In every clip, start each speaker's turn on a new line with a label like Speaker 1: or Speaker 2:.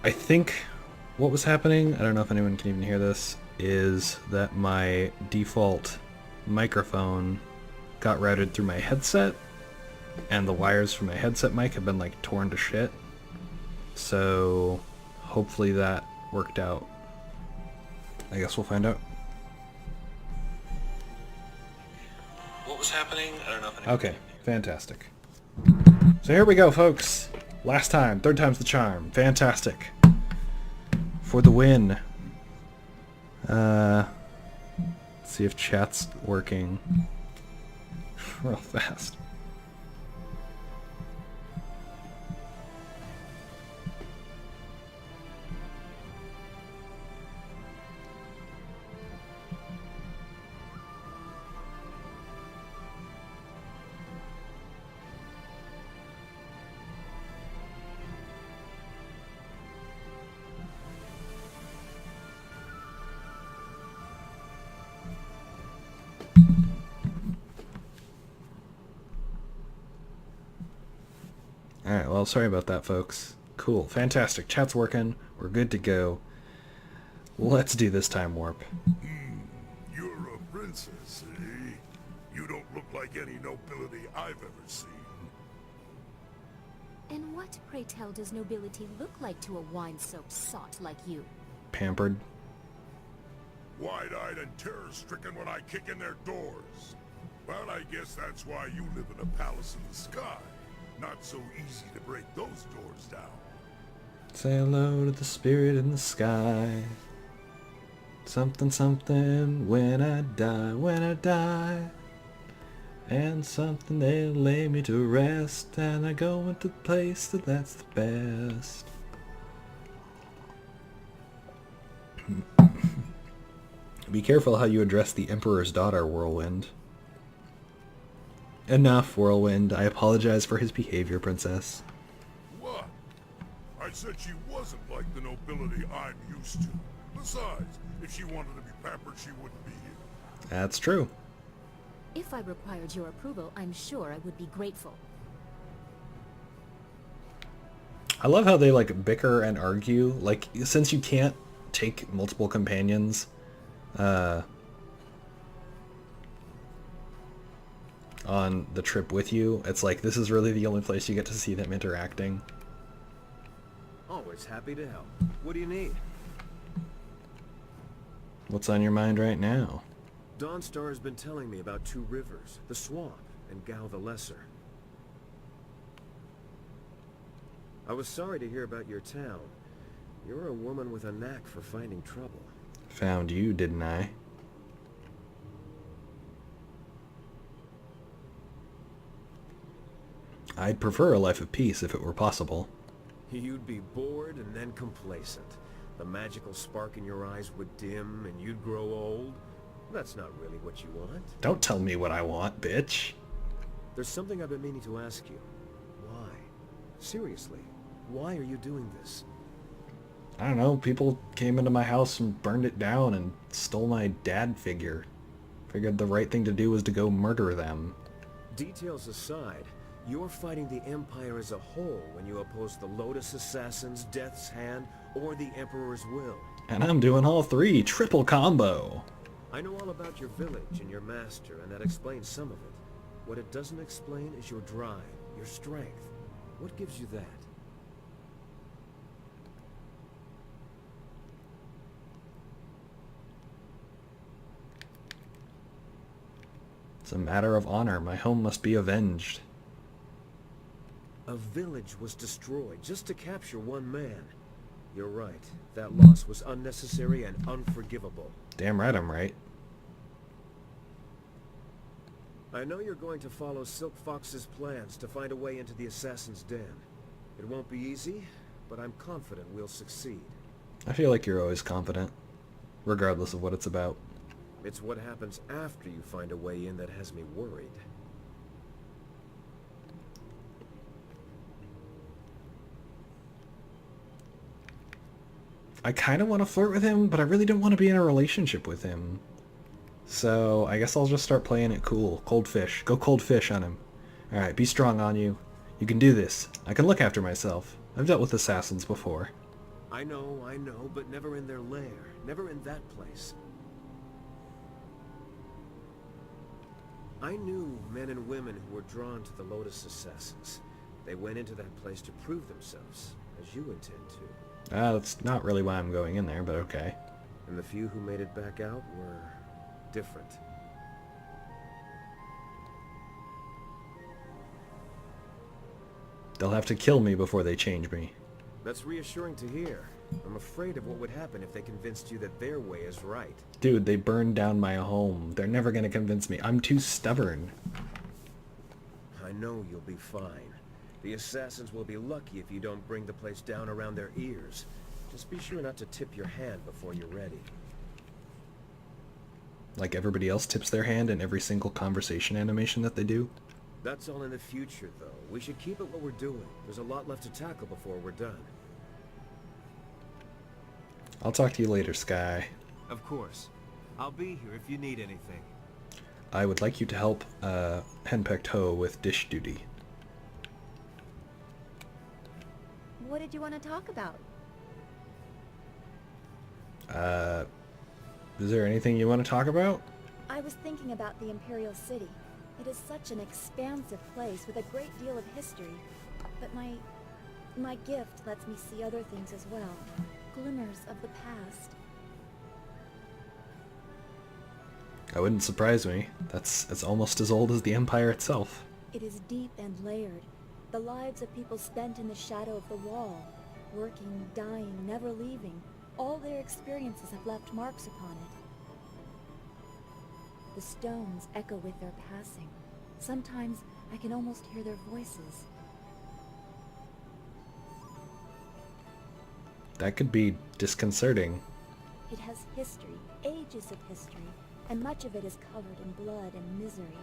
Speaker 1: I think what was happening, I don't know if anyone can even hear this, is that my default microphone got routed through my headset, and the wires from my headset mic have been like torn to shit. So hopefully that worked out. I guess we'll find out. What was happening? I don't know if anyone. Okay, fantastic. So here we go, folks. Last time, third time's the charm. Fantastic. For the win. Let's see if chat's working real fast. Alright, well, sorry about that, folks. Cool, fantastic. Chat's working. We're good to go. Let's do this time warp.
Speaker 2: You're a princess, eh? You don't look like any nobility I've ever seen.
Speaker 3: And what, pray tell, does nobility look like to a wine-soaked sot like you?
Speaker 1: Pampered.
Speaker 2: Wide-eyed and terror-stricken when I kick in their doors. Well, I guess that's why you live in a palace in the sky. Not so easy to break those doors down.
Speaker 1: Say hello to the spirit in the sky. Something, something, when I die. And something, they'll lay me to rest. And I go into the place that's the best. Be careful how you address the Emperor's daughter, Whirlwind. Enough, Whirlwind. I apologize for his behavior, Princess.
Speaker 2: What? I said she wasn't like the nobility I'm used to. Besides, if she wanted to be pampered, she wouldn't be here.
Speaker 1: That's true.
Speaker 3: If I required your approval, I'm sure I would be grateful.
Speaker 1: I love how they, like, bicker and argue. Like, since you can't take multiple companions, on the trip with you, it's like this is really the only place you get to see them interacting.
Speaker 4: Always happy to help. What do you need?
Speaker 1: What's on your mind right now?
Speaker 4: Dawnstar has been telling me about two rivers, the Swamp and Gao the Lesser. I was sorry to hear about your town. You're a woman with a knack for finding trouble.
Speaker 1: Found you, didn't I? I'd prefer a life of peace if it were possible.
Speaker 4: You'd be bored and then complacent. The magical spark in your eyes would dim and you'd grow old. That's not really what you want.
Speaker 1: Don't tell me what I want, bitch.
Speaker 4: There's something I've been meaning to ask you. Why? Seriously, why are you doing this?
Speaker 1: I don't know, people came into my house and burned it down and stole my dad figure. Figured the right thing to do was to go murder them.
Speaker 4: Details aside, you're fighting the Empire as a whole when you oppose the Lotus Assassins, Death's Hand, or the Emperor's will.
Speaker 1: And I'm doing all three, triple combo.
Speaker 4: I know all about your village and your master, and that explains some of it. What it doesn't explain is your drive, your strength. What gives you that?
Speaker 1: It's a matter of honor. My home must be avenged.
Speaker 4: A village was destroyed just to capture one man. You're right. That loss was unnecessary and unforgivable.
Speaker 1: Damn right I'm right.
Speaker 4: I know you're going to follow Silk Fox's plans to find a way into the Assassin's Den. It won't be easy, but I'm confident we'll succeed.
Speaker 1: I feel like you're always confident, regardless of what it's about.
Speaker 4: It's what happens after you find a way in that has me worried.
Speaker 1: I kind of want to flirt with him, but I really don't want to be in a relationship with him. So I guess I'll just start playing it cool. Cold fish. Go cold fish on him. Alright, be strong on you. You can do this. I can look after myself. I've dealt with assassins before.
Speaker 4: I know, but never in their lair. Never in that place. I knew men and women who were drawn to the Lotus Assassins. They went into that place to prove themselves, as you intend to.
Speaker 1: That's not really why I'm going in there, but okay.
Speaker 4: And the few who made it back out were different.
Speaker 1: They'll have to kill me before they change me.
Speaker 4: That's reassuring to hear. I'm afraid of what would happen if they convinced you that their way is right.
Speaker 1: Dude, they burned down my home. They're never gonna convince me. I'm too stubborn.
Speaker 4: I know you'll be fine. The assassins will be lucky if you don't bring the place down around their ears. Just be sure not to tip your hand before you're ready.
Speaker 1: Like everybody else tips their hand in every single conversation animation that they do?
Speaker 4: That's all in the future, though. We should keep it what we're doing. There's a lot left to tackle before we're done.
Speaker 1: I'll talk to you later, Sky.
Speaker 4: Of course. I'll be here if you need anything.
Speaker 1: I would like you to help Henpecked Ho with dish duty.
Speaker 3: What did you want to talk about?
Speaker 1: Is there anything you want to talk about?
Speaker 5: I was thinking about the Imperial City. It is such an expansive place with a great deal of history. But my gift lets me see other things as well. Glimmers of the past.
Speaker 1: That wouldn't surprise me. It's almost as old as the Empire itself.
Speaker 5: It is deep and layered. The lives of people spent in the shadow of the wall. Working, dying, never leaving. All their experiences have left marks upon it. The stones echo with their passing. Sometimes I can almost hear their voices.
Speaker 1: That could be disconcerting.
Speaker 5: It has history, ages of history, and much of it is covered in blood and misery.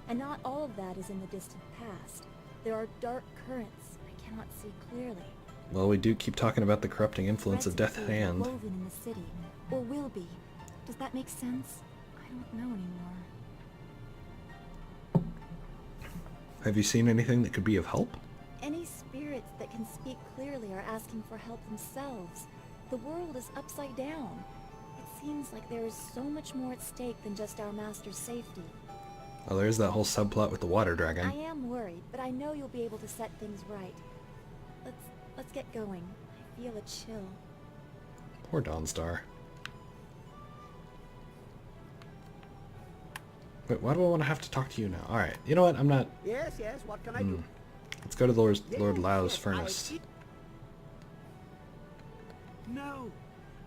Speaker 5: And not all of that is in the distant past. There are dark currents I cannot see clearly.
Speaker 1: Well, we do keep talking about the corrupting influence of
Speaker 5: Threads
Speaker 1: Death
Speaker 5: fate
Speaker 1: Hand.
Speaker 5: woven in the city, or will be. Does that make sense? I don't know anymore.
Speaker 1: Have you seen anything that could be of help?
Speaker 5: Any spirits that can speak clearly are asking for help themselves. The world is upside down. It seems like there is so much more at stake than just our master's safety.
Speaker 1: Well, there's that whole subplot with the water dragon.
Speaker 5: I am worried, but I know you'll be able to set things right. Let's get going. I feel a chill.
Speaker 1: Poor Dawnstar. Wait, why do I want to have to talk to you now? Alright, you know what? I'm not...
Speaker 6: Yes, what can I do?
Speaker 1: Let's go to Lord
Speaker 6: Yes,
Speaker 1: Lau's
Speaker 6: yes,
Speaker 1: furnace.
Speaker 6: No,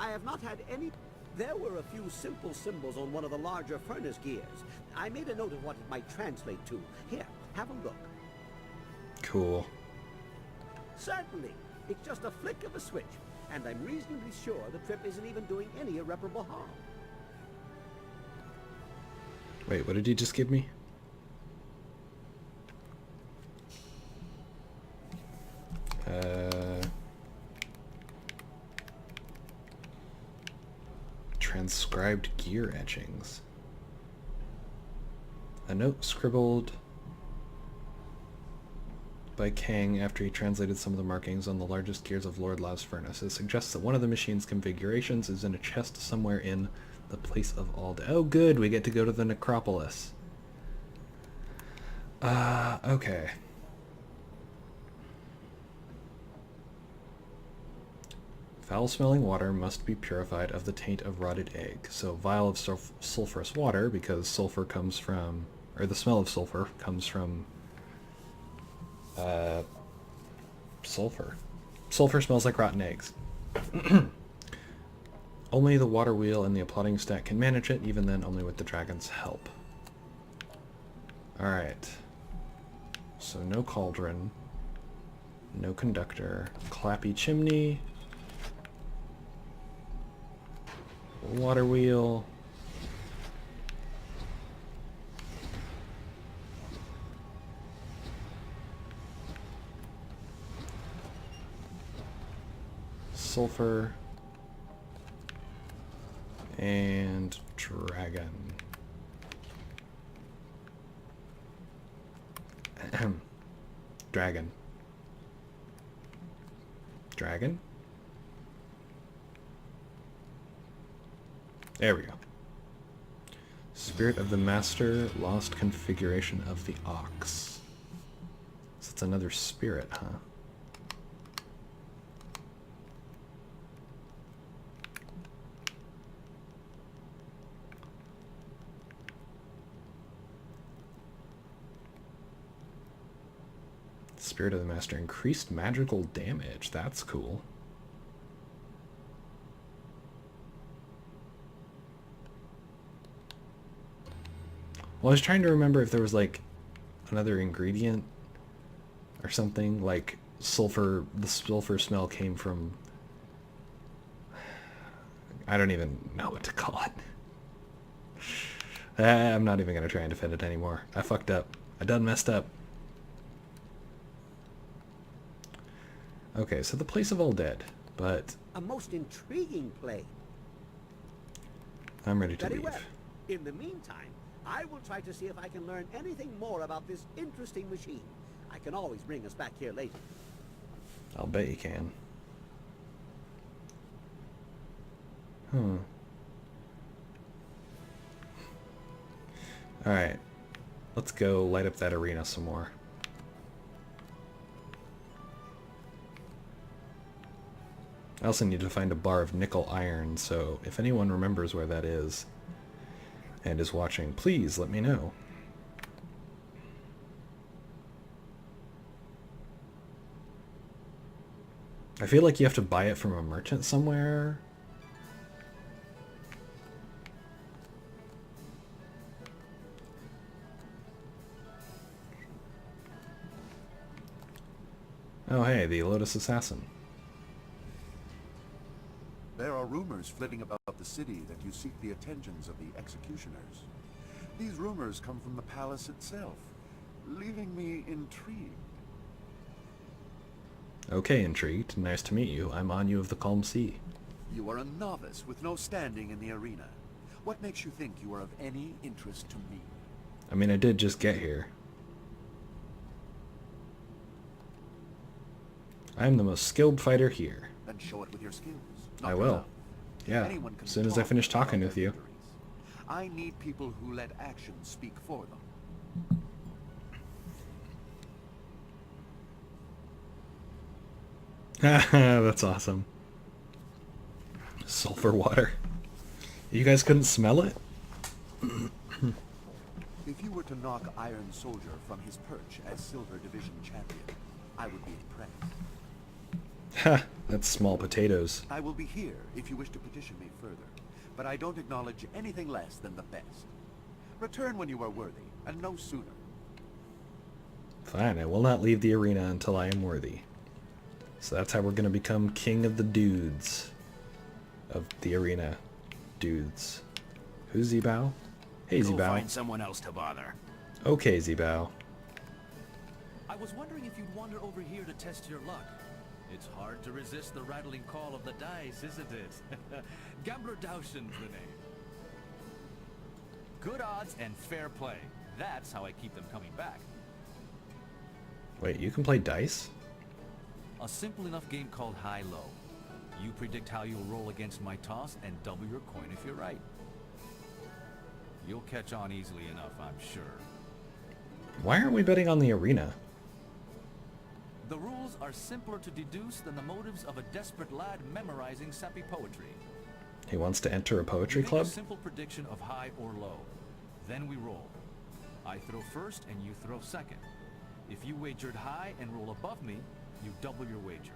Speaker 6: I have not had any... There were a few simple symbols on one of the larger furnace gears. I made a note of what it might translate to. Here, have a look.
Speaker 1: Cool.
Speaker 6: Certainly. It's just a flick of a switch, and I'm reasonably sure the trip isn't even doing any irreparable harm.
Speaker 1: Wait, what did you just give me? Transcribed gear etchings. A note scribbled by Kang after he translated some of the markings on the largest gears of Lord Lau's furnace. It suggests that one of the machine's configurations is in a chest somewhere in the place of all day. Oh good, we get to go to the necropolis. Okay. Foul-smelling water must be purified of the taint of rotted egg. So vial of sulfurous water, because sulfur comes from, or the smell of sulfur comes from sulfur. Sulfur smells like rotten eggs. Only the water wheel and the applauding stack can manage it, even then only with the dragon's help. Alright. So no cauldron, no conductor, clappy chimney, water wheel, sulfur, and dragon. Dragon. Dragon? There we go. Spirit of the Master, lost configuration of the Ox. So it's another spirit, huh? Spirit of the Master, increased magical damage. That's cool. Well, I was trying to remember if there was like another ingredient or something, like sulfur. The sulfur smell came from... I don't even know what to call it. I'm not even going to try and defend it anymore. I fucked up. I done messed up. Okay, so the Place of All Dead, but...
Speaker 6: A most intriguing play.
Speaker 1: I'm ready to
Speaker 6: Very
Speaker 1: leave.
Speaker 6: well. In the meantime, I will try to see if I can learn anything more about this interesting machine. I can always bring us back here later.
Speaker 1: I'll bet you can. Alright. Let's go light up that arena some more. I also need to find a bar of nickel iron, so if anyone remembers where that is and is watching, please let me know. I feel like you have to buy it from a merchant somewhere. Oh hey, the Lotus Assassin.
Speaker 7: There are rumors flitting about the city that you seek the attentions of the executioners. These rumors come from the palace itself, leaving me intrigued.
Speaker 1: Okay, intrigued. Nice to meet you. I'm Anu of the Calm Sea.
Speaker 7: You are a novice with no standing in the arena. What makes you think you are of any interest to me?
Speaker 1: I mean, I did just get here. I'm the most skilled fighter here.
Speaker 7: Then show it with your skills.
Speaker 1: I
Speaker 7: Not
Speaker 1: will.
Speaker 7: without.
Speaker 1: Yeah,
Speaker 7: Anyone can
Speaker 1: as soon as I
Speaker 7: talk
Speaker 1: finish
Speaker 7: about
Speaker 1: talking
Speaker 7: their
Speaker 1: with you.
Speaker 7: victories. I need people who let actions speak for them.
Speaker 1: That's awesome. Sulfur water. You guys couldn't smell it?
Speaker 7: If you were to knock Iron Soldier from his perch as Silver Division champion, I would be impressed.
Speaker 1: Ha, that's small potatoes.
Speaker 7: I will be here if you wish to petition me further, but I don't acknowledge anything less than the best. Return when you are worthy, and no sooner.
Speaker 1: Fine, I will not leave the arena until I am worthy. So that's how we're gonna become king of the dudes. Of the arena dudes. Who's Zebao? Hey,
Speaker 8: Go
Speaker 1: Zebao.
Speaker 8: find someone else to bother.
Speaker 1: Okay, Zebao.
Speaker 9: I was wondering if you'd wander over here to test your luck. It's hard to resist the rattling call of the dice, isn't it? Gambler Dowshin's the name. Good odds and fair play. That's how I keep them coming back.
Speaker 1: Wait, you can play dice?
Speaker 9: A simple enough game called high-low. You predict how you'll roll against my toss and double your coin if you're right. You'll catch on easily enough, I'm sure.
Speaker 1: Why aren't we betting on the arena?
Speaker 9: The rules are simpler to deduce than the motives of a desperate lad memorizing sappy poetry.
Speaker 1: He wants to enter a poetry
Speaker 9: You make
Speaker 1: club?
Speaker 9: a simple prediction of high or low. Then we roll. I throw first and you throw second. If you wagered high and roll above me, you double your wager.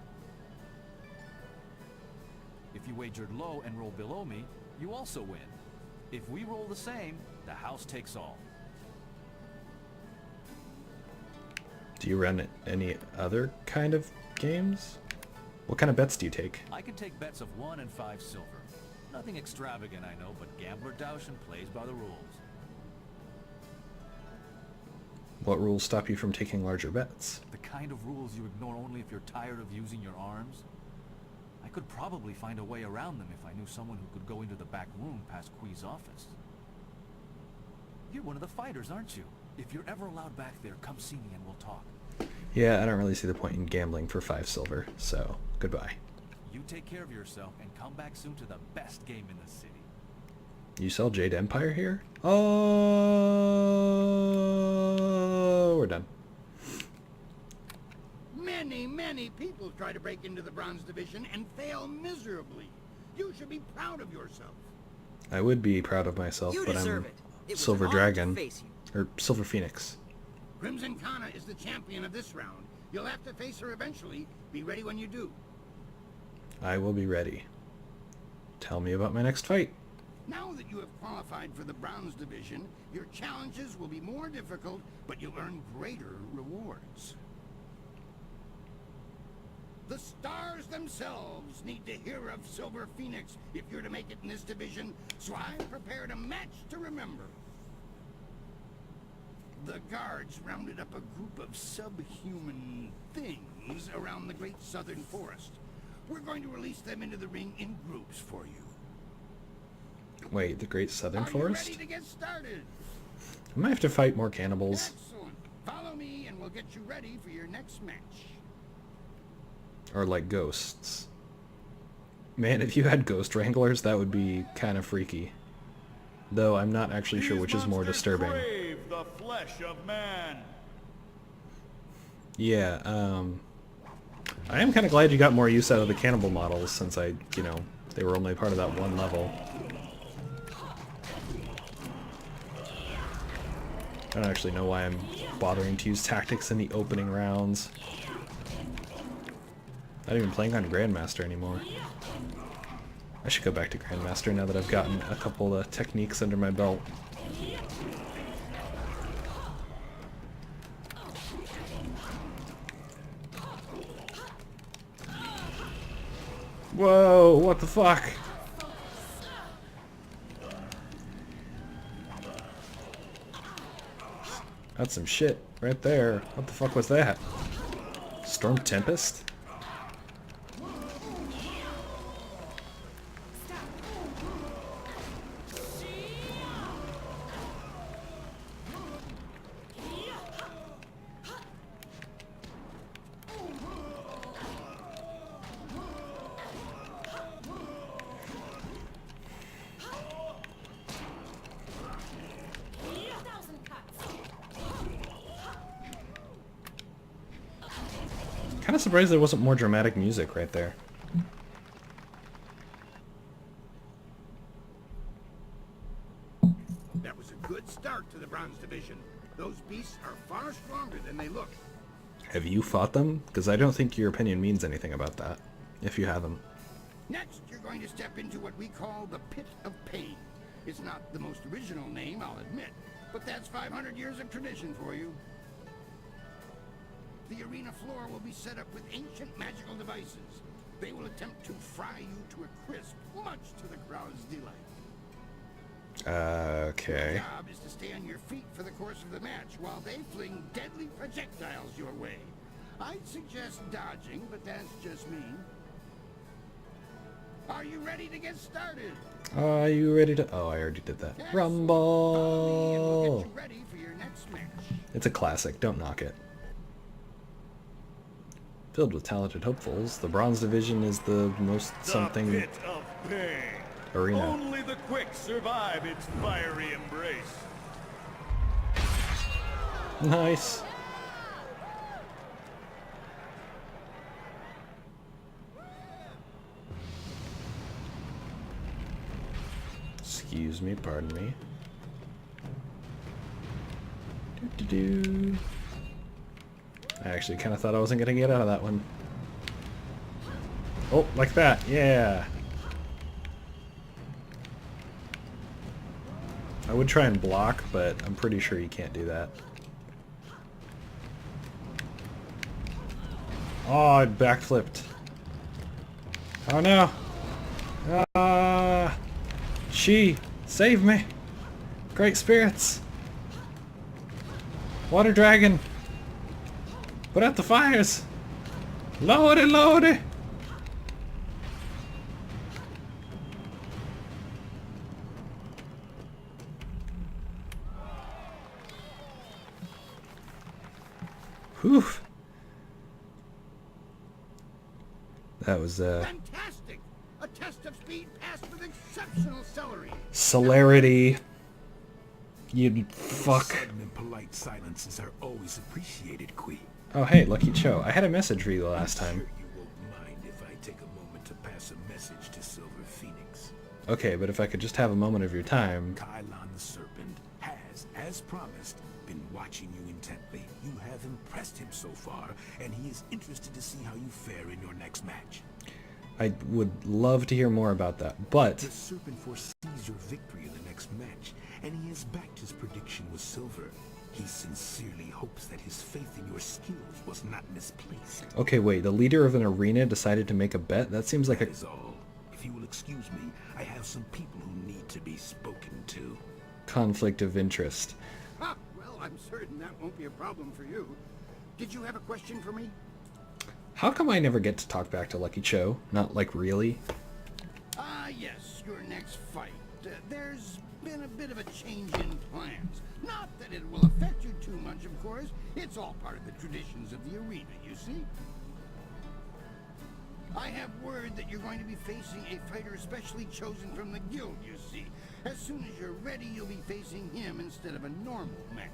Speaker 9: If you wagered low and roll below me, you also win. If we roll the same, the house takes all.
Speaker 1: Do you run any other kind of games? What kind of bets do you take?
Speaker 9: I can take bets of 1 and 5 silver. Nothing extravagant, I know, but Gambler Dowshin plays by the rules.
Speaker 1: What rules stop you from taking larger bets?
Speaker 9: The kind of rules you ignore only if you're tired of using your arms. I could probably find a way around them if I knew someone who could go into the back room past Qui's office. You're one of the fighters, aren't you? If you're ever allowed back there, come see me and we'll talk.
Speaker 1: Yeah, I don't really see the point in gambling for 5 silver, so goodbye.
Speaker 9: You take care of yourself and come back soon to the best game in the city.
Speaker 1: You sell Jade Empire here? Oh, we're done.
Speaker 8: Many people try to break into the Bronze Division and fail miserably. You should be proud of yourself.
Speaker 1: I would be proud of myself,
Speaker 10: You
Speaker 1: but
Speaker 10: deserve
Speaker 1: I'm
Speaker 10: it. It was
Speaker 1: Silver
Speaker 10: an honor to
Speaker 1: Dragon.
Speaker 10: face you.
Speaker 1: Or Silver Phoenix.
Speaker 8: Crimson Kana is the champion of this round. You'll have to face her eventually. Be ready when you do.
Speaker 1: I will be ready. Tell me about my next fight.
Speaker 8: Now that you have qualified for the Bronze Division, your challenges will be more difficult, but you'll earn greater rewards. The stars themselves need to hear of Silver Phoenix if you're to make it in this division, so I've prepared a match to remember. The guards rounded up a group of subhuman things around the Great Southern Forest. We're going to release them into the ring in groups for you.
Speaker 1: Wait, the Great Southern
Speaker 8: Are
Speaker 1: Forest?
Speaker 8: you ready to get started?
Speaker 1: I might have to fight more cannibals.
Speaker 8: Excellent. Follow me and we'll get you ready for your next match.
Speaker 1: Or like ghosts. Man, if you had ghost wranglers, that would be kind of freaky. Though I'm not actually sure which is more disturbing.
Speaker 11: Crave the flesh of man.
Speaker 1: Yeah, I am kind of glad you got more use out of the cannibal models since they were only part of that one level. I don't actually know why I'm bothering to use tactics in the opening rounds. Not even playing on Grandmaster anymore. I should go back to Grandmaster now that I've gotten a couple of techniques under my belt. Whoa, what the fuck? That's some shit right there. What the fuck was that? Storm Tempest? Kind of surprised there wasn't more dramatic music right there.
Speaker 8: That was a good start to the Bronze Division. Those beasts are far stronger than they look.
Speaker 1: Have you fought them? Because I don't think your opinion means anything about that, if you haven't.
Speaker 8: Next, you're going to step into what we call the Pit of Pain. It's not the most original name, I'll admit, but that's 500 years of tradition for you. The arena floor will be set up with ancient magical devices. They will attempt to fry you to a crisp, much to the crowd's delight.
Speaker 1: Okay.
Speaker 8: Your job is to stay on your feet for the course of the match while they fling deadly projectiles your way. I'd suggest dodging, but that's just me. Are you ready to get started?
Speaker 1: Are you ready to... Oh, I already did that.
Speaker 8: Yes.
Speaker 1: Rumble!
Speaker 8: We'll get you ready for your next match.
Speaker 1: It's a classic, don't knock it. Filled with talented hopefuls, the Bronze Division is the most something
Speaker 11: The pit of pain.
Speaker 1: arena.
Speaker 11: Only the quick survive its fiery embrace.
Speaker 1: Nice. Excuse me, pardon me. Doo-doo-doo. I actually kind of thought I wasn't going to get out of that one. Oh, like that, yeah. I would try and block, but I'm pretty sure you can't do that. Oh, it backflipped. Oh no! She, save me! Great spirits! Water dragon! Put out the fires! Lordy, lordy! Whew. That was,
Speaker 8: Fantastic! Attempt test of speed passed with exceptional celery.
Speaker 1: Celerity. You fuck.
Speaker 10: Sudden and polite silences are always appreciated, Queen.
Speaker 1: Oh hey, Lucky Cho. I had a message for you the last time.
Speaker 10: Sure you won't mind if I take a moment to pass a message to Silver Phoenix.
Speaker 1: Okay, but if I could just have a moment of your time.
Speaker 10: Kylon the Serpent has, as promised, been watching you intently. You have impressed him so far, and he is interested to see how you fare in your next match.
Speaker 1: I would love to hear more about that, but...
Speaker 10: The Serpent foresees your victory in the next match, and he has backed his prediction with Silver. He sincerely hopes that his faith in your skills was not misplaced.
Speaker 1: Okay, wait, the leader of an arena decided to make a bet? That seems like
Speaker 10: That is all. If you will excuse me, I have some people who need to be spoken to.
Speaker 1: conflict of interest.
Speaker 8: Ah, well, I'm certain that won't be a problem for you. Did you have a question for me?
Speaker 1: How come I never get to talk back to Lucky Cho? Not like really?
Speaker 8: Ah, yes, your next fight. There's been a bit of a change in plans. Not that it will affect you too much, of course. It's all part of the traditions of the arena, you see. I have word that you're going to be facing a fighter specially chosen from the guild, you see. As soon as you're ready, you'll be facing him instead of a normal match.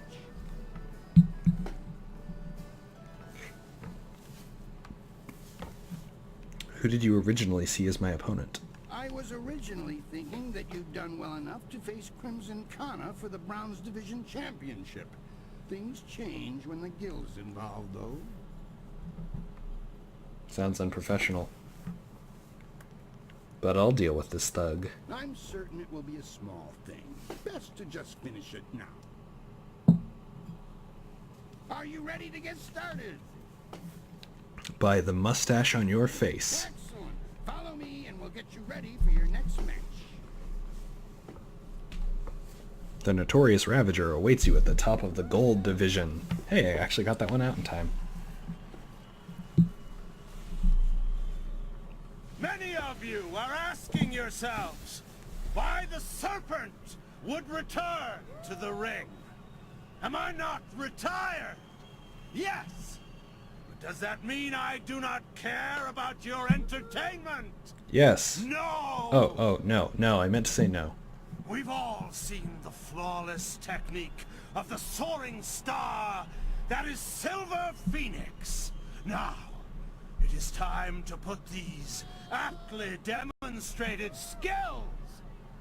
Speaker 1: Who did you originally see as my opponent?
Speaker 8: I was originally thinking that you'd done well enough to face Crimson Kana for the Bronze Division Championship. Things change when the guild's involved, though.
Speaker 1: Sounds unprofessional. But I'll deal with this thug.
Speaker 8: I'm certain it will be a small thing. Best to just finish it now. Are you ready to get started?
Speaker 1: By the mustache on your face.
Speaker 8: Excellent. Follow me and we'll get you ready for your next match.
Speaker 1: The Notorious Ravager awaits you at the top of the Gold Division. Hey, I actually got that one out in time.
Speaker 11: Many of you are asking yourselves why the Serpent would return to the ring. Am I not retired? Yes. But does that mean I do not care about your entertainment?
Speaker 1: Yes.
Speaker 11: No!
Speaker 1: Oh, no, I meant to say no.
Speaker 11: We've all seen the flawless technique of the soaring star that is Silver Phoenix. Now, it is time to put these aptly demonstrated skills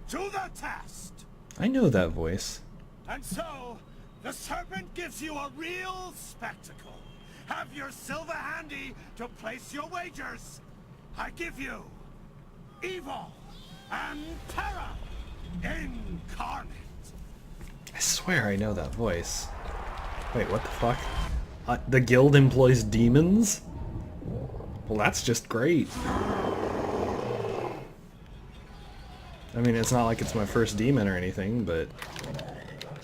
Speaker 11: to the test.
Speaker 1: I know that voice.
Speaker 11: And so, the Serpent gives you a real spectacle. Have your silver handy to place your wagers. I give you Evil and Terror Incarnate.
Speaker 1: I swear I know that voice. Wait, what the fuck? The guild employs demons? Well, that's just great. I mean, it's not like it's my first demon or anything, but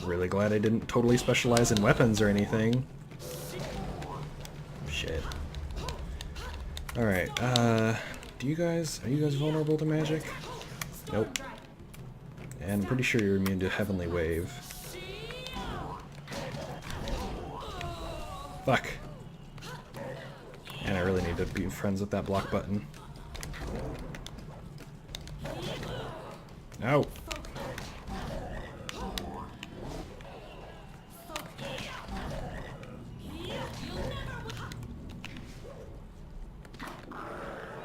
Speaker 1: really glad I didn't totally specialize in weapons or anything. Shit. Alright, are you guys vulnerable to magic? Nope. And I'm pretty sure you're immune to Heavenly Wave. Fuck. And I really need to be friends with that block button. Ow.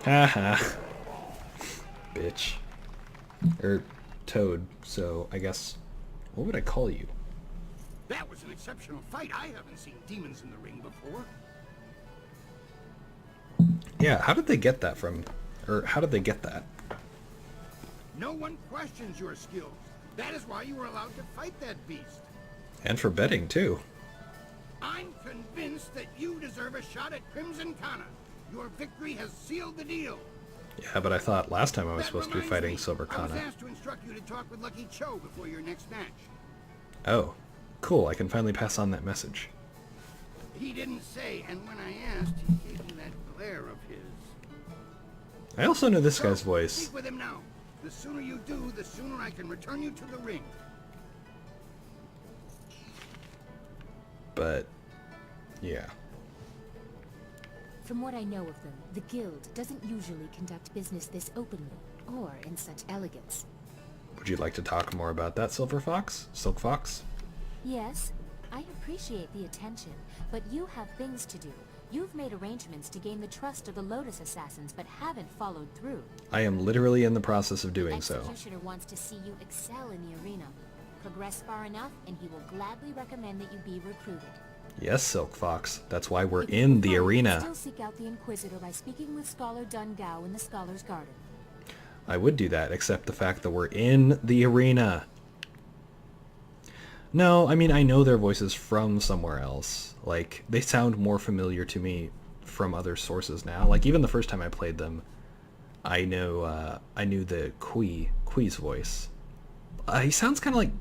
Speaker 1: Haha. Bitch. Toad, so I guess... What would I call you?
Speaker 8: That was an exceptional fight. I haven't seen demons in the ring before.
Speaker 1: Yeah, how did they get that from... Or how did they get that?
Speaker 8: No one questions your skills. That is why you were allowed to fight that beast.
Speaker 1: And for betting, too.
Speaker 8: I'm convinced that you deserve a shot at Crimson Kana. Your victory has sealed the deal.
Speaker 1: Yeah, but I thought last time I was
Speaker 8: That
Speaker 1: supposed to be
Speaker 8: reminds
Speaker 1: fighting
Speaker 8: me,
Speaker 1: Silver
Speaker 8: I was
Speaker 1: Kana.
Speaker 8: asked to instruct you to talk with Lucky Cho before your next match.
Speaker 1: Oh, cool, I can finally pass on that message.
Speaker 8: He didn't say, and when I asked, he gave me that glare of his.
Speaker 1: I also know this
Speaker 8: So,
Speaker 1: guy's voice.
Speaker 8: Speak with him now. The sooner you do, the sooner I can return you to the ring.
Speaker 1: But, yeah.
Speaker 3: From what I know of them, the guild doesn't usually conduct business this openly. or in such elegance.
Speaker 1: Would you like to talk more about that, Silver Fox? Silk Fox?
Speaker 3: Yes, I appreciate the attention, but you have things to do. You've made arrangements to gain the trust of the Lotus Assassins, but haven't followed through.
Speaker 1: I am literally in the process of doing so.
Speaker 3: The Executioner wants to see you excel in the arena. Progress far enough, and he will gladly recommend that you be recruited.
Speaker 1: Yes, Silk Fox. That's why we're in the arena.
Speaker 3: Still seek out the Inquisitor by speaking with Scholar Dungao in the Scholar's Garden.
Speaker 1: I would do that, except the fact that we're in the arena. No, I mean, I know their voices from somewhere else. Like, they sound more familiar to me from other sources now. Like, even the first time I played them, I knew the Quee's voice. He sounds kind of like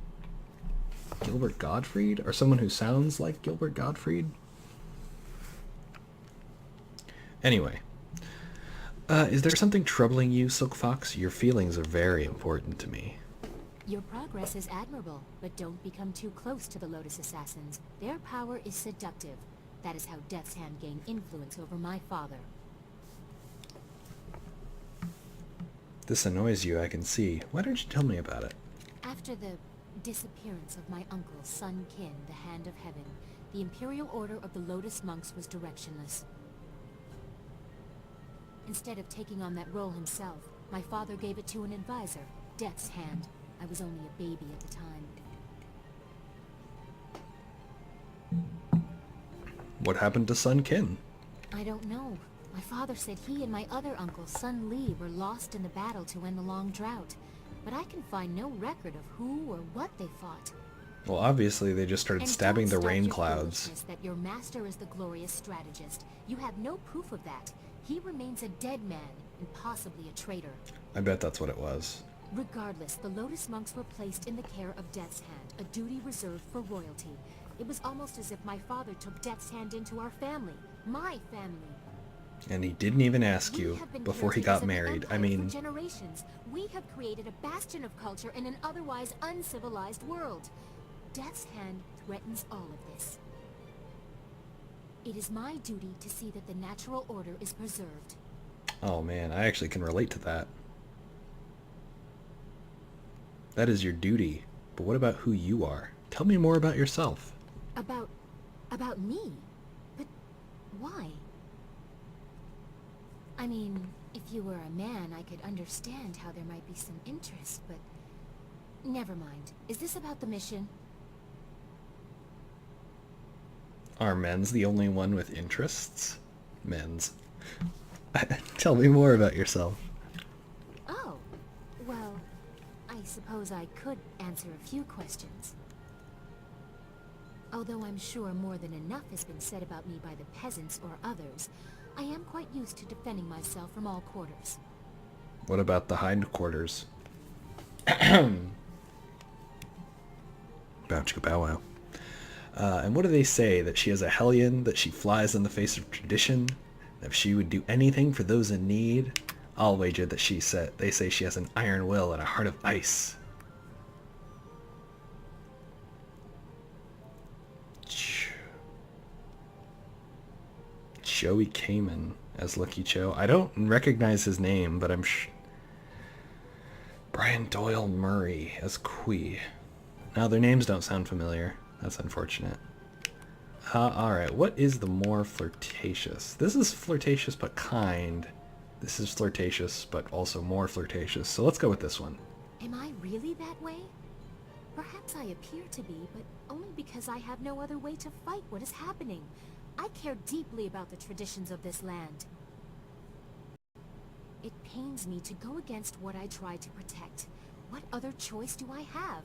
Speaker 1: Gilbert Gottfried, or someone who sounds like Gilbert Gottfried. Anyway, is there something troubling you, Silk Fox? Your feelings are very important to me.
Speaker 3: Your progress is admirable, but don't become too close to the Lotus Assassins. Their power is seductive. That is how Death's Hand gained influence over my father.
Speaker 1: This annoys you, I can see. Why don't you tell me about it?
Speaker 3: After the disappearance of my uncle, Sun Qin, the Hand of Heaven, the Imperial Order of the Lotus Monks was directionless. Instead of taking on that role himself, my father gave it to an advisor, Death's Hand. I was only a baby at the time.
Speaker 1: What happened to Sun Qin?
Speaker 3: I don't know. My father said he and my other uncle, Sun Li, were lost in the battle to end the long drought. But I can find no record of who or what they fought.
Speaker 1: Well, obviously they just started stabbing the rain clouds.
Speaker 3: That your master is the glorious strategist. You have no proof of that. He remains a dead man, and possibly a traitor.
Speaker 1: I bet that's what it was.
Speaker 3: Regardless, the Lotus Monks were placed in the care of Death's Hand, a duty reserved for royalty. It was almost as if my father took Death's Hand into our family. My family.
Speaker 1: And he didn't even ask you before he got married. I mean...
Speaker 3: For generations, we have created a bastion of culture in an otherwise uncivilized world. Death's Hand threatens all of this. It is my duty to see that the natural order is preserved.
Speaker 1: Oh man, I actually can relate to that. That is your duty. But what about who you are? Tell me more about yourself.
Speaker 3: About me? But why? I mean, if you were a man, I could understand how there might be some interest, but... Never mind. Is this about the mission?
Speaker 1: Are men's the only one with interests? Men's. Tell me more about yourself.
Speaker 3: Oh, well, I suppose I could answer a few questions. Although I'm sure more than enough has been said about me by the peasants or others, I am quite used to defending myself from all quarters.
Speaker 1: What about the hindquarters? Bow chicka bow wow. And what do they say? That she is a hellion? That she flies in the face of tradition? That she would do anything for those in need? I'll wager that they say she has an iron will and a heart of ice. Joey Kamen as Lucky Cho. I don't recognize his name, but I'm Brian Doyle Murray as Quee. Now their names don't sound familiar. That's unfortunate. Alright, what is the more flirtatious? This is flirtatious but kind. This is flirtatious but also more flirtatious. So let's go with this one.
Speaker 3: Am I really that way? Perhaps I appear to be, but only because I have no other way to fight what is happening. I care deeply about the traditions of this land. It pains me to go against what I try to protect. What other choice do I have?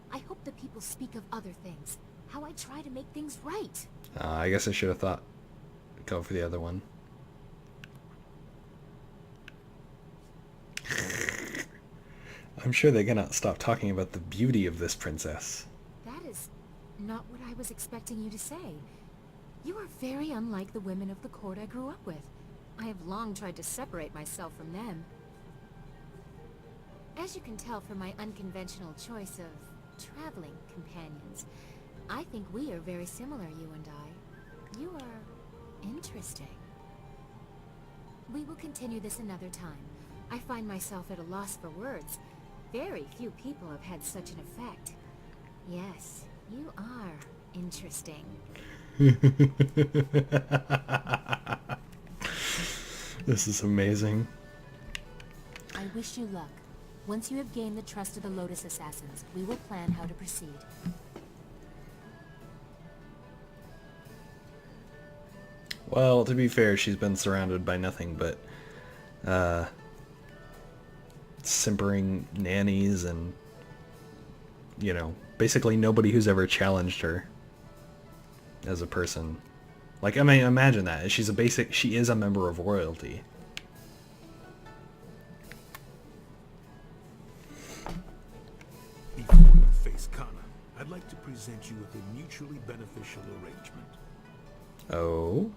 Speaker 3: I hope the people speak of other things. How I try to make things right.
Speaker 1: I guess I should have thought. Go for the other one. I'm sure they cannot stop talking about the beauty of this princess.
Speaker 3: That is not what I was expecting you to say. You are very unlike the women of the court I grew up with. I have long tried to separate myself from them. As you can tell from my unconventional choice of traveling companions, I think we are very similar, you and I. You are interesting. We will continue this another time. I find myself at a loss for words. Very few people have had such an effect. Yes, you are interesting.
Speaker 1: This is amazing.
Speaker 3: I wish you luck. Once you have gained the trust of the Lotus Assassins, we will plan how to proceed.
Speaker 1: Well, to be fair, she's been surrounded by nothing but simpering nannies and, you know, basically nobody who's ever challenged her as a person. Like, I mean, imagine that. She is a member of royalty.
Speaker 10: Before you face Kana, I'd like to present you with a mutually beneficial arrangement.
Speaker 1: Oh?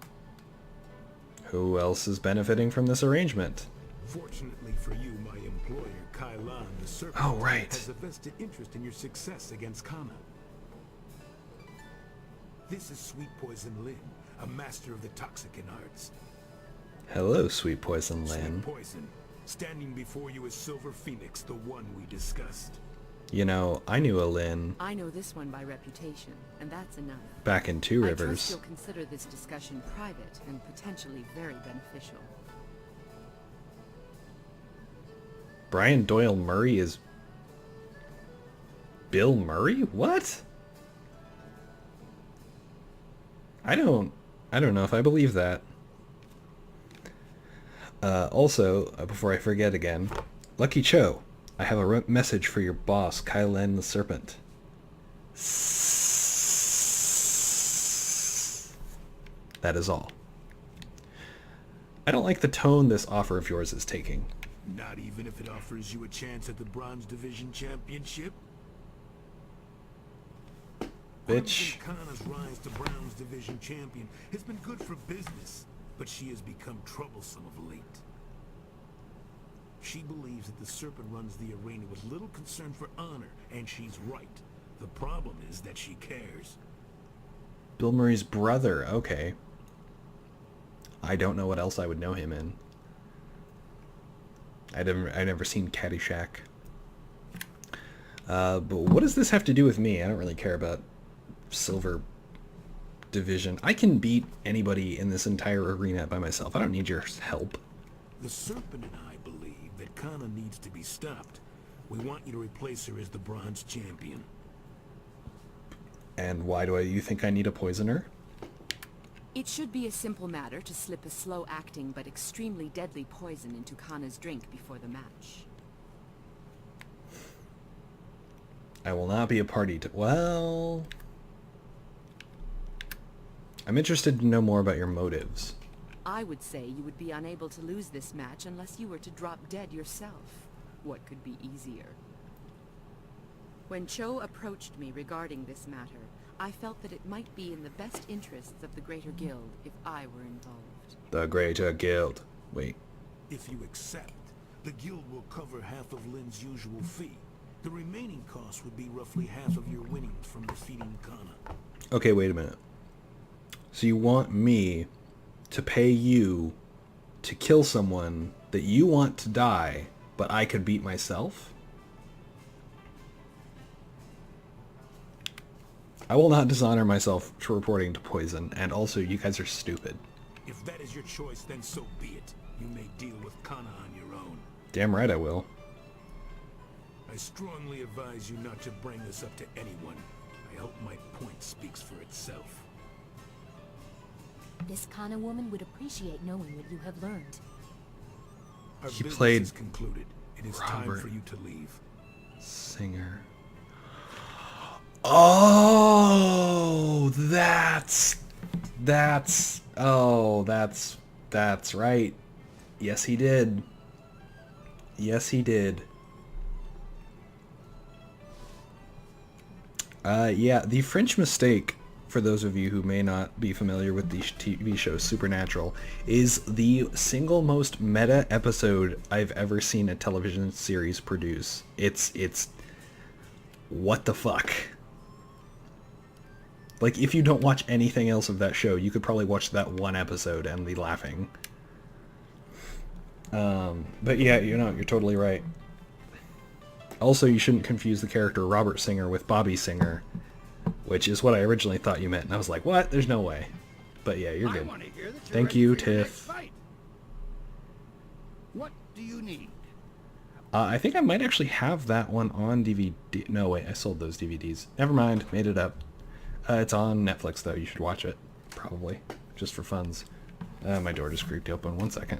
Speaker 1: Who else is benefiting from this arrangement?
Speaker 10: Fortunately for you, my employer, Kailan the Serpent,
Speaker 1: Oh, right.
Speaker 10: has a vested interest in your success against Kana. This is Sweet Poison Lin, a master of the Toxicant arts.
Speaker 1: Hello, Sweet Poison Lin.
Speaker 10: Sweet Poison, standing before you is Silver Phoenix, the one we discussed.
Speaker 1: You know, I knew a Lin
Speaker 12: I know this one by reputation, and that's enough.
Speaker 1: back in Two
Speaker 12: I trust
Speaker 1: Rivers.
Speaker 12: you'll consider this discussion private and potentially very beneficial.
Speaker 1: Brian Doyle Murray is Bill Murray? What? I don't know if I believe that. Also, before I forget again, Lucky Cho, I have a message for your boss, Kailan the Serpent. That is all. I don't like the tone this offer of yours is taking.
Speaker 10: Not even if it offers you a chance at the Bronze Division Championship?
Speaker 1: Bitch.
Speaker 10: Kana's rise to Bronze Division Champion has been good for business, but she has become troublesome of late. She believes that the Serpent runs the arena with little concern for honor, and she's right. The problem is that she cares.
Speaker 1: Bill Murray's brother, okay. I don't know what else I would know him in. I never seen Caddyshack. But what does this have to do with me? I don't really care about Silver Division. I can beat anybody in this entire arena by myself. I don't need your help.
Speaker 10: The Serpent and I believe that Kana needs to be stopped. We want you to replace her as the Bronze Champion.
Speaker 1: And why do you think I need a poisoner?
Speaker 12: It should be a simple matter to slip a slow-acting but extremely deadly poison into Kana's drink before the match.
Speaker 1: I will not be a party to... Well... I'm interested to know more about your motives.
Speaker 12: I would say you would be unable to lose this match unless you were to drop dead yourself. What could be easier? When Cho approached me regarding this matter, I felt that it might be in the best interests of the Greater Guild if I were involved.
Speaker 1: The Greater Guild. Wait.
Speaker 10: If you accept, the guild will cover half of Lin's usual fee. The remaining cost would be roughly half of your winnings from defeating Kana.
Speaker 1: Okay, wait a minute. So you want me to pay you to kill someone that you want to die, but I could beat myself? I will not dishonor myself for reporting to poison, and also you guys are stupid.
Speaker 10: If that is your choice, then so be it. You may deal with Kana on your own.
Speaker 1: Damn right I will.
Speaker 10: I strongly advise you not to bring this up to anyone. I hope my point speaks for itself.
Speaker 3: This Kana woman would appreciate knowing what you have learned.
Speaker 10: Our
Speaker 1: She
Speaker 10: business
Speaker 1: played
Speaker 10: is concluded. It is time
Speaker 1: Robert
Speaker 10: for you to leave.
Speaker 1: Singer. Oh, that's right. Yes, he did. Yes, he did. Yeah, the French Mistake, for those of you who may not be familiar with the TV show Supernatural, is the single most meta episode I've ever seen a television series produce. It's what the fuck? Like, if you don't watch anything else of that show, you could probably watch that one episode and be laughing. But yeah, you know, you're totally right. Also, you shouldn't confuse the character Robert Singer with Bobby Singer, which is what I originally thought you meant, and I was like, what? There's no way. But yeah, you're good. Thank you, Tiff.
Speaker 8: What do you need?
Speaker 1: I think I might actually have that one on DVD. No, wait, I sold those DVDs. Never mind, made it up. It's on Netflix, though. You should watch it. Probably. Just for funs. My door just creaked open. 1 second.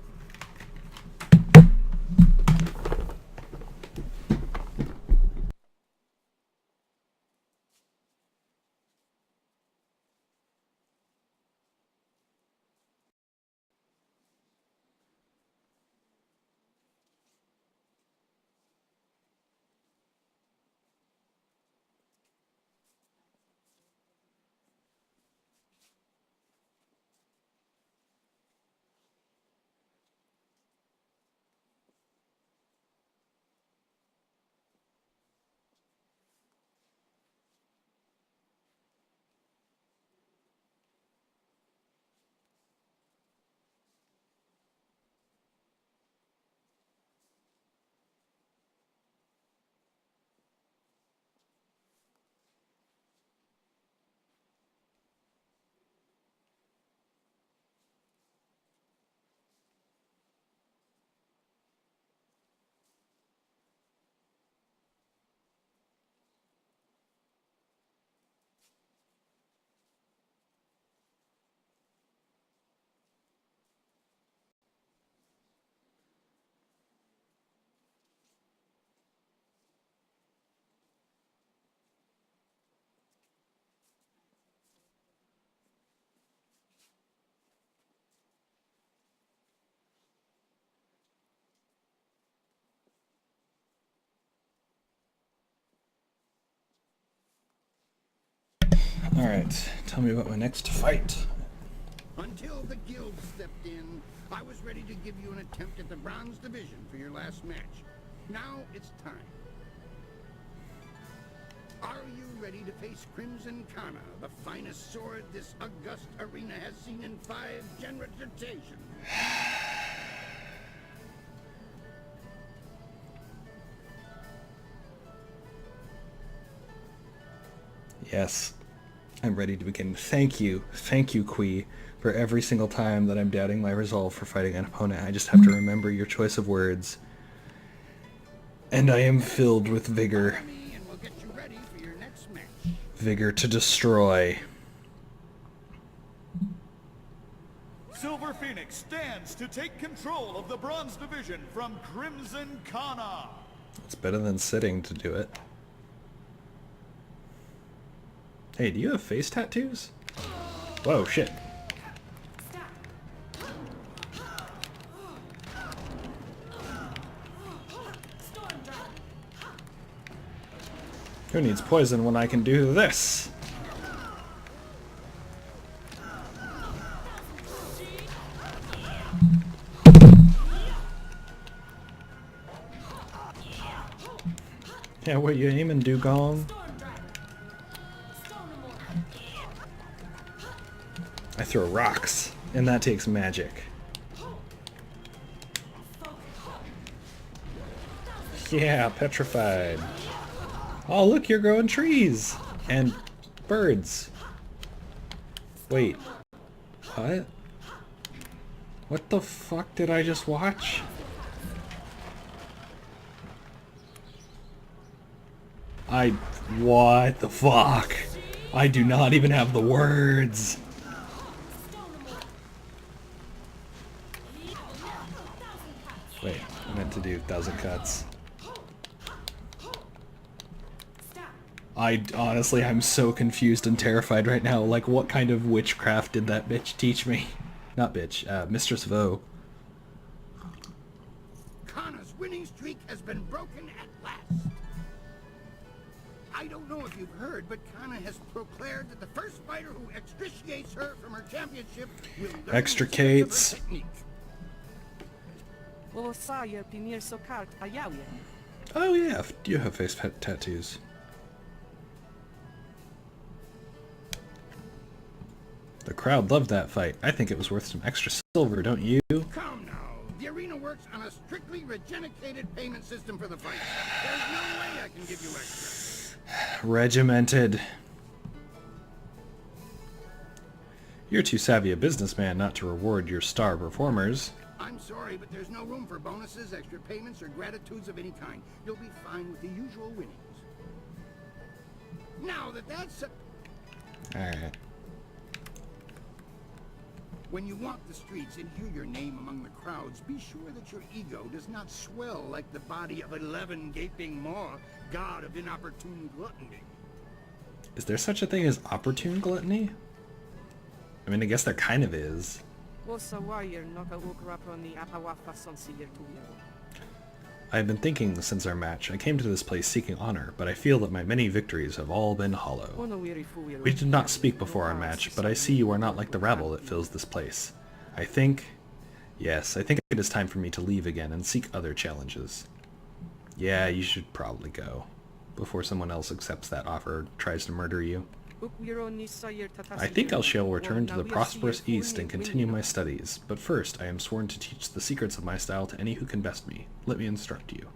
Speaker 1: Alright, tell me about my next fight.
Speaker 8: Until the guild stepped in, I was ready to give you an attempt at the bronze division for your last match. Now it's time. Are you ready to face Crimson Kana, the finest sword this august arena has seen in 5 generations?
Speaker 1: Yes, I'm ready to begin. Thank you, Kui, for every single time that I'm doubting my resolve for fighting an opponent. I just have to remember your choice of words. And I am filled with vigor. Vigor to destroy.
Speaker 13: Silver Phoenix stands to take control of the bronze division from Crimson Kana.
Speaker 1: It's better than sitting to do it. Hey, do you have face tattoos? Whoa, shit. Who needs poison when I can do this? Yeah, what you aiming, Dugong? I throw rocks, and that takes magic. Yeah, petrified. Oh, look, you're growing trees! And birds. Wait. What? What the fuck did I just watch? What the fuck? I do not even have the words. Wait, I meant to do 1,000 cuts. Honestly, I'm so confused and terrified right now. Like, what kind of witchcraft did that bitch teach me? Not bitch, Mistress Vo.
Speaker 8: Kana's winning streak has been broken at last. I don't know if you've heard, but Kana has proclaimed that the first fighter who extriciates her from her championship will learn
Speaker 1: Extricates. Oh yeah, you have face tattoos. The crowd loved that fight. I think it was worth some extra silver, don't you?
Speaker 8: Come now, The arena works on a strictly regenerated payment system for the fight. There's no way I can give you extra.
Speaker 1: Regimented. You're too savvy a businessman not to reward your star performers.
Speaker 8: I'm sorry, but there's no room for bonuses, extra payments, or gratitudes of any kind. You'll be fine with the usual winnings. Now that that's...
Speaker 1: Alright.
Speaker 8: When you walk the streets and hear your name among the crowds, be sure that your ego does not swell like the body of 11 gaping maw, god of inopportune gluttony.
Speaker 1: Is there such a thing as opportune gluttony? I mean, I guess there kind of is. I've been thinking since our match. I came to this place seeking honor, but I feel that my many victories have all been hollow. We did not speak before our match, but I see you are not like the rabble that fills this place. I think it is time for me to leave again and seek other challenges. Yeah, you should probably go, before someone else accepts that offer or tries to murder you. I think I shall return to the prosperous East and continue my studies, but first I am sworn to teach the secrets of my style to any who can best me. Let me instruct you.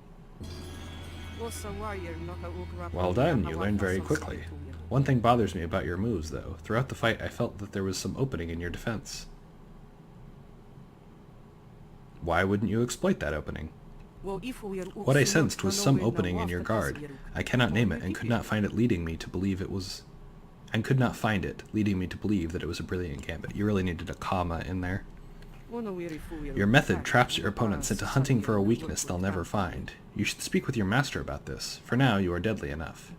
Speaker 1: Well done, you learned very quickly. One thing bothers me about your moves, though. Throughout the fight I felt that there was some opening in your defense. Why wouldn't you exploit that opening? What I sensed was some opening in your guard. I cannot name it and could not find it leading me to believe that it was a brilliant gambit. You really needed a comma in there. Your method traps your opponents into hunting for a weakness they'll never find. You should speak with your master about this. For now, you are deadly enough.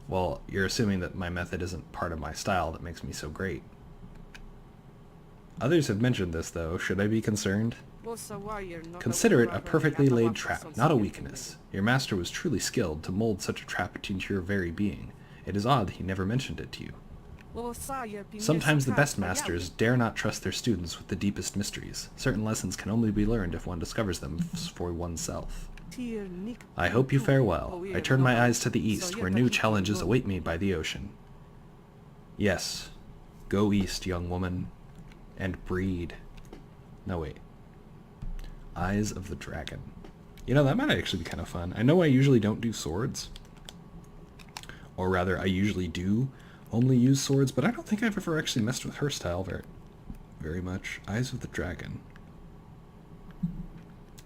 Speaker 1: Well, you're assuming that my method isn't part of my style that makes me so great. Others have mentioned this, though. Should I be concerned? Consider it a perfectly laid trap, not a weakness. Your master was truly skilled to mold such a trap into your very being. It is odd he never mentioned it to you. Sometimes the best masters dare not trust their students with the deepest mysteries. Certain lessons can only be learned if one discovers them for oneself. I hope you fare well. I turn my eyes to the east, where new challenges await me by the ocean. Yes, go east, young woman, and breed. No, wait. Eyes of the Dragon. You know, that might actually be kind of fun. I know I usually don't do swords. Or rather, I usually do only use swords, but I don't think I've ever actually messed with her style very much. Eyes of the Dragon.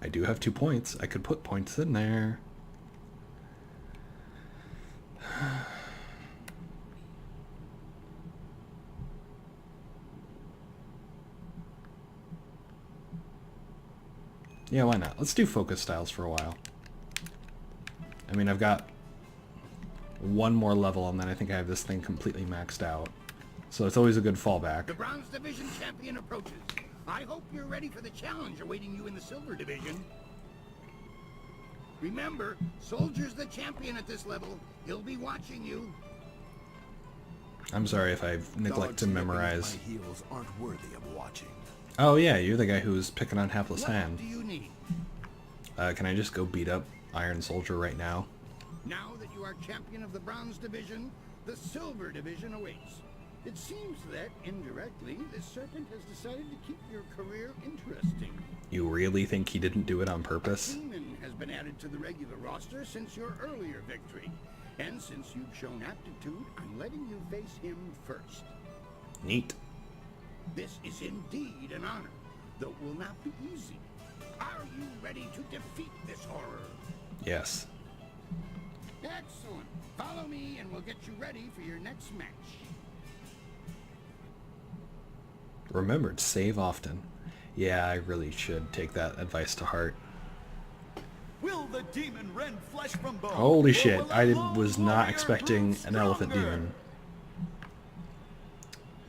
Speaker 1: I do have 2 points. I could put points in there. Yeah, why not? Let's do focus styles for a while. I mean, I've got one more level, and then I think I have this thing completely maxed out. So it's always a good fallback.
Speaker 8: The Bronze Division champion approaches. I hope you're ready for the challenge awaiting you in the Silver Division. Remember, Soldier's the champion at this level. He'll be watching you.
Speaker 1: I'm sorry if I've neglected to memorize.
Speaker 10: My heels aren't worthy of watching.
Speaker 1: Oh yeah, you're the guy who was picking on Hapless Hand.
Speaker 8: What do you need?
Speaker 1: Can I just go beat up Iron Soldier right now?
Speaker 8: Now that you are champion of the Bronze Division, the Silver Division awaits. It seems that, indirectly, this serpent has decided to keep your career interesting.
Speaker 1: You really think he didn't do it on purpose?
Speaker 8: A demon has been added to the regular roster since your earlier victory. And since you've shown aptitude, I'm letting you face him first.
Speaker 1: Neat.
Speaker 8: This is indeed an honor, though it will not be easy. Are you ready to defeat this horror?
Speaker 1: Yes.
Speaker 8: Excellent. Follow me and we'll get you ready for your next match.
Speaker 1: Remember to save often. Yeah, I really should take that advice to heart.
Speaker 13: Will the demon rend flesh from bone?
Speaker 1: Holy shit, I was not expecting an elephant demon.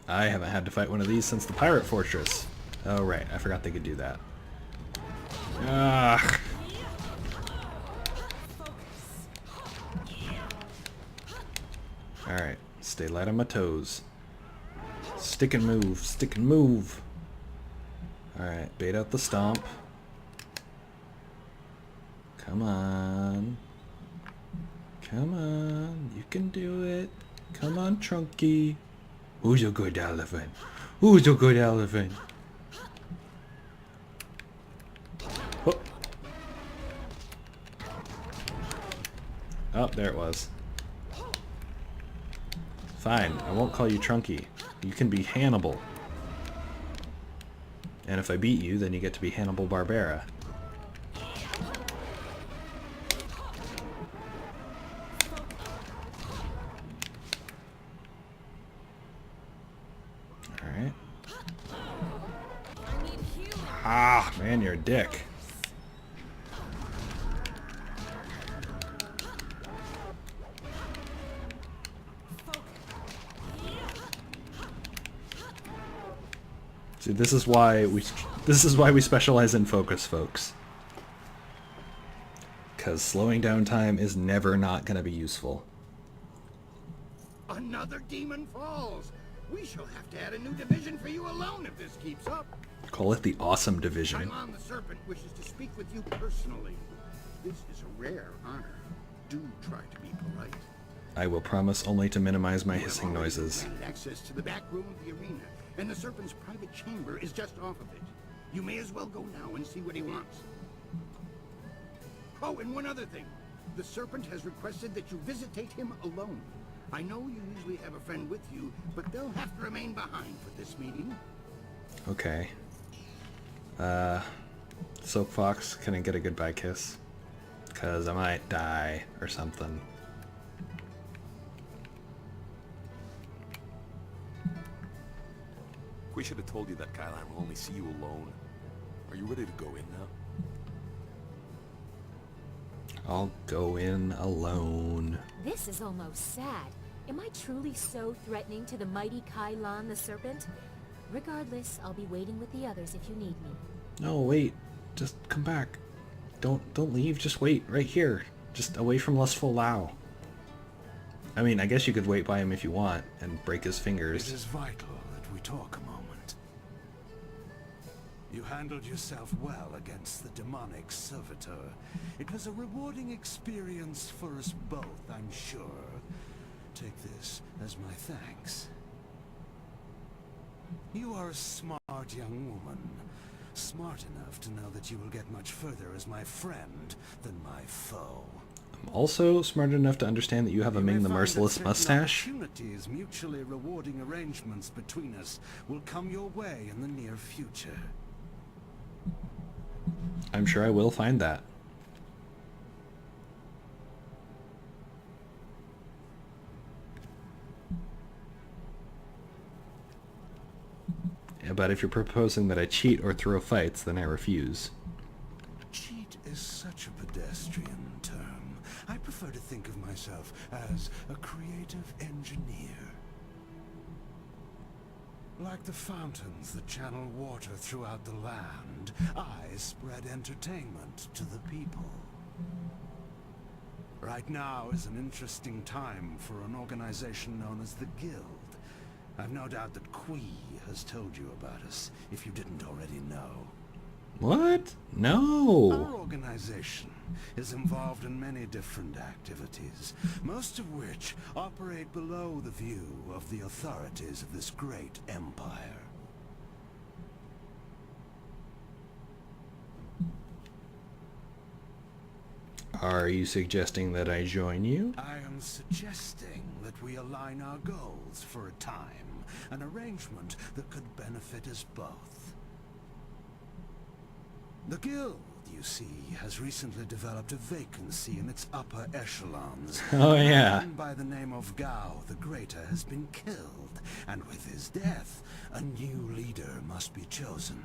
Speaker 1: I haven't had to fight one of these since the Pirate Fortress. Oh right, I forgot they could do that. Ah. Alright, stay light on my toes. Stick and move, stick and move. Alright, bait out the stomp. Come on. Come on, you can do it. Come on, Trunky. Who's a good elephant? Who's a good elephant? Oh, there it was. Fine, I won't call you Trunky. You can be Hannibal. And if I beat you, then you get to be Hannibal Barbera. Alright. Ah, man, you're a dick. See, this is why we specialize in focus, folks. Because slowing down time is never not going to be useful.
Speaker 8: Another demon falls. We shall have to add a new division for you alone if this keeps up.
Speaker 1: Call it the Awesome Division.
Speaker 8: Kylon the Serpent wishes to speak with you personally. This is a rare honor. Do try to be polite.
Speaker 1: I will promise only to minimize my hissing noises.
Speaker 8: Granted access to the back room of the arena, and the Serpent's private chamber is just off of it. You may as well go now and see what he wants. Oh, and one other thing. The Serpent has requested that you visitate him alone. I know you usually have a friend with you, but they'll have to remain behind for this meeting.
Speaker 1: Okay. Soap Fox, can I get a goodbye kiss? Because I might die or something.
Speaker 14: We should have told you that Kylon will only see you alone. Are you ready to go in now?
Speaker 1: I'll go in alone.
Speaker 3: This is almost sad. Am I truly so threatening to the mighty Kylon the Serpent? Regardless, I'll be waiting with the others if you need me.
Speaker 1: No, wait. Just come back. Don't leave. Just wait right here. Just away from Lustful Lao. I mean, I guess you could wait by him if you want and break his fingers.
Speaker 10: It is vital that we talk a moment. You handled yourself well against the demonic servitor. It was a rewarding experience for us both, I'm sure. Take this as my thanks. You are a smart young woman. Smart enough to know that you will get much further as my friend than my foe.
Speaker 1: I'm also smart enough to understand that you have a Ming the Merciless mustache.
Speaker 10: Opportunities, mutually rewarding arrangements between us will come your way in the near future.
Speaker 1: I'm sure I will find that. Yeah, but if you're proposing that I cheat or throw fights, then I refuse.
Speaker 10: Cheat is such a pedestrian term. I prefer to think of myself as a creative engineer. Like the fountains that channel water throughout the land, I spread entertainment to the people. Right now is an interesting time for an organization known as the Guild. I've no doubt that Kui has told you about us, if you didn't already know.
Speaker 1: What? No!
Speaker 10: Our organization is involved in many different activities, most of which operate below the view of the authorities of this great empire.
Speaker 1: Are you suggesting that I join you?
Speaker 10: I am suggesting that we align our goals for a time, an arrangement that could benefit us both. The Guild, you see, has recently developed a vacancy in its upper echelons.
Speaker 1: Oh, yeah.
Speaker 10: A man by the name of Gao the Greater has been killed, and with his death, a new leader must be chosen.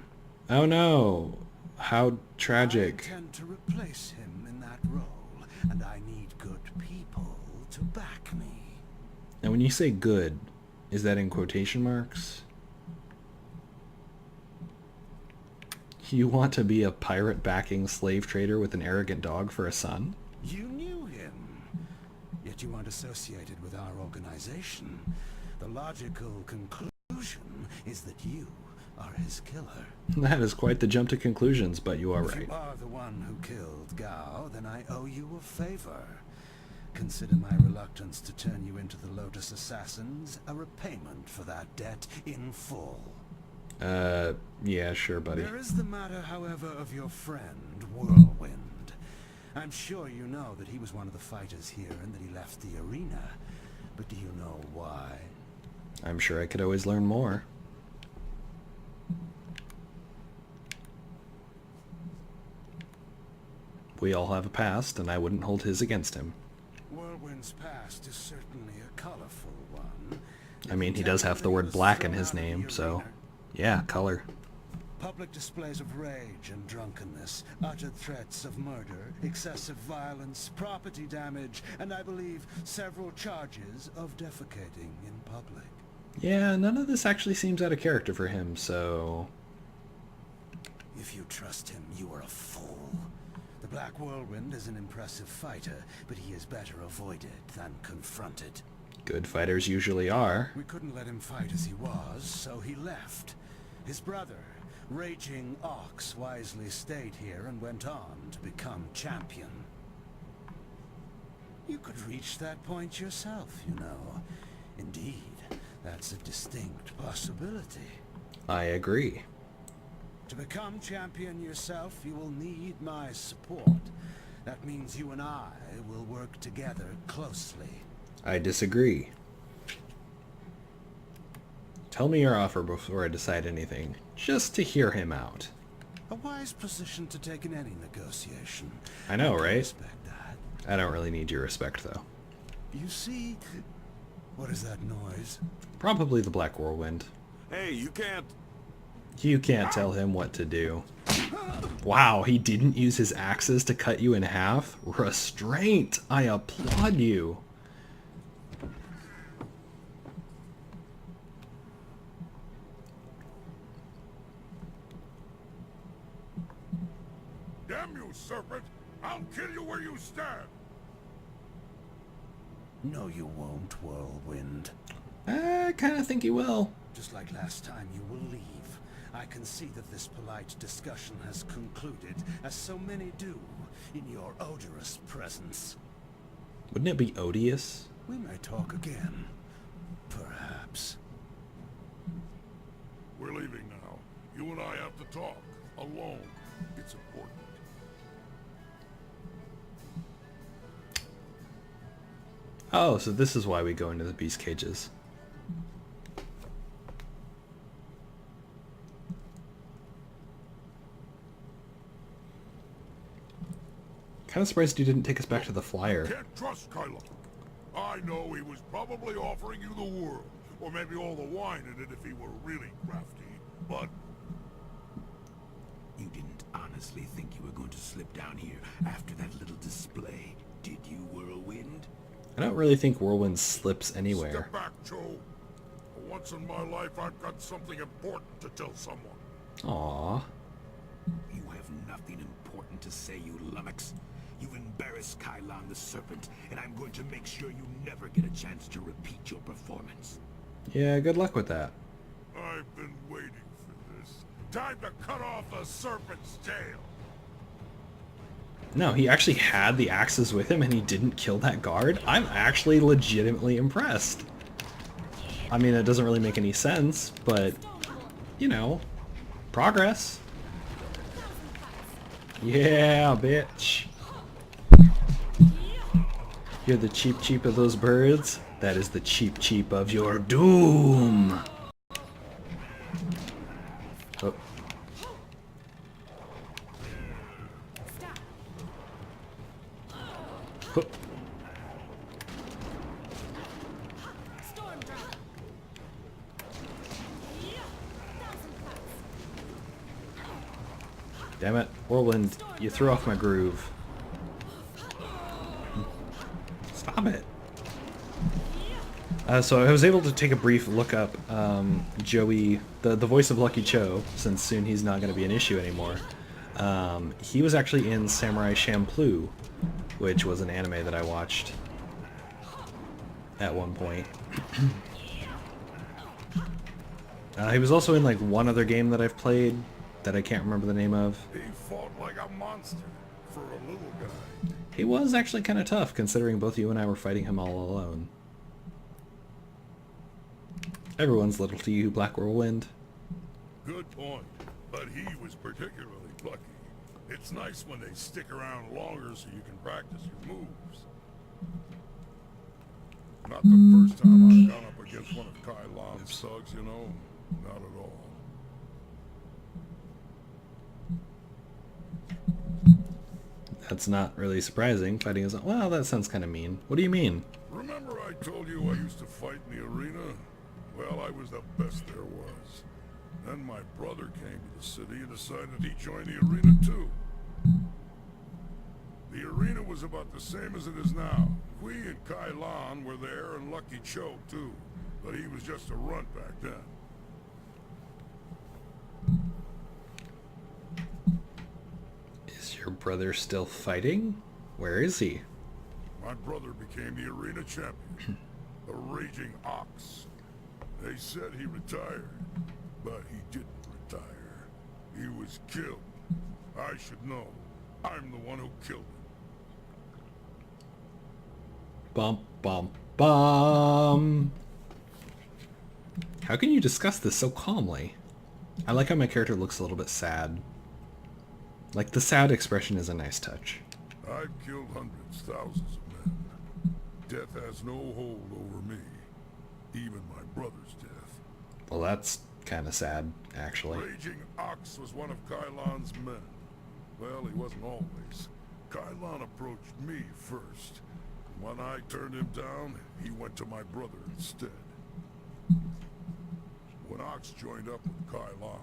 Speaker 1: Oh no. How tragic.
Speaker 10: I intend to replace him in that role, and I need good people to back me.
Speaker 1: Now when you say good, is that in quotation marks? You want to be a pirate-backing slave trader with an arrogant dog for a son?
Speaker 10: You knew him, yet you aren't associated with our organization. The logical conclusion is that you are his killer.
Speaker 1: That is quite the jump to conclusions, but you are
Speaker 10: If
Speaker 1: right.
Speaker 10: you are the one who killed Gao, then I owe you a favor. Consider my reluctance to turn you into the Lotus Assassins a repayment for that debt in full.
Speaker 1: Yeah, sure, buddy.
Speaker 10: There is the matter, however, of your friend, Whirlwind. I'm sure you know that he was one of the fighters here and that he left the arena. But do you know why?
Speaker 1: I'm sure I could always learn more. We all have a past, and I wouldn't hold his against him.
Speaker 10: Whirlwind's past is certainly a colorful one.
Speaker 1: I mean, he does have the word black in his name, so yeah, color.
Speaker 10: Public displays of rage and drunkenness, uttered threats of murder, excessive violence, property damage, and I believe several charges of defecating in public.
Speaker 1: Yeah, none of this actually seems out of character for him, so...
Speaker 10: If you trust him, you are a fool. The Black Whirlwind is an impressive fighter, but he is better avoided than confronted.
Speaker 1: Good fighters usually are.
Speaker 10: We couldn't let him fight as he was, so he left. His brother, Raging Ox, wisely stayed here and went on to become champion. You could reach that point yourself, you know. Indeed, that's a distinct possibility.
Speaker 1: I agree.
Speaker 10: To become champion yourself, you will need my support. That means you and I will work together closely.
Speaker 1: I disagree. Tell me your offer before I decide anything, just to hear him out.
Speaker 10: A wise position to take in any negotiation.
Speaker 1: I know, right?
Speaker 10: Respect that.
Speaker 1: I don't really need your respect, though.
Speaker 10: You see... What is that noise?
Speaker 1: Probably the Black Whirlwind.
Speaker 14: Hey, you can't...
Speaker 1: You can't tell him what to do. Wow, he didn't use his axes to cut you in half? Restraint! I applaud you!
Speaker 2: Damn you, serpent! I'll kill you where you stand!
Speaker 10: No, you won't, Whirlwind.
Speaker 1: I kinda think he will.
Speaker 10: Just like last time, you will leave. I can see that this polite discussion has concluded, as so many do, in your odorous presence.
Speaker 1: Wouldn't it be odious?
Speaker 10: We may talk again. Perhaps.
Speaker 2: We're leaving now. You and I have to talk. Alone. It's important.
Speaker 1: Oh, so this is why we go into the beast cages. Kind of surprised you didn't take us back to the flyer.
Speaker 2: Can't trust Kylo. I know he was probably offering you the world, or maybe all the wine in it if he were really crafty, but...
Speaker 15: You didn't honestly think you were going to slip down here after that little display, did you, Whirlwind?
Speaker 1: I don't really think Whirlwind slips anywhere.
Speaker 2: Step back, Joe. For once in my life, I've got something important to tell someone.
Speaker 1: Aww.
Speaker 15: You have nothing important to say, you lummox. You've embarrassed Kylon the Serpent, and I'm going to make sure you never get a chance to repeat your performance.
Speaker 1: Yeah, good luck with that.
Speaker 2: I've been waiting for this. Time to cut off the serpent's tail.
Speaker 1: No, he actually had the axes with him and he didn't kill that guard? I'm actually legitimately impressed. I mean, it doesn't really make any sense, but, you know, progress. Yeah, bitch. You're the cheap of those birds. That is the cheap of your doom. Oh. Oh. Damn it, Whirlwind, you threw off my groove. Stop it. So I was able to take a brief look up Joey, the voice of Lucky Cho, since soon he's not going to be an issue anymore. He was actually in Samurai Champloo, which was an anime that I watched at one point. He was also in like one other game that I've played that I can't remember the name of.
Speaker 2: He fought like a monster for a little guy.
Speaker 1: He was actually kind of tough, considering both you and I were fighting him all alone. Everyone's little to you, Black Whirlwind.
Speaker 2: Good point, but he was particularly lucky. It's nice when they stick around longer so you can practice your moves. Not the first time I've gone up against one of Kai Lan's thugs, you know. Not at all.
Speaker 1: That's not really surprising. Fighting is... Well, that sounds kind of mean. What do you mean?
Speaker 2: Remember I told you I used to fight in the arena? Well, I was the best there was. Then my brother came to the city and decided he'd join the arena too. The arena was about the same as it is now. We and Kai Lan were there, and Lucky Cho too. But he was just a runt back then.
Speaker 1: Is your brother still fighting? Where is he?
Speaker 2: My brother became the arena champion. The Raging Ox. They said he retired, but he didn't retire. He was killed. I should know. I'm the one who killed him.
Speaker 1: Bum, bum, bum. How can you discuss this so calmly? I like how my character looks a little bit sad. Like, the sad expression is a nice touch.
Speaker 2: I've killed hundreds, thousands of men. Death has no hold over me. Even my brother's death.
Speaker 1: Well, that's kind of sad, actually.
Speaker 2: Raging Ox was one of Kai Lan's men. Well, he wasn't always. Kai Lan approached me first. When I turned him down, he went to my brother instead. When Ox joined up with Kai Lan,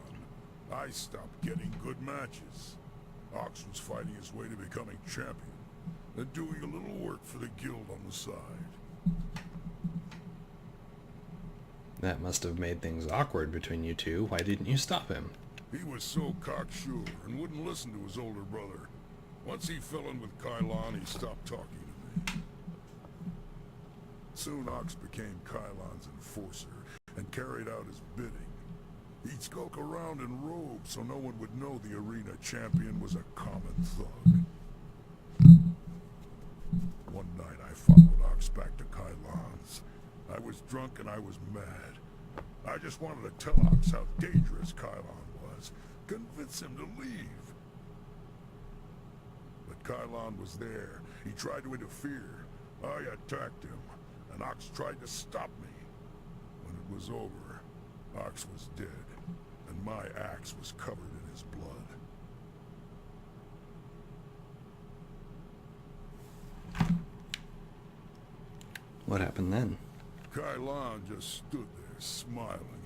Speaker 2: I stopped getting good matches. Ox was fighting his way to becoming champion, and doing a little work for the guild on the side.
Speaker 1: That must have made things awkward between you two. Why didn't you stop him?
Speaker 2: He was so cocksure and wouldn't listen to his older brother. Once he fell in with Kai Lan, he stopped talking to me. Soon Ox became Kai Lan's enforcer and carried out his bidding. He'd skulk around in robes so no one would know the arena champion was a common thug. One night I followed Ox back to Kai Lan's. I was drunk and I was mad. I just wanted to tell Ox how dangerous Kai Lan was, convince him to leave. But Kai Lan was there. He tried to interfere. I attacked him, and Ox tried to stop me. When it was over, Ox was dead, and my axe was covered in his blood.
Speaker 1: What happened then?
Speaker 2: Kai Lan just stood there, smiling.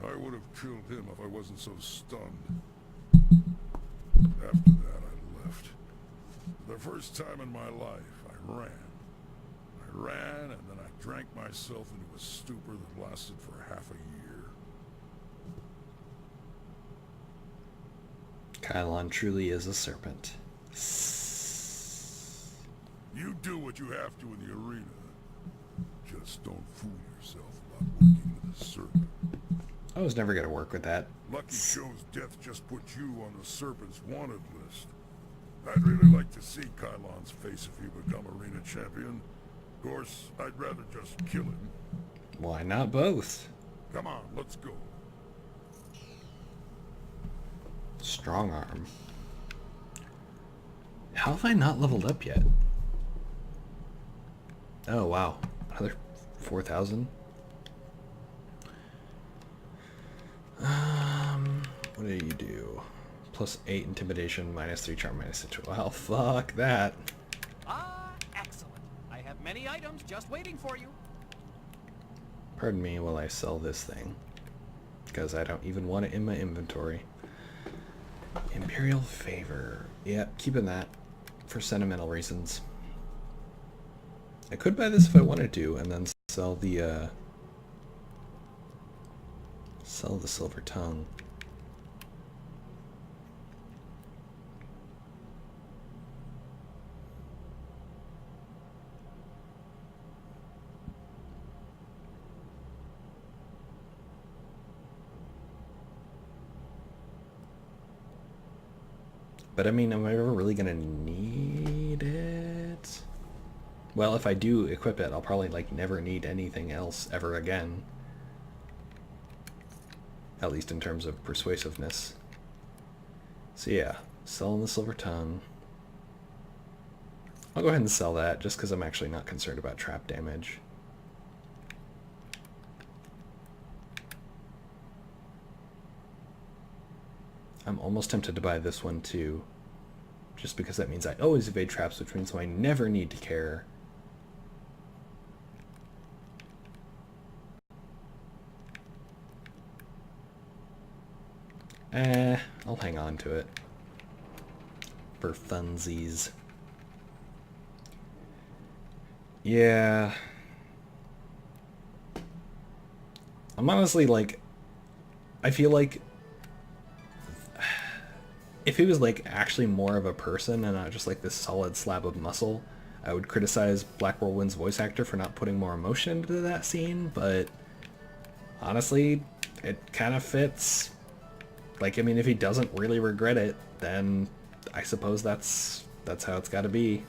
Speaker 2: I would have killed him if I wasn't so stunned. After that, I left. For the first time in my life, I ran. I ran, and then I drank myself into a stupor that lasted for half a year.
Speaker 1: Kai Lan truly is a serpent.
Speaker 2: You do what you have to in the arena. Just don't fool yourself about working with a serpent.
Speaker 1: I was never going to work with that.
Speaker 2: Lucky Cho's death just put you on the Serpent's wanted list. I'd really like to see Kai Lan's face if he become arena champion. Of course, I'd rather just kill him.
Speaker 1: Why not both?
Speaker 2: Come on, let's go.
Speaker 1: Strong arm. How have I not leveled up yet? Oh, wow. Another 4,000? What do you do? Plus 8 intimidation, minus 3 charm, minus 6. Well, fuck that.
Speaker 16: Ah, excellent. I have many items just waiting for you.
Speaker 1: Pardon me while I sell this thing, because I don't even want it in my inventory. Imperial Favor. Yeah, keeping that for sentimental reasons. I could buy this if I wanted to, and then sell the Silver Tongue. But I mean, am I ever really gonna need it? Well, if I do equip it, I'll probably like never need anything else ever again. At least in terms of persuasiveness. So yeah, Selling the silver tongue. I'll go ahead and sell that, just because I'm actually not concerned about trap damage. I'm almost tempted to buy this one too, just because that means I always evade traps, which means I never need to care. I'll hang on to it for funsies. Yeah. I'm honestly like, I feel like if he was like actually more of a person and not just like this solid slab of muscle, I would criticize Black Whirlwind's voice actor for not putting more emotion into that scene, but honestly, it kind of fits. Like, I mean, if he doesn't really regret it, then I suppose that's how it's got to be.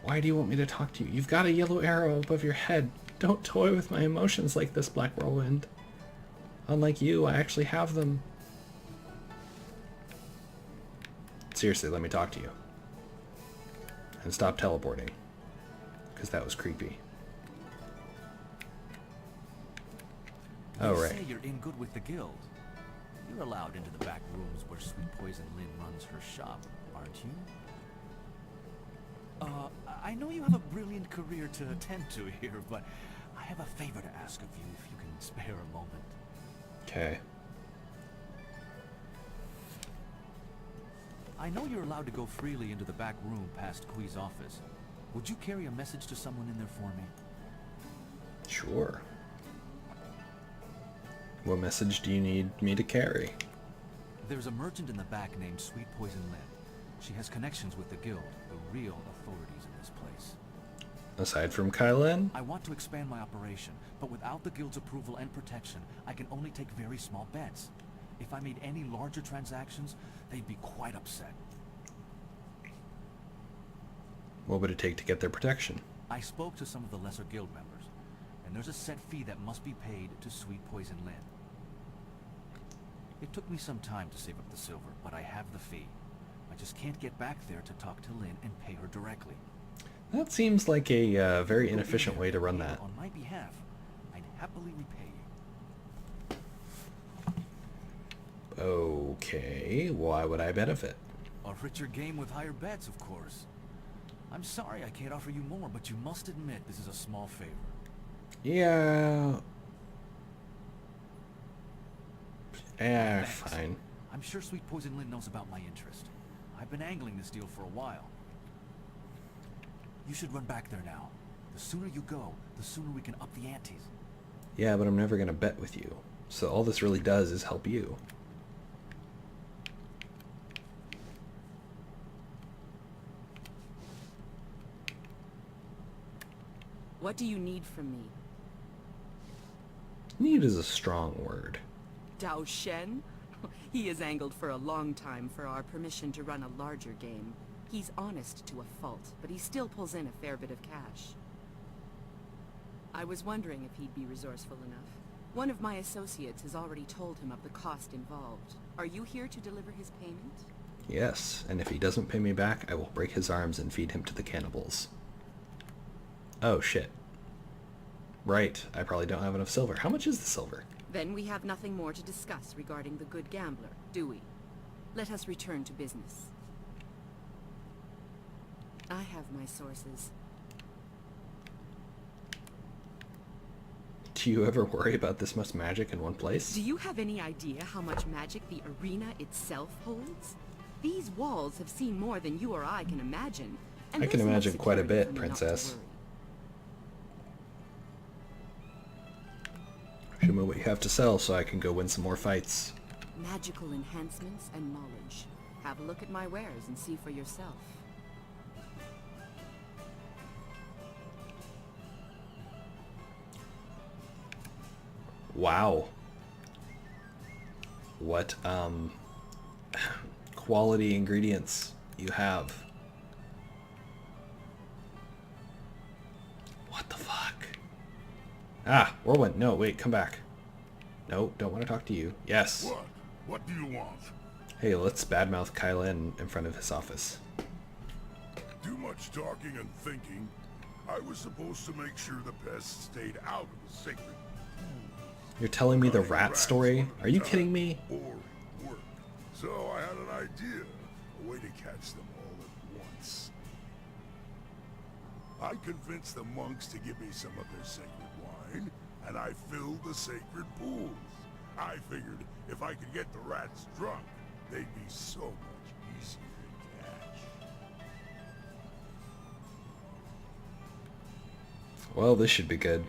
Speaker 1: Why do you want me to talk to you? You've got a yellow arrow above your head. Don't toy with my emotions like this, Black Whirlwind. Unlike you, I actually have them. Seriously, let me talk to you. And stop teleporting. Because that was creepy. Oh, right.
Speaker 9: You say you're in good with the guild. You're allowed into the back rooms where Sweet Poison Lynn runs her shop, aren't you? I know you have a brilliant career to attend to here, but I have a favor to ask of you if you can spare a moment.
Speaker 1: Okay.
Speaker 9: I know you're allowed to go freely into the back room past Kui's office. Would you carry a message to someone in there for me?
Speaker 1: Sure. What message do you need me to carry?
Speaker 9: There's a merchant in the back named Sweet Poison Lynn. She has connections with the guild, the real authorities in this place.
Speaker 1: Aside from Kylan?
Speaker 9: I want to expand my operation, but without the guild's approval and protection, I can only take very small bets. If I made any larger transactions, they'd be quite upset.
Speaker 1: What would it take to get their protection?
Speaker 9: I spoke to some of the lesser guild members, and there's a set fee that must be paid to Sweet Poison Lynn. It took me some time to save up the silver, but I have the fee. I just can't get back there to talk to Lynn and pay her directly.
Speaker 1: That seems like a very inefficient way to run that.
Speaker 9: On my behalf, I'd happily repay you.
Speaker 1: Okay, why would I benefit?
Speaker 9: A richer game with higher bets, of course. I'm sorry I can't offer you more, but you must admit this is a small favor.
Speaker 1: Yeah.
Speaker 9: Thanks.
Speaker 1: Fine.
Speaker 9: I'm sure Sweet Poison Lynn knows about my interest. I've been angling this deal for a while. You should run back there now. The sooner you go, the sooner we can up the antes.
Speaker 1: Yeah, but I'm never going to bet with you. So all this really does is help you.
Speaker 12: What do you need from me?
Speaker 1: Need is a strong word.
Speaker 12: Dao Shen? He has angled for a long time for our permission to run a larger game. He's honest to a fault, but he still pulls in a fair bit of cash. I was wondering if he'd be resourceful enough. One of my associates has already told him of the cost involved. Are you here to deliver his payment?
Speaker 1: Yes, and if he doesn't pay me back, I will break his arms and feed him to the cannibals. Oh, shit. Right, I probably don't have enough silver. How much is the silver?
Speaker 12: Then we have nothing more to discuss regarding the good gambler, do we? Let us return to business. I have my sources.
Speaker 1: Do you ever worry about this much magic in one place?
Speaker 12: Do you have any idea how much magic the arena itself holds? These walls have seen more than you or I can imagine. And
Speaker 1: I can
Speaker 12: there's enough
Speaker 1: imagine quite a
Speaker 12: security
Speaker 1: bit,
Speaker 12: for me not to
Speaker 1: Princess.
Speaker 12: worry.
Speaker 1: Show me what you have to sell so I can go win some more fights.
Speaker 12: Magical enhancements and knowledge. Have a look at my wares and see for yourself.
Speaker 1: Wow. What, quality ingredients you have. What the fuck? Ah, Whirlwind. No, wait, come back. No, don't want to talk to you. Yes.
Speaker 2: What? What do you want?
Speaker 1: Hey, let's badmouth Kyla in front of his office.
Speaker 2: Too much talking and thinking. I was supposed to make sure the pests stayed out of the sacred.
Speaker 1: You're telling me the rat story? Are you kidding me?
Speaker 2: Boring work. So I had an idea, a way to catch them all at once. I convinced the monks to give me some of their sacred wine, and I filled the sacred pools. I figured if I could get the rats drunk, they'd be so much easier to catch.
Speaker 1: Well, this should be good.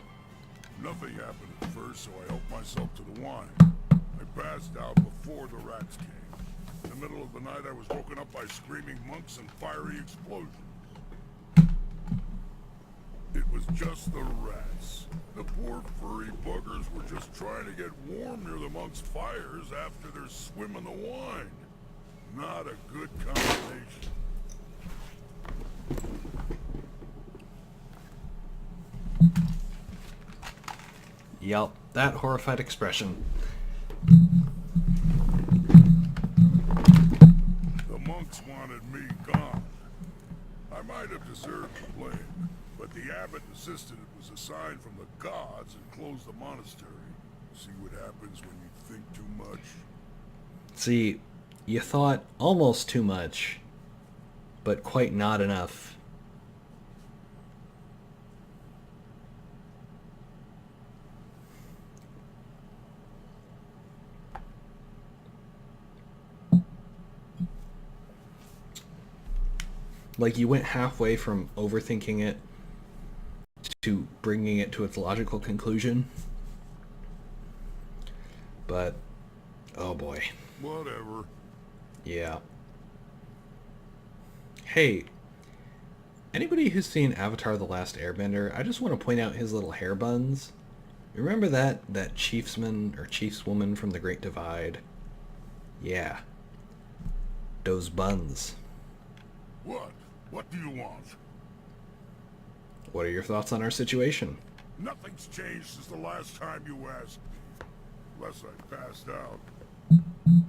Speaker 2: Nothing happened at first, so I helped myself to the wine. I passed out before the rats came. In the middle of the night, I was woken up by screaming monks and fiery explosions. It was just the rats. The poor furry buggers were just trying to get warm near the monks' fires after their swim in the wine. Not a good combination.
Speaker 1: Yup, that horrified expression.
Speaker 2: The monks wanted me gone. I might have deserved the blame, but the abbot insisted it was a sign from the gods and closed the monastery. See what happens when you think too much?
Speaker 1: See, you thought almost too much, but quite not enough. Like, you went halfway from overthinking it to bringing it to its logical conclusion. But, oh boy.
Speaker 2: Whatever.
Speaker 1: Yeah. Hey, anybody who's seen Avatar: The Last Airbender, I just want to point out his little hair buns. Remember that chiefsman or chiefswoman from The Great Divide? Yeah. Those buns.
Speaker 2: What? What do you want?
Speaker 1: What are your thoughts on our situation?
Speaker 2: Nothing's changed since the last time you asked. Unless I passed out.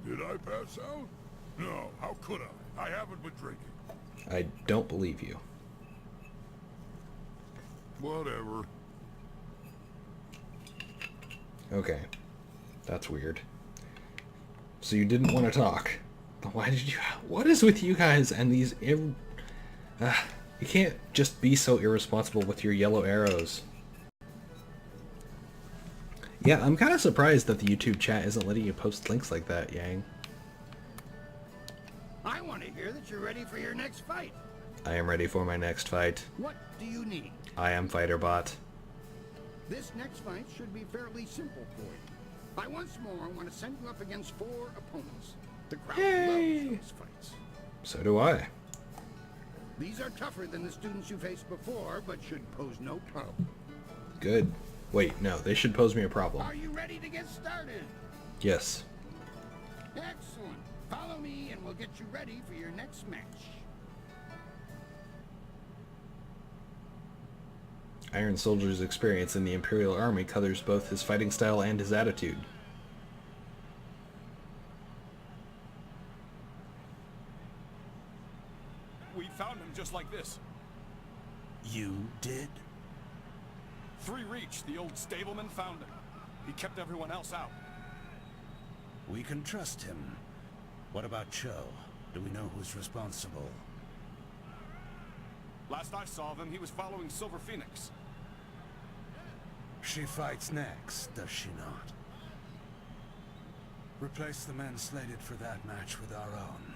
Speaker 2: Did I pass out? No, how could I? I haven't been drinking.
Speaker 1: I don't believe you.
Speaker 2: Whatever. Okay.
Speaker 1: That's weird. So you didn't want to talk. Why did you... What is with you guys and these... you can't just be so irresponsible with your yellow arrows. Yeah, I'm kind of surprised that the YouTube chat isn't letting you post links like that, Yang.
Speaker 8: I want to hear that you're ready for your next fight.
Speaker 1: I am ready for my next fight.
Speaker 8: What do you need?
Speaker 1: I am FighterBot.
Speaker 8: This next fight should be fairly simple for you. I once more want to send you up against 4 opponents. The crowd loves those fights.
Speaker 1: So do I.
Speaker 8: These are tougher than the students you faced before, but should pose no problem.
Speaker 1: Good. Wait, no, they should pose me a problem.
Speaker 8: Are you ready to get started?
Speaker 1: Yes.
Speaker 8: Excellent. Follow me and we'll get you ready for your next match.
Speaker 1: Iron Soldier's experience in the Imperial Army covers both his fighting style and his attitude.
Speaker 11: We found him just like this.
Speaker 10: You did?
Speaker 11: 3 Reach, the old stableman, found him. He kept everyone else out.
Speaker 10: We can trust him. What about Cho? Do we know who's responsible?
Speaker 11: Last I saw of him, he was following Silver Phoenix.
Speaker 10: She fights next, does she not? Replace the men slated for that match with our own,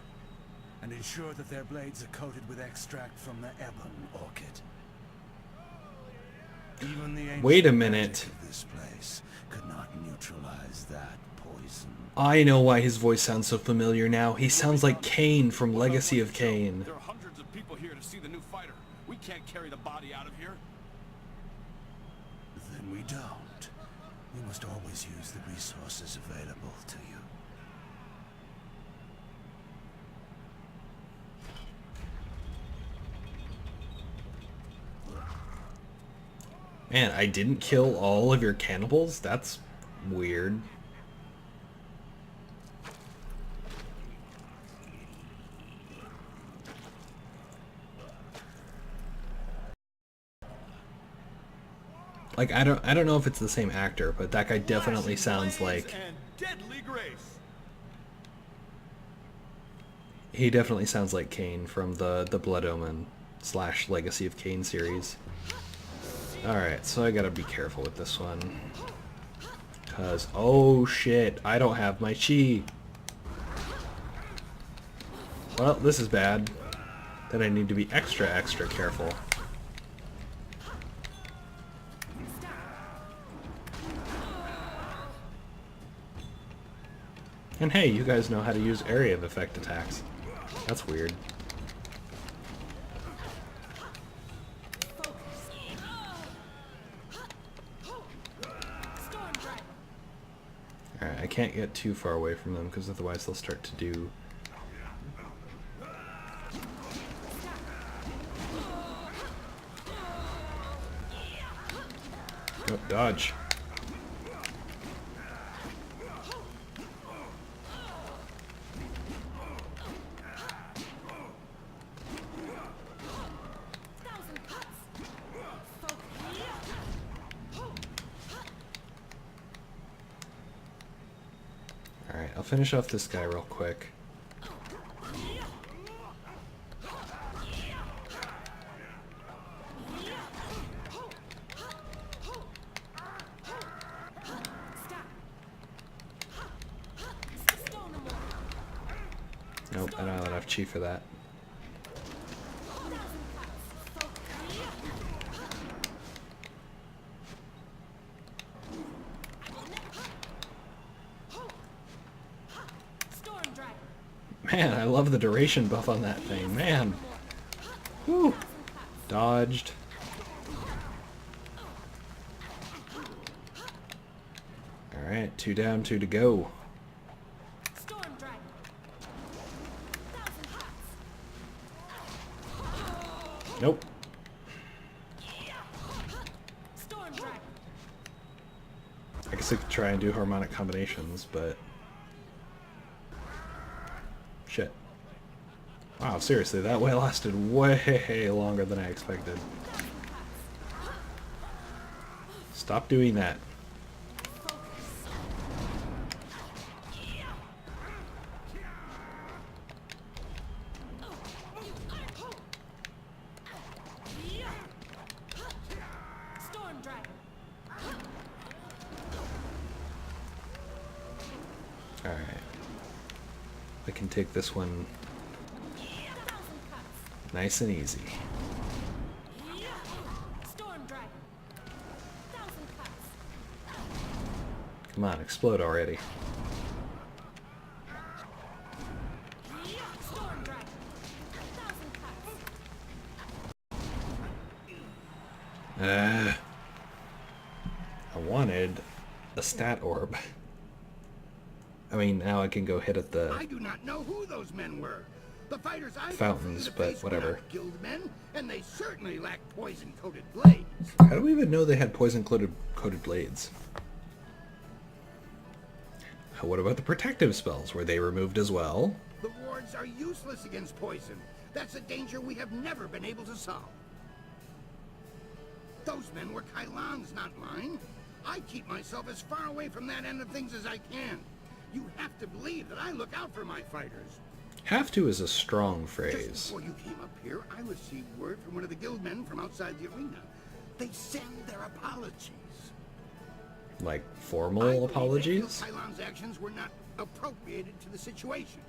Speaker 10: and ensure that their blades are coated with extract from the ebon orchid. Even the ancient
Speaker 1: Wait a minute.
Speaker 10: magic of this place could not neutralize that poison.
Speaker 1: I know why his voice sounds so familiar now. He sounds like Kane from Legacy of Kane.
Speaker 11: There are hundreds of people here to see the new fighter. We can't carry the body out of here.
Speaker 10: Then we don't. We must always use the resources available to you.
Speaker 1: Man, I didn't kill all of your cannibals? That's weird. Like, I don't know if it's the same actor, but that guy definitely sounds like...
Speaker 13: And deadly grace.
Speaker 1: He definitely sounds like Kane from the Blood Omen / Legacy of Kane series. Alright, so I gotta be careful with this one. Cause, oh shit, I don't have my chi. Well, this is bad. Then I need to be extra careful. And hey, you guys know how to use area of effect attacks. That's weird. Alright, I can't get too far away from them because otherwise they'll start to do... Oh, dodge. Alright, I'll finish off this guy real quick. Nope, I don't have enough chi for that. Man, I love the duration buff on that thing, man. Whew. Dodged. Alright, 2 down, 2 to go. Nope. I guess I could try and do harmonic combinations, but... Shit. Wow, seriously, that way lasted way longer than I expected. Stop doing that. Alright. I can take this one nice and easy. Come on, explode already. I wanted a stat orb. I mean, now I can go hit at the...
Speaker 8: I do not know who those men were. The fighters I
Speaker 1: fountains, but whatever.
Speaker 8: Guild men, and they certainly lack poison-coated blades.
Speaker 1: How do we even know they had poison-coated blades? What about the protective spells? Were they removed as well?
Speaker 8: The wards are useless against poison. That's a danger we have never been able to solve. Those men were Kylon's, not mine. I keep myself as far away from that end of things as I can. You have to believe that I look out for my fighters.
Speaker 1: Have to is a strong
Speaker 8: Just
Speaker 1: phrase.
Speaker 8: before you came up here, I received word from one of the guild men from outside the arena. They send their apologies.
Speaker 1: Like, formal apologies?
Speaker 8: Kylon's actions were not appropriated to the situation.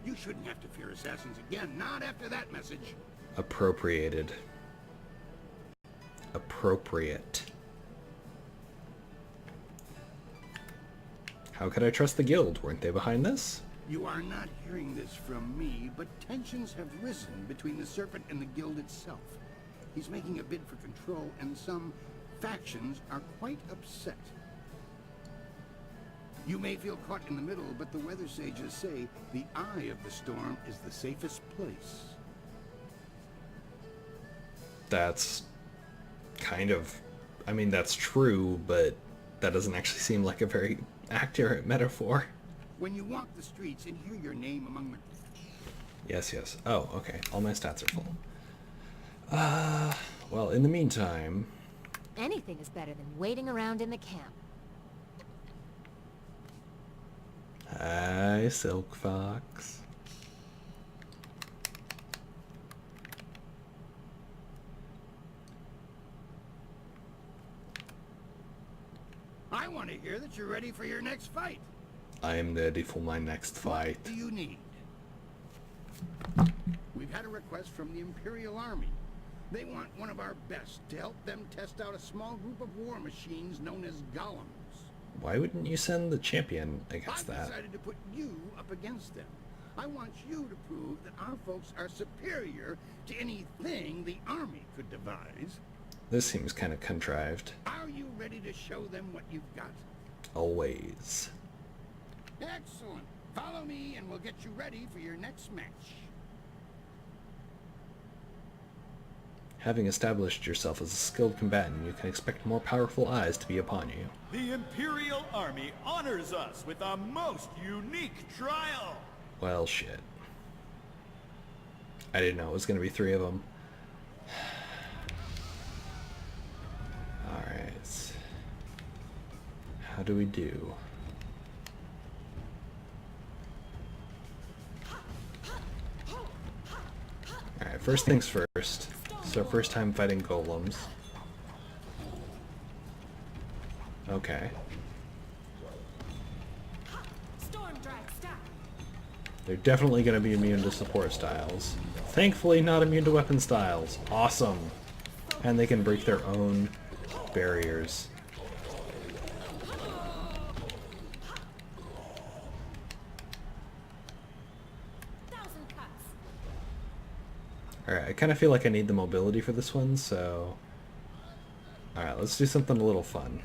Speaker 8: You shouldn't have to fear assassins again, not after that message.
Speaker 1: Appropriated. Appropriate. How could I trust the guild? Weren't they behind this?
Speaker 8: You are not hearing this from me, but tensions have risen between the Serpent and the guild itself. He's making a bid for control, and some factions are quite upset. You may feel caught in the middle, but the weather sages say the eye of the storm is the safest place.
Speaker 1: That's kind of... I mean, that's true, but that doesn't actually seem like a very accurate metaphor.
Speaker 8: When you walk the streets and hear your name among the...
Speaker 1: Yes, yes. Oh, okay. All my stats are full. Well, in the meantime,
Speaker 3: Anything is better than waiting around in the camp.
Speaker 1: Hi, Silk Fox.
Speaker 8: I want to hear that you're ready for your next fight.
Speaker 1: I am ready for my next fight.
Speaker 8: What do you need? We've had a request from the Imperial Army. They want one of our best to help them test out a small group of war machines known as golems.
Speaker 1: Why wouldn't you send the champion against that?
Speaker 8: I've decided to put you up against them. I want you to prove that our folks are superior to anything the Army could devise.
Speaker 1: This seems kind of contrived.
Speaker 8: Are you ready to show them what you've got?
Speaker 1: Always.
Speaker 8: Excellent. Follow me and we'll get you ready for your next match.
Speaker 1: Having established yourself as a skilled combatant, you can expect more powerful eyes to be upon you.
Speaker 13: The Imperial Army honors us with a most unique trial.
Speaker 1: Well, shit. I didn't know it was going to be 3 of them. Alright. How do we do? Alright, first things first. It's our first time fighting golems. Okay. They're definitely going to be immune to support styles. Thankfully not immune to weapon styles. Awesome. And they can break their own barriers. Alright, I kind of feel like I need the mobility for this one, so... Alright, let's do something a little fun.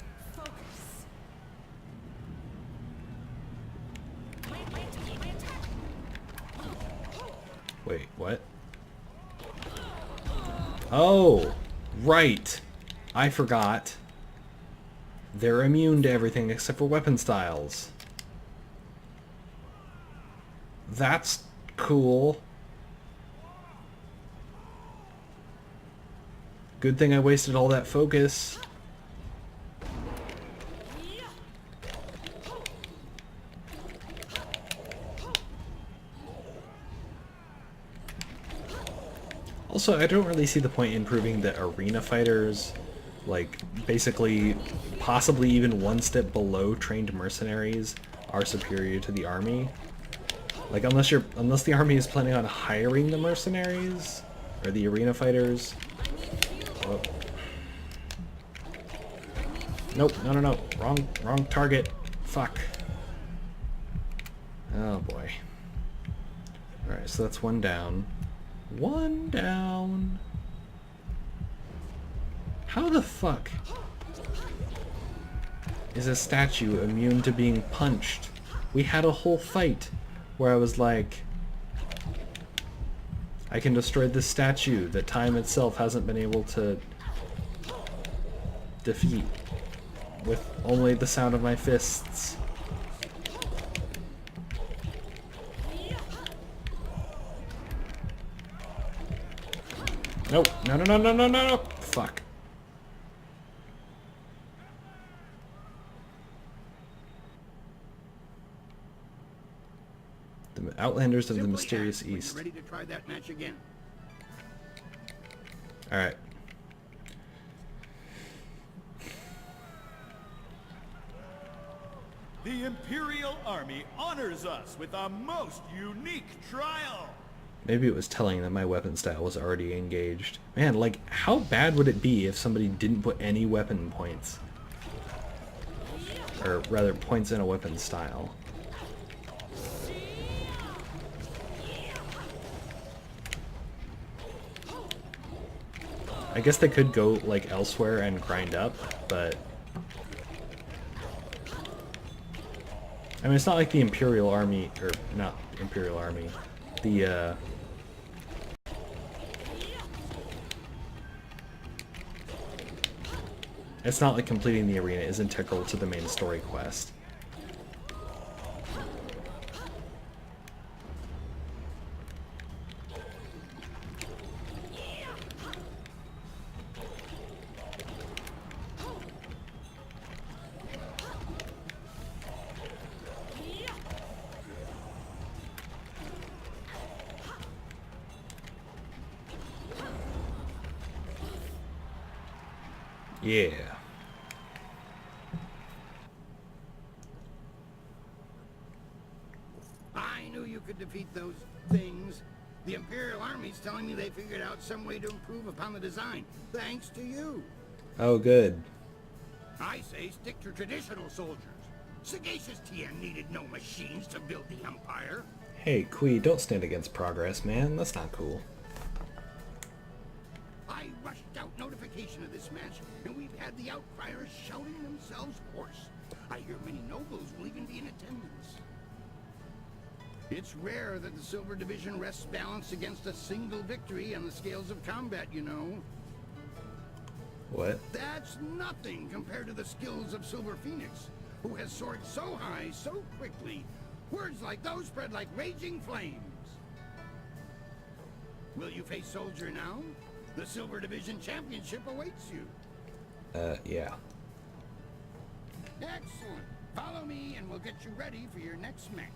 Speaker 1: Wait, what? Oh! Right! I forgot. They're immune to everything except for weapon styles. That's cool. Good thing I wasted all that focus. Also, I don't really see the point in proving that arena fighters, like, basically, possibly even one step below trained mercenaries, are superior to the army. Like, unless the army is planning on hiring the mercenaries, or the arena fighters. Oh. Nope, no. Wrong target. Fuck. Oh boy. Alright, so that's one down. One down. How the fuck is a statue immune to being punched? We had a whole fight where I was like, I can destroy this statue that time itself hasn't been able to defeat with only the sound of my fists. Nope. No. Fuck. The Outlanders of the Mysterious East.
Speaker 8: Ready to try that match again?
Speaker 1: All right.
Speaker 13: The Imperial Army honors us with a most unique trial.
Speaker 1: Maybe it was telling that my weapon style was already engaged. Man, like, how bad would it be if somebody didn't put any weapon points? Or rather, points in a weapon style. I guess they could go, like, elsewhere and grind up, but... I mean, it's not like the Imperial Army, or not Imperial Army, the, it's not like completing the arena is integral to the main story quest. Yeah.
Speaker 8: I knew you could defeat those things. The Imperial Army's telling me they figured out some way to improve upon the design, thanks to you.
Speaker 1: Oh, good.
Speaker 8: I say stick to traditional soldiers. Sagacious Tien needed no machines to build the Empire.
Speaker 1: Hey, Kui, don't stand against progress, man. That's not cool.
Speaker 8: I rushed out notification of this match, and we've had the outcriers shouting themselves hoarse. I hear many nobles will even be in attendance. It's rare that the Silver Division rests balanced against a single victory on the scales of combat, you know.
Speaker 1: What?
Speaker 8: That's nothing compared to the skills of Silver Phoenix, who has soared so high so quickly. Words like those spread like raging flames. Will you face Soldier now? The Silver Division Championship awaits you.
Speaker 1: Yeah.
Speaker 8: Excellent. Follow me and we'll get you ready for your next match.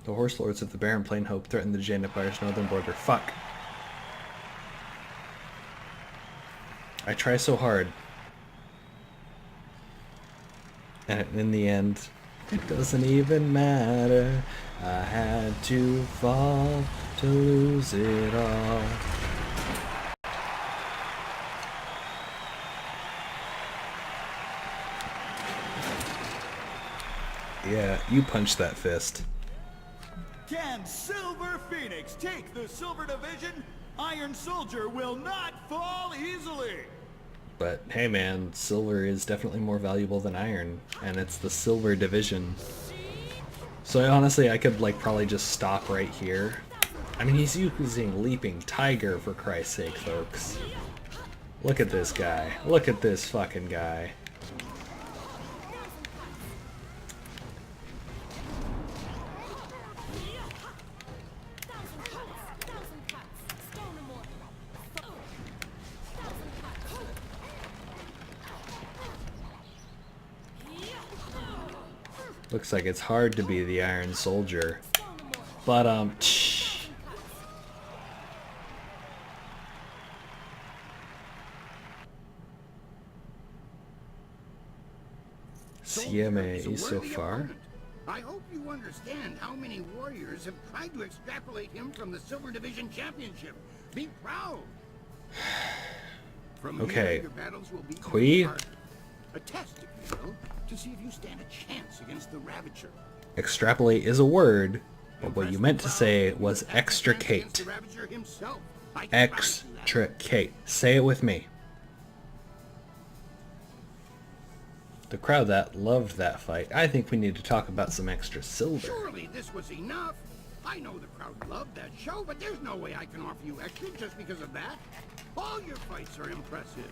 Speaker 1: The Horse Lords of the Barren Plain Hope threaten the Jade Empire's northern border. Fuck. I try so hard. And in the end, it doesn't even matter. I had to fall to lose it all. Yeah, you punch that fist.
Speaker 13: Can Silver Phoenix take the Silver Division? Iron Soldier will not fall easily.
Speaker 1: But hey man, silver is definitely more valuable than iron, and it's the Silver Division. So honestly, I could like probably just stop right here. I mean, he's using Leaping Tiger, for Christ's sake, folks. Look at this guy. Look at this fucking guy. Looks like it's hard to be the Iron Soldier. But, CMA so far.
Speaker 8: I hope you understand how many warriors have tried to extrapolate him from the Silver Division Championship. Be proud. From
Speaker 1: okay.
Speaker 8: Here, your battles will be
Speaker 1: Kui?
Speaker 8: a test, if you will, to see if you stand a chance against the Ravager.
Speaker 1: Extrapolate is a word, but what you meant to say was extricate. Extricate. Say it with me. The crowd that loved that fight. I think we need to talk about some extra silver.
Speaker 8: Surely this was enough. I know the crowd loved that show, but there's no way I can offer you extra just because of that. All your fights are impressive.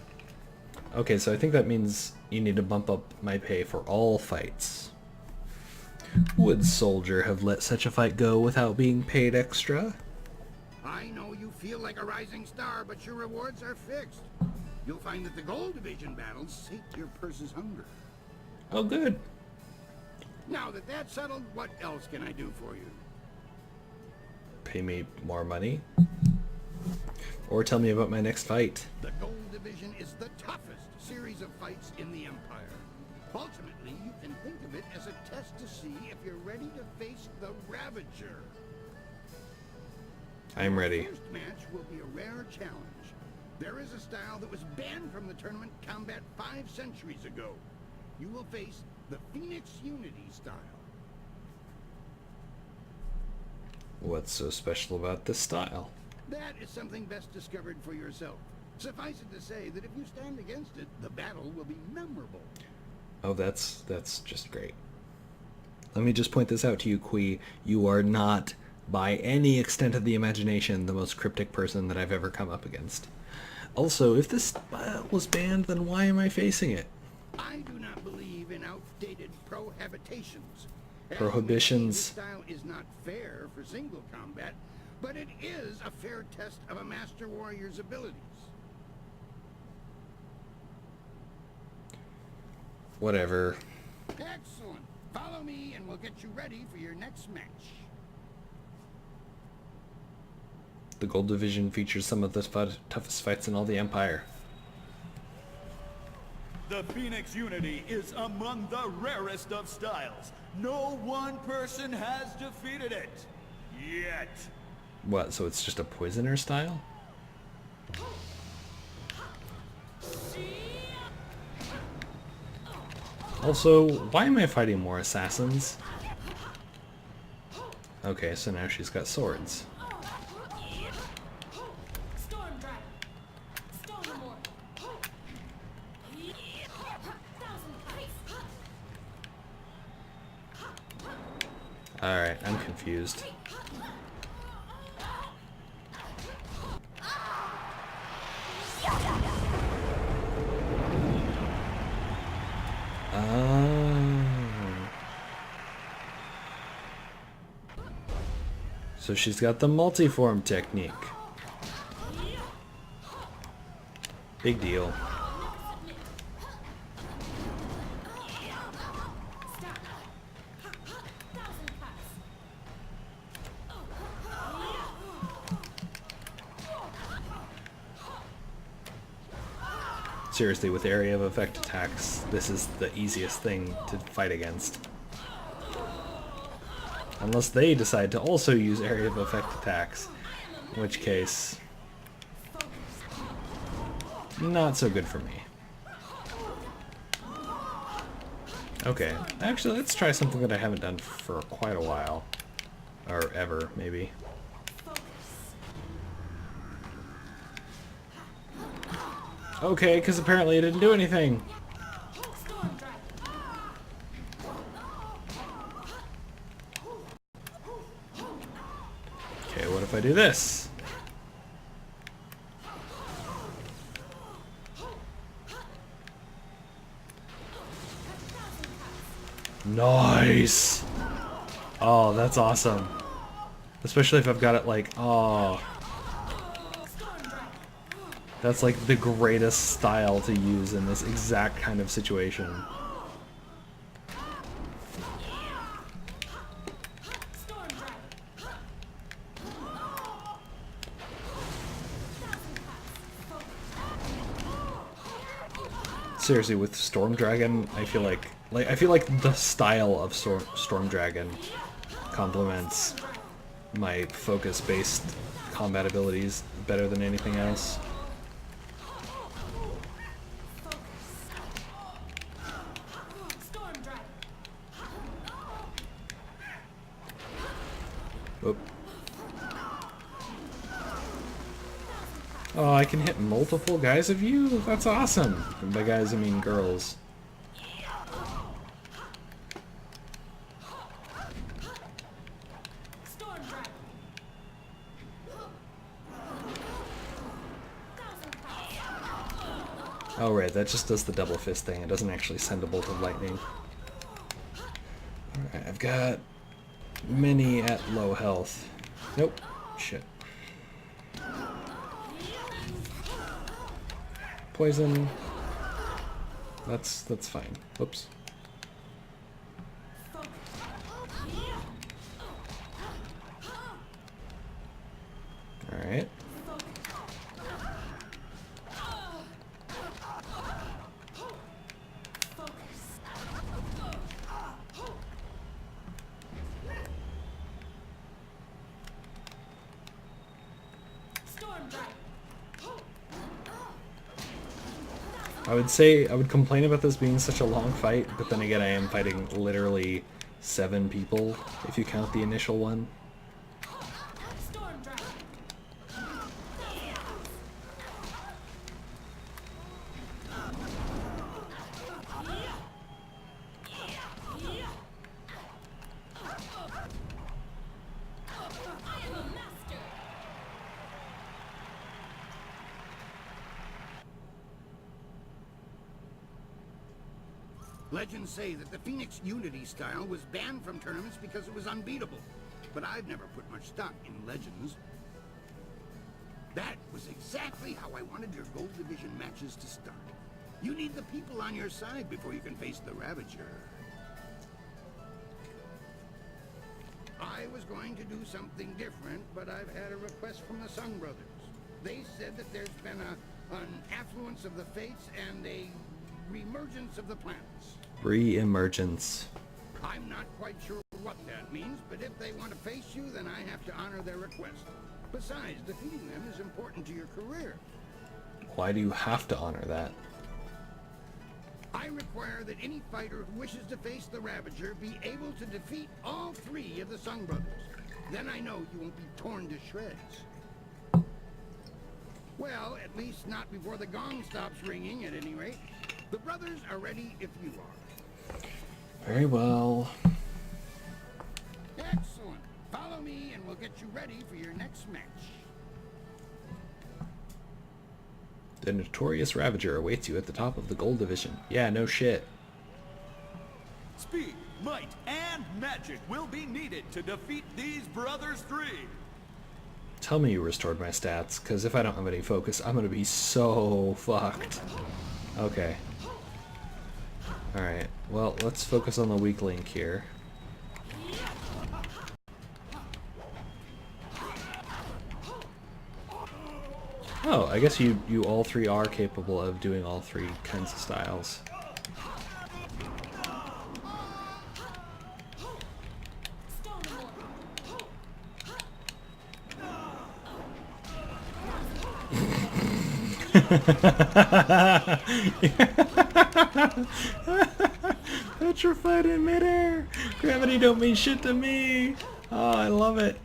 Speaker 1: Okay, so I think that means you need to bump up my pay for all fights. Would Soldier have let such a fight go without being paid extra?
Speaker 8: I know you feel like a rising star, but your rewards are fixed. You'll find that the Gold Division battles sate your purse's hunger.
Speaker 1: Oh, good.
Speaker 8: Now that that's settled, what else can I do for you?
Speaker 1: Pay me more money? Or tell me about my next fight.
Speaker 8: The Gold Division is the toughest series of fights in the Empire. Ultimately, you can think of it as a test to see if you're ready to face the Ravager.
Speaker 1: I'm ready.
Speaker 8: The first match will be a rare challenge. There is a style that was banned from the tournament combat 5 centuries ago. You will face the Phoenix Unity style.
Speaker 1: What's so special about this style?
Speaker 8: That is something best discovered for yourself. Suffice it to say that if you stand against it, the battle will be memorable.
Speaker 1: Oh, that's just great. Let me just point this out to you, Kui. You are not, by any extent of the imagination, the most cryptic person that I've ever come up against. Also, if this style was banned, then why am I facing it?
Speaker 8: I do not believe in outdated prohibitions.
Speaker 1: Prohibitions.
Speaker 8: This style is not fair for single combat, but it is a fair test of a master warrior's abilities.
Speaker 1: Whatever.
Speaker 8: Excellent. Follow me and we'll get you ready for your next match.
Speaker 1: The Gold Division features some of the toughest fights in all the Empire.
Speaker 13: The Phoenix Unity is among the rarest of styles. No one person has defeated it. Yet.
Speaker 1: What, so it's just a poisoner style? Also, why am I fighting more assassins? Okay, so now she's got swords. Alright, I'm confused. So she's got the multiform technique. Big deal. Seriously, with area of effect attacks, this is the easiest thing to fight against. Unless they decide to also use area of effect attacks, in which case, not so good for me. Okay, actually let's try something that I haven't done for quite a while. Or ever, maybe. Okay, because apparently it didn't do anything. Okay, what if I do this? Nice! Oh, that's awesome. Especially if I've got it like, oh. That's like the greatest style to use in this exact kind of situation. Seriously, with Storm Dragon, I feel like the style of Storm Dragon complements my focus-based combat abilities better than anything else. Oop. Oh, I can hit multiple guys of you? That's awesome! And by guys, I mean girls. Oh right, that just does the double fist thing. It doesn't actually send a bolt of lightning. Alright, I've got many at low health. Nope. Shit. Poison. That's fine. Whoops. Alright. I would complain about this being such a long fight, but then again I am fighting literally 7 people, if you count the initial one.
Speaker 8: Legends say that the Phoenix Unity style was banned from tournaments because it was unbeatable. But I've never put much stock in legends. That was exactly how I wanted your Gold Division matches to start. You need the people on your side before you can face the Ravager. I was was going to do something different, but I've had a request from the Sun Brothers. They said that there's been an affluence of the fates and a reemergence of the planets.
Speaker 1: Re-emergence.
Speaker 8: I'm not quite sure what that means, but if they want to face you, then I have to honor their request. Besides, defeating them is important to your career.
Speaker 1: Why do you have to honor that?
Speaker 8: I require that any fighter who wishes to face the Ravager be able to defeat all 3 of the Sun Brothers. Then I know you won't be torn to shreds. Well, at least not before the gong stops ringing, at any rate. The brothers are ready if you are.
Speaker 1: Very well.
Speaker 8: Excellent. Follow me and we'll get you ready for your next match.
Speaker 1: The notorious Ravager awaits you at the top of the Gold Division. Yeah, no shit.
Speaker 13: Speed, might, and magic will be needed to defeat these brothers 3.
Speaker 1: Tell me you restored my stats, because if I don't have any focus, I'm gonna be so fucked. Okay. Alright, well, let's focus on the weak link here. Oh, I guess you all 3 are capable of doing all 3 kinds of styles. Petrified in midair! Gravity don't mean shit to me! Oh, I love it.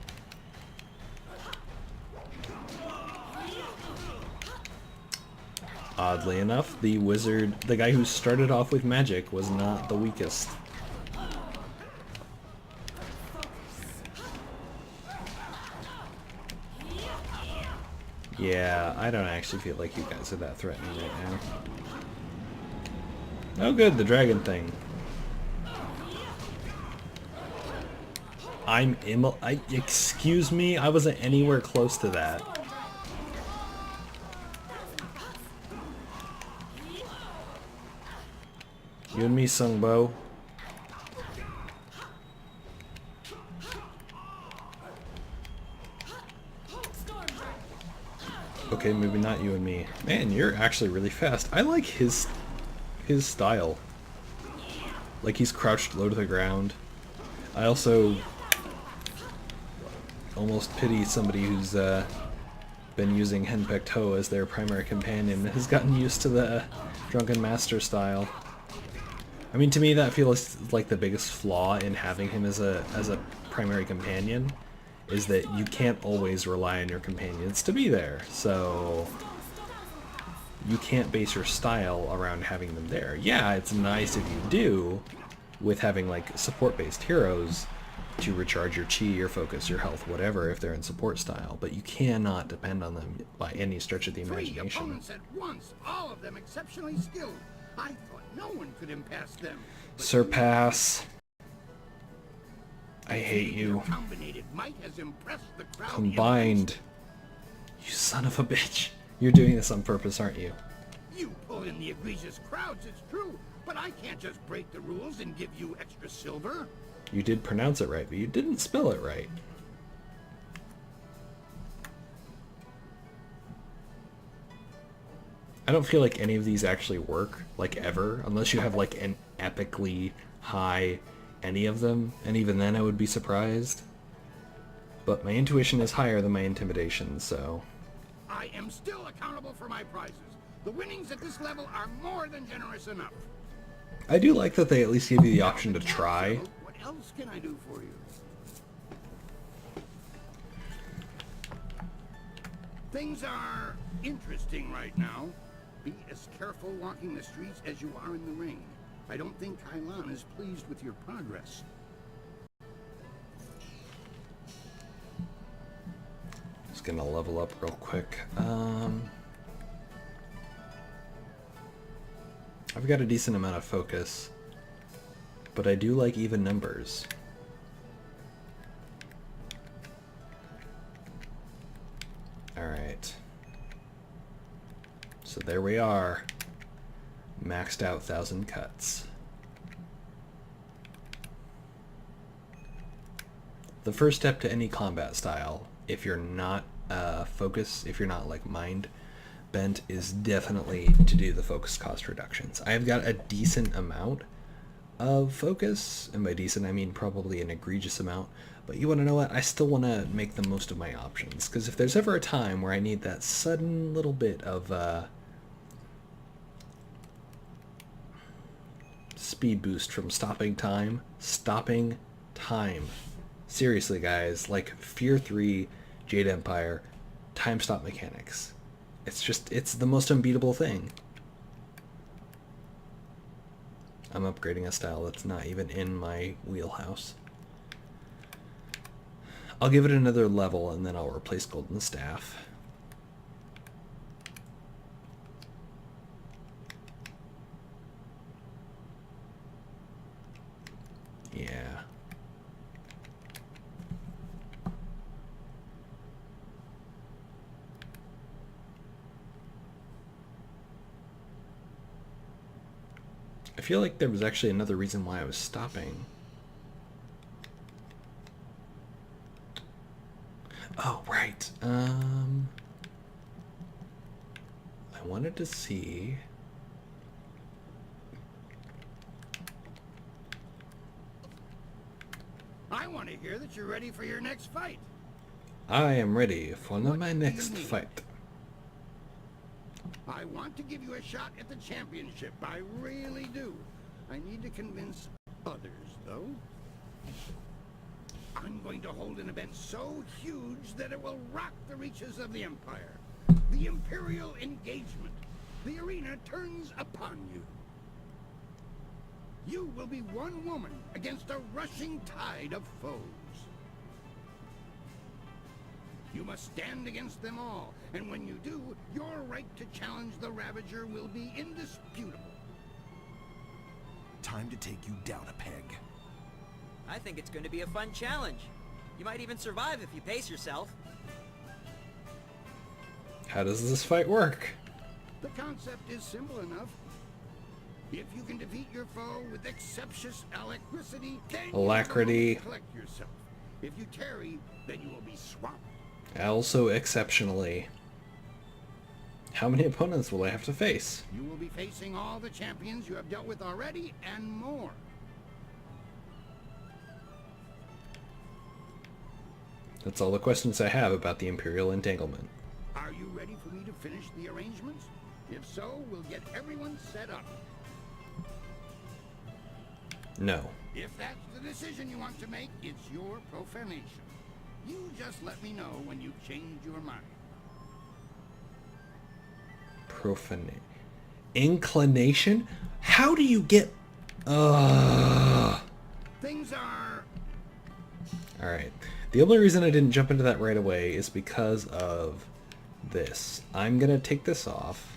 Speaker 1: Oddly enough, the wizard, the guy who started off with magic, was not the weakest. Yeah, I don't actually feel like you guys are that threatening right now. Oh good, the dragon thing. Excuse me, I wasn't anywhere close to that. You and me, Sungbo. Okay, maybe not you and me. Man, you're actually really fast. I like his style. Like he's crouched low to the ground. I also almost pity somebody who's been using Henpecked Ho as their primary companion and has gotten used to the Drunken Master style. I mean, to me that feels like the biggest flaw in having him as a primary companion is that you can't always rely on your companions to be there. So you can't base your style around having them there. Yeah, it's nice if you do, with having like support-based heroes to recharge your chi, your focus, your health, whatever, if they're in support style, but you cannot depend on them by any stretch of the imagination.
Speaker 8: 3 opponents at once, all of them exceptionally skilled. I thought no one could impass them.
Speaker 1: Surpass. I hate you.
Speaker 8: Combined might has impressed the crowd.
Speaker 1: Combined. You son of a bitch. You're doing this on purpose, aren't you?
Speaker 8: You pull in the egregious crowds, it's true, but I can't just break the rules and give you extra silver.
Speaker 1: You did pronounce it right, but you didn't spell it right. I don't feel like any of these actually work, like ever, unless you have like an epically high any of them, and even then I would be surprised. But my intuition is higher than my intimidation, so...
Speaker 8: I am still accountable for my prizes. The winnings at this level are more than generous enough.
Speaker 1: I do like that they at least give you the option to try.
Speaker 8: What else can I do for you? Things are interesting right now. Be as careful walking the streets as you are in the ring. I don't think Kailan is pleased with your progress.
Speaker 1: Just gonna level up real quick. I've got a decent amount of focus, but I do like even numbers. Alright. So there we are. Maxed out 1,000 cuts. the first step to any combat style, if you're not focused, if you're not like mind bent, is definitely to do the focus cost reductions. I've got a decent amount of focus, and by decent I mean probably an egregious amount, but you want to know what? I still want to make the most of my options, because if there's ever a time where I need that sudden little bit of speed boost from stopping time. Seriously, guys, like Fear 3, Jade Empire, time stop mechanics. It's the most unbeatable thing. I'm upgrading a style that's not even in my wheelhouse. I'll give it another level and then I'll replace Golden Staff. Yeah. I feel like there was actually another reason why I was stopping. Oh, right. I wanted to see...
Speaker 8: I want to hear that you're ready for your next fight.
Speaker 1: I am ready for my next fight.
Speaker 8: I want to give you a shot at the championship. I really do. I need to convince others, though. I'm going to hold an event so huge that it will rock the reaches of the Empire. The Imperial Engagement. The arena turns upon you. You will be one woman against a rushing tide of foes. You must stand against them all, and when you do, your right to challenge the Ravager will be indisputable.
Speaker 15: Time to take you down a peg.
Speaker 17: I think it's going to be a fun challenge. You might even survive if you pace yourself.
Speaker 1: How does this fight work?
Speaker 8: The concept is simple enough. If you can defeat your foe with exceptious alacrity, then
Speaker 1: Alacrity.
Speaker 8: you will collect yourself. If you tarry, then you will be swamped.
Speaker 1: Also exceptionally. How many opponents will I have to face?
Speaker 8: You will be facing all the champions you have dealt with already and more.
Speaker 1: That's all the questions I have about the Imperial Entanglement.
Speaker 8: Are you ready for me to finish the arrangements? If so, we'll get everyone set up.
Speaker 1: No.
Speaker 8: If that's the decision you want to make, it's your profanation. You just let me know when you change your mind.
Speaker 1: Profanate. Inclination? How do you get...
Speaker 8: Things are...
Speaker 1: Alright. The only reason I didn't jump into that right away is because of this. I'm gonna take this off.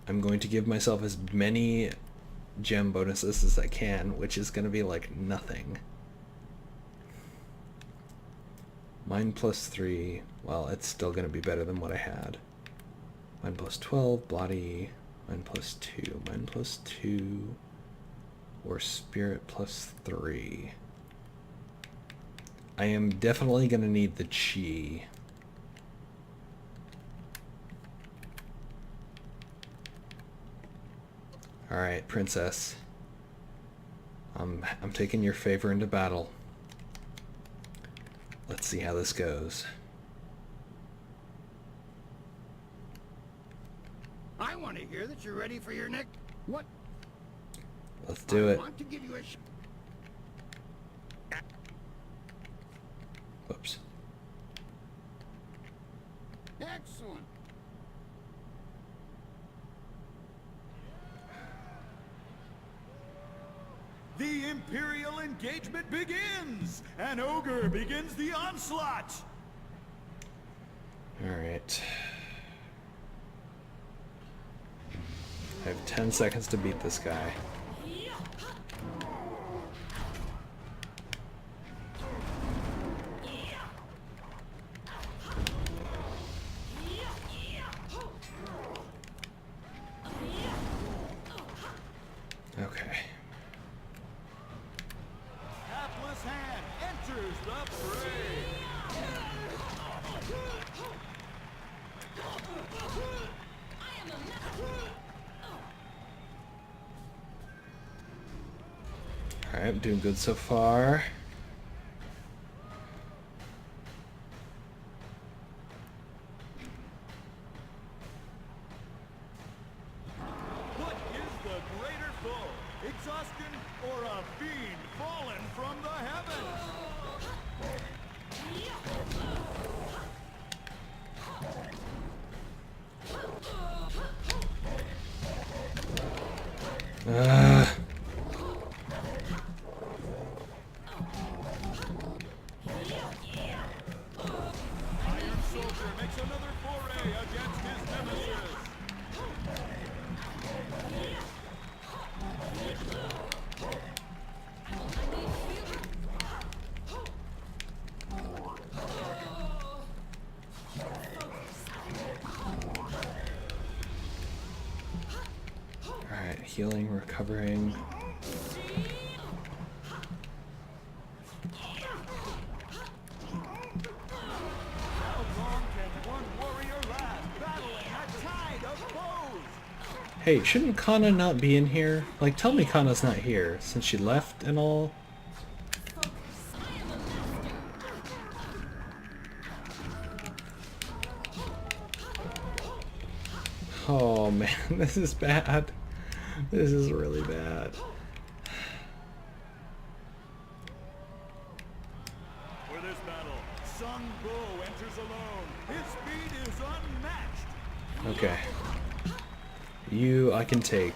Speaker 1: I'm going to give myself as many gem bonuses as I can, which is going to be like nothing. Mine plus 3, well, it's still going to be better than what I had. Mine plus 12, Bloody, mine plus 2, mine plus 2, or Spirit plus 3. I am definitely going to need the Chi. Alright, Princess. I'm taking your favor into battle. Let's see how this goes.
Speaker 8: I want to hear that you're ready for your next... What?
Speaker 1: Let's do it.
Speaker 8: I want to give you a
Speaker 1: Whoops.
Speaker 8: Excellent.
Speaker 13: The Imperial engagement begins! An ogre begins the onslaught!
Speaker 1: Alright. I have 10 seconds to beat this guy.
Speaker 13: Death's Hand enters the fray.
Speaker 1: Alright, I'm doing good so far.
Speaker 13: What is the greater foe? Exhaustion or a fiend fallen from the heavens? Iron Soldier makes another foray against his nemesis.
Speaker 1: Alright, healing, recovering.
Speaker 13: How long can one warrior last, battling a tide of foes?
Speaker 1: Hey, shouldn't Kana not be in here? Like, tell me Kana's not here, since she left and all. Oh man, this is bad. This is really bad.
Speaker 13: For this battle, Sun Bo enters alone. His speed is unmatched.
Speaker 1: Okay. You, I can take.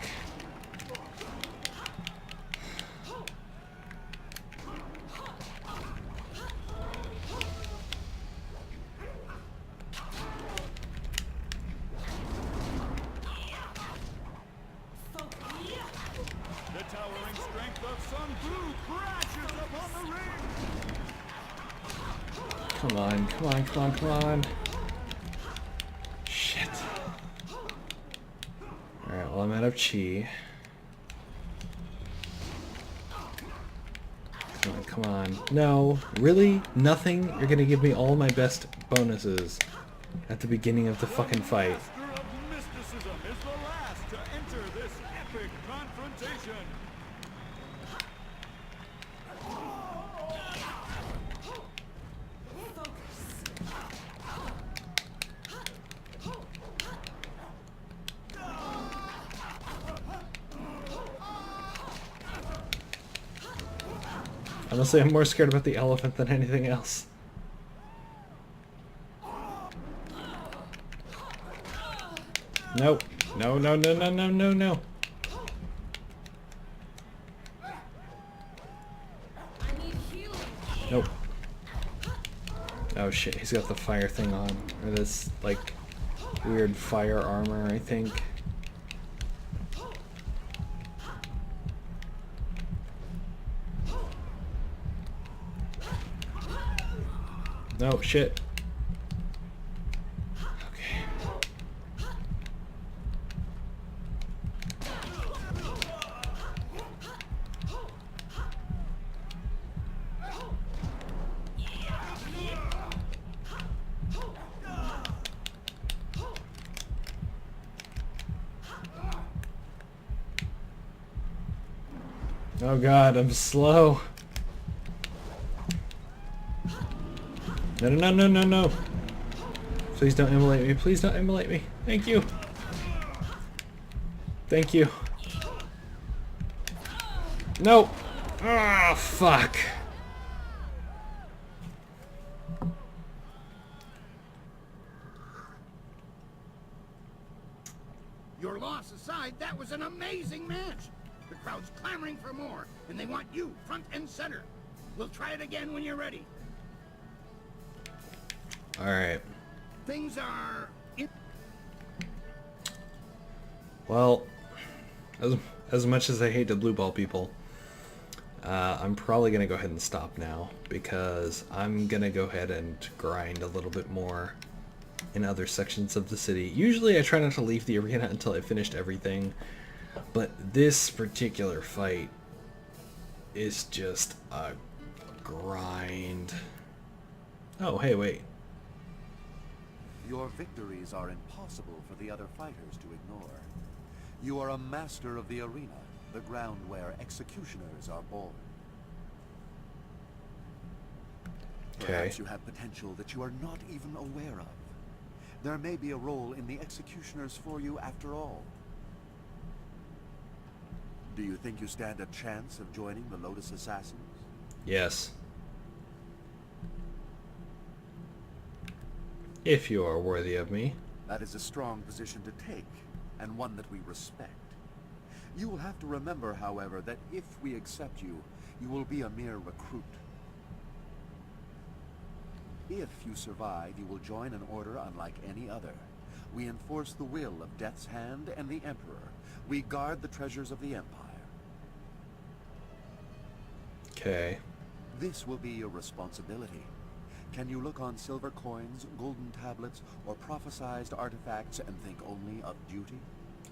Speaker 13: The towering strength of Sun Bu crashes upon the ring.
Speaker 1: Come on, come on, come on, come on. Shit. Alright, well I'm out of chi. Come on, come on. No, really? Nothing? You're gonna give me all my best bonuses at the beginning of the fucking fight.
Speaker 13: Master of Mysticism is the last to enter this epic confrontation.
Speaker 1: Honestly, I'm more scared about the elephant than anything else. Nope. No, no, no, no, no, no, no. Nope. Oh shit, he's got the fire thing on. Or this, like, weird fire armor, I think. No, shit. Okay. Oh god, I'm slow. No, no, no, no, no, no. Please don't immolate me. Please don't immolate me. Thank you. Thank you. No. Ah, fuck.
Speaker 8: Your loss aside, that was an amazing match. The crowd's clamoring for more, and they want you front and center. We'll try it again when you're ready.
Speaker 1: Alright.
Speaker 8: Things are...
Speaker 1: Well, as much as I hate to blue ball people, I'm probably going to go ahead and stop now, because I'm going to go ahead and grind a little bit more in other sections of the city. Usually I try not to leave the arena until I finished everything, but this particular fight is just a grind. Oh, hey, wait.
Speaker 7: Your victories are impossible for the other fighters to ignore. You are a master of the arena, the ground where executioners are born. Perhaps you have potential that you are not even aware of. There may be a role in the executioners for you after all. Do you think you stand a chance of joining the Lotus Assassins?
Speaker 1: Yes. If you are worthy of me.
Speaker 7: That is a strong position to take, and one that we respect. You will have to remember, however, that if we accept you, you will be a mere recruit. If you survive, you will join an order unlike any other. We enforce the will of Death's Hand and the Emperor. We guard the treasures of the Empire.
Speaker 1: Okay.
Speaker 7: This will be your responsibility. Can you look on silver coins, golden tablets, or prophesized artifacts and think only of duty?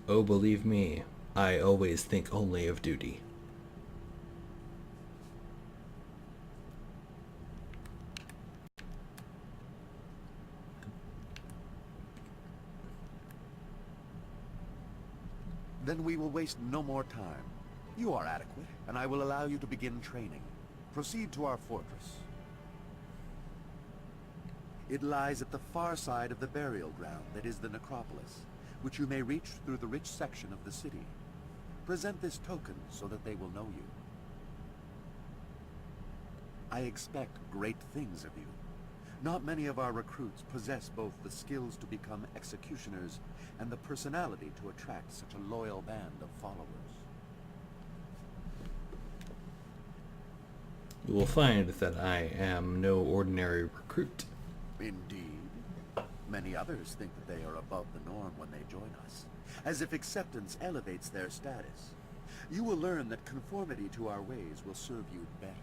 Speaker 1: Oh, believe me, I always think only of duty.
Speaker 7: Then we will waste no more time. You are adequate, and I will allow you to begin training. Proceed to our fortress. It lies at the far side of the burial ground that is the necropolis, which you may reach through the rich section of the city. Present this token so that they will know you. I expect great things of you. Not many of our recruits possess both the skills to become executioners and the personality to attract such a loyal band of followers.
Speaker 1: You will find that I am no ordinary recruit.
Speaker 7: Indeed. Many others think that they are above the norm when they join us, as if acceptance elevates their status. You will learn that conformity to our ways will serve you better.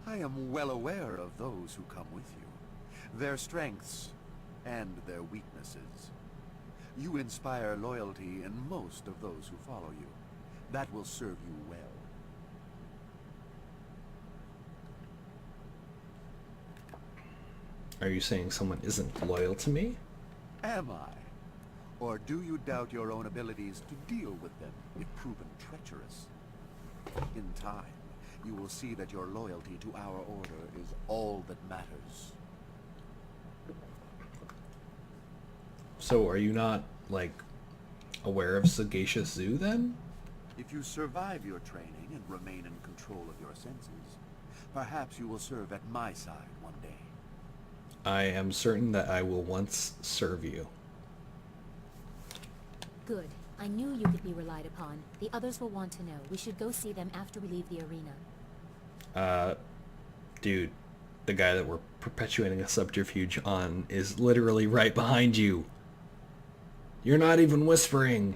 Speaker 7: I am well aware of those who come with you, their strengths and their weaknesses. You inspire loyalty in most of those who follow you. That will serve you well.
Speaker 1: Are you saying someone isn't loyal to me?
Speaker 7: Am I? Or do you doubt your own abilities to deal with them if proven treacherous? In time, you will see that your loyalty to our order is all that matters.
Speaker 1: So are you not, like, aware of Sagacious Zoo then?
Speaker 7: If you survive your training and remain in control of your senses, perhaps you will serve at my side one day.
Speaker 1: I am certain that I will once serve you.
Speaker 3: Good. I knew you could be relied upon. The others will want to know. We should go see them after we leave the arena.
Speaker 1: Dude, the guy that we're perpetuating a subterfuge on is literally right behind you. You're not even whispering.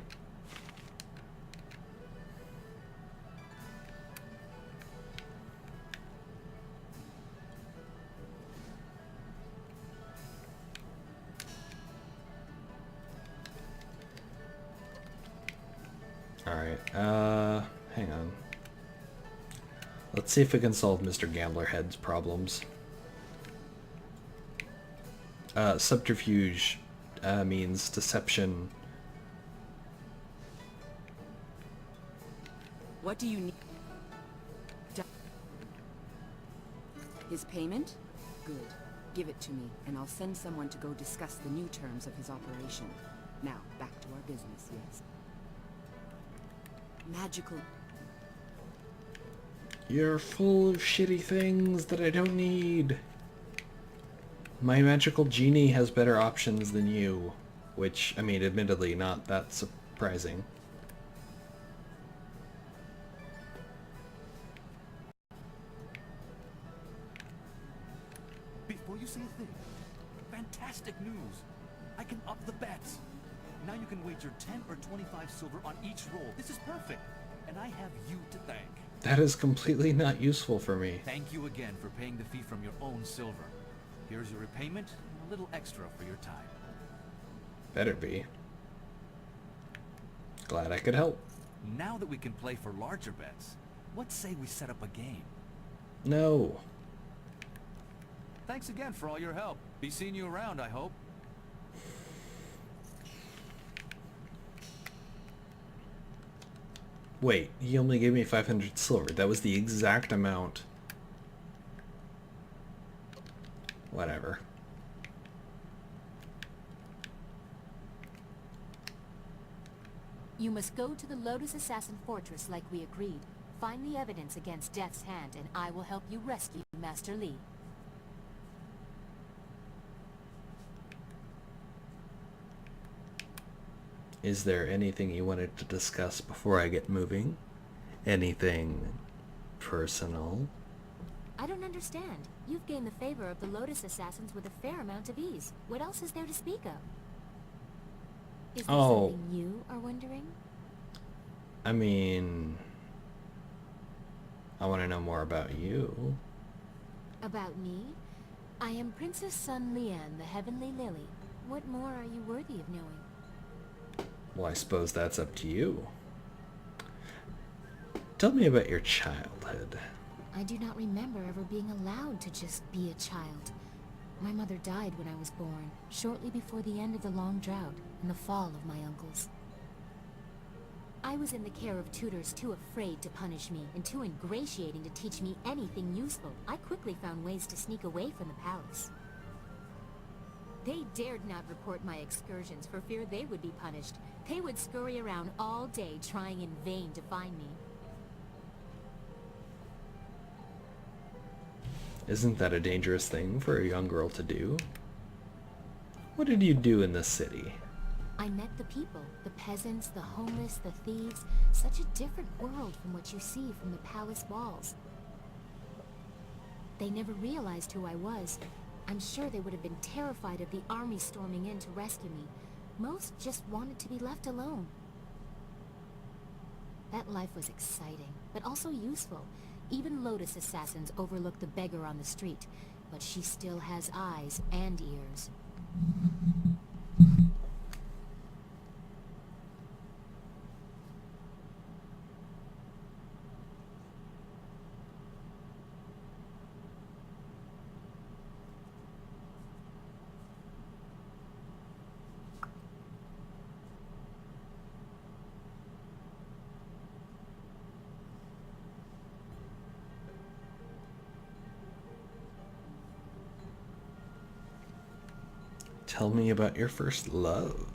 Speaker 1: Alright, hang on. Let's see if we can solve Mr. Gamblerhead's problems. Subterfuge means deception.
Speaker 12: What do you need? His payment? Good. Give it to me, and I'll send someone to go discuss the new terms of his operation. Now, back to our business, yes? Magical...
Speaker 1: You're full of shitty things that I don't need. My magical genie has better options than you. Which, I mean, admittedly, not that surprising.
Speaker 9: Before you say a thing, fantastic news! I can up the bets! Now you can wager 10 or 25 silver on each roll. This is perfect! And I have you to thank.
Speaker 1: That is completely not useful for me.
Speaker 9: Thank you again for paying the fee from your own silver. Here's your repayment and a little extra for your time.
Speaker 1: Better be. Glad I could help.
Speaker 9: Now that we can play for larger bets, What say we set up a game?
Speaker 1: No.
Speaker 9: Thanks again for all your help. Be seeing you around, I hope.
Speaker 1: Wait, he only gave me 500 silver. That was the exact amount. Whatever.
Speaker 3: You must go to the Lotus Assassin Fortress like we agreed. Find the evidence against Death's Hand, and I will help you rescue Master Li.
Speaker 1: Is there anything you wanted to discuss before I get moving? Anything personal?
Speaker 3: I don't understand. You've gained the favor of the Lotus Assassins with a fair amount of ease. What else is there to speak of? Is there something you are wondering?
Speaker 1: I mean, I want to know more about you.
Speaker 3: About me? I am Princess Sun Lian, the Heavenly Lily. What more are you worthy of knowing?
Speaker 1: Well, I suppose that's up to you. Tell me about your childhood.
Speaker 3: I do not remember ever being allowed to just be a child. My mother died when I was born, shortly before the end of the long drought and the fall of my uncles. I was in the care of tutors too afraid to punish me and too ingratiating to teach me anything useful. I quickly found ways to sneak away from the palace. They dared not report my excursions for fear they would be punished. They would scurry around all day trying in vain to find me.
Speaker 1: Isn't that a dangerous thing for a young girl to do? What did you do in this city?
Speaker 3: I met the people, the peasants, the homeless, the thieves. Such a different world from what you see from the palace walls. They never realized who I was. I'm sure they would have been terrified of the army storming in to rescue me. Most just wanted to be left alone. That life was exciting, but also useful. Even Lotus Assassins overlook the beggar on the street, but she still has eyes and ears.
Speaker 1: Tell me about your first love.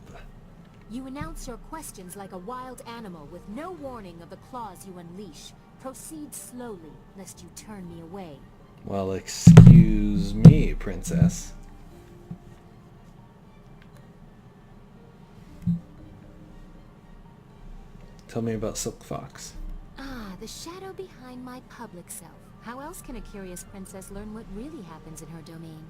Speaker 3: You announce your questions like a wild animal with no warning of the claws you unleash. Proceed slowly, lest you turn me away.
Speaker 1: Well, excuse me, princess. Tell me about Silk Fox.
Speaker 3: Ah, the shadow behind my public self. How else can a curious princess learn what really happens in her domain?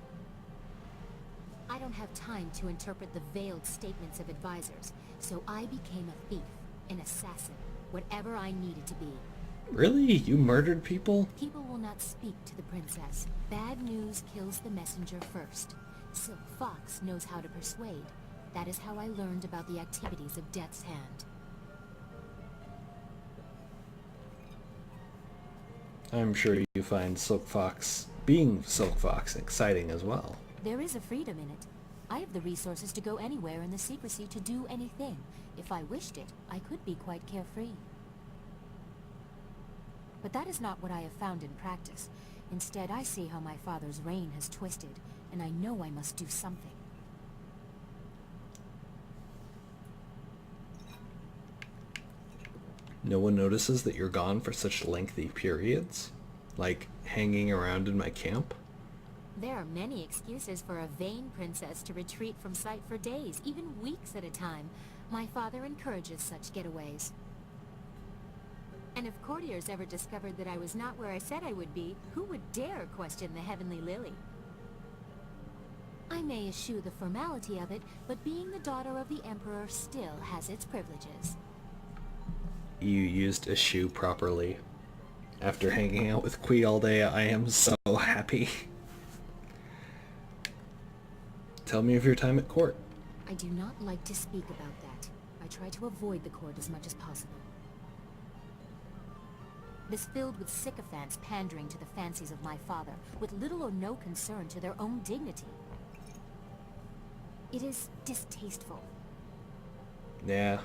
Speaker 3: I don't have time to interpret the veiled statements of advisors, so I became a thief, an assassin, whatever I needed to be.
Speaker 1: Really? You murdered people?
Speaker 3: People will not speak to the princess. Bad news kills the messenger first. Silk Fox knows how to persuade. That is how I learned about the activities of Death's Hand.
Speaker 1: I'm sure you find being Silk Fox exciting as well.
Speaker 3: There is a freedom in it. I have the resources to go anywhere in the secrecy to do anything. If I wished it, I could be quite carefree. But that is not what I have found in practice. Instead, I see how my father's reign has twisted, and I know I must do something.
Speaker 1: No one notices that you're gone for such lengthy periods? Like hanging around in my camp?
Speaker 3: There are many excuses for a vain princess to retreat from sight for days, even weeks at a time. My father encourages such getaways. And if courtiers ever discovered that I was not where I said I would be, who would dare question the Heavenly Lily? I may eschew the formality of it, but being the daughter of the Emperor still has its privileges.
Speaker 1: You used eschew properly. After hanging out with Kui all day, I am so happy. Tell me of your time at court.
Speaker 3: I do not like to speak about that. I try to avoid the court as much as possible. It is filled with sycophants pandering to the fancies of my father, with little or no concern to their own dignity. It is distasteful.
Speaker 1: Yeah.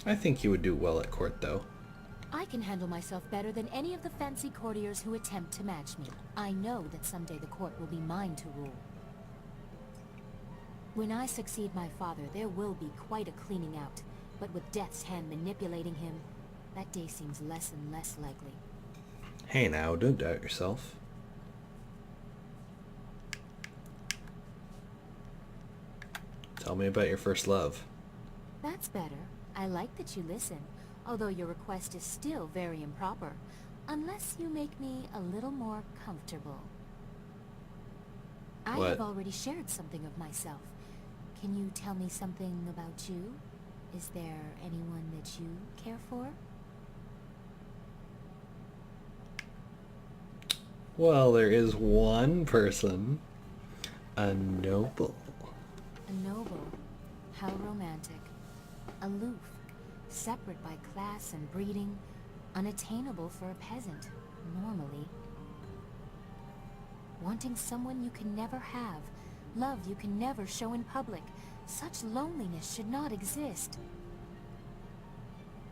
Speaker 1: I think you would do well at court, though.
Speaker 3: I can handle myself better than any of the fancy courtiers who attempt to match me. I know that someday the court will be mine to rule. When I succeed my father, there will be quite a cleaning out. But with Death's hand manipulating him, that day seems less and less likely.
Speaker 1: Hey now, don't doubt yourself. Tell me about your first love.
Speaker 3: That's better. I like that you listen, although your request is still very improper, unless you make me a little more comfortable. I
Speaker 1: What?
Speaker 3: have already shared something of myself. Can you tell me something about you? Is there anyone that you care for?
Speaker 1: Well, there is one person. A noble.
Speaker 3: A noble. How romantic. Aloof. Separate by class and breeding. Unattainable for a peasant, normally. Wanting someone you can never have. Love you can never show in public. Such loneliness should not exist.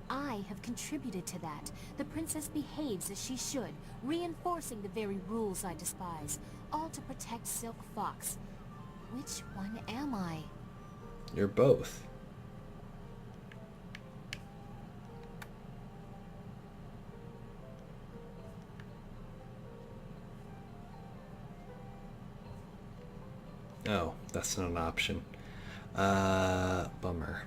Speaker 3: I have contributed to that. The princess behaves as she should, reinforcing the very rules I despise, all to protect Silk Fox. Which one am I?
Speaker 1: You're both. Oh, that's not an option. Bummer.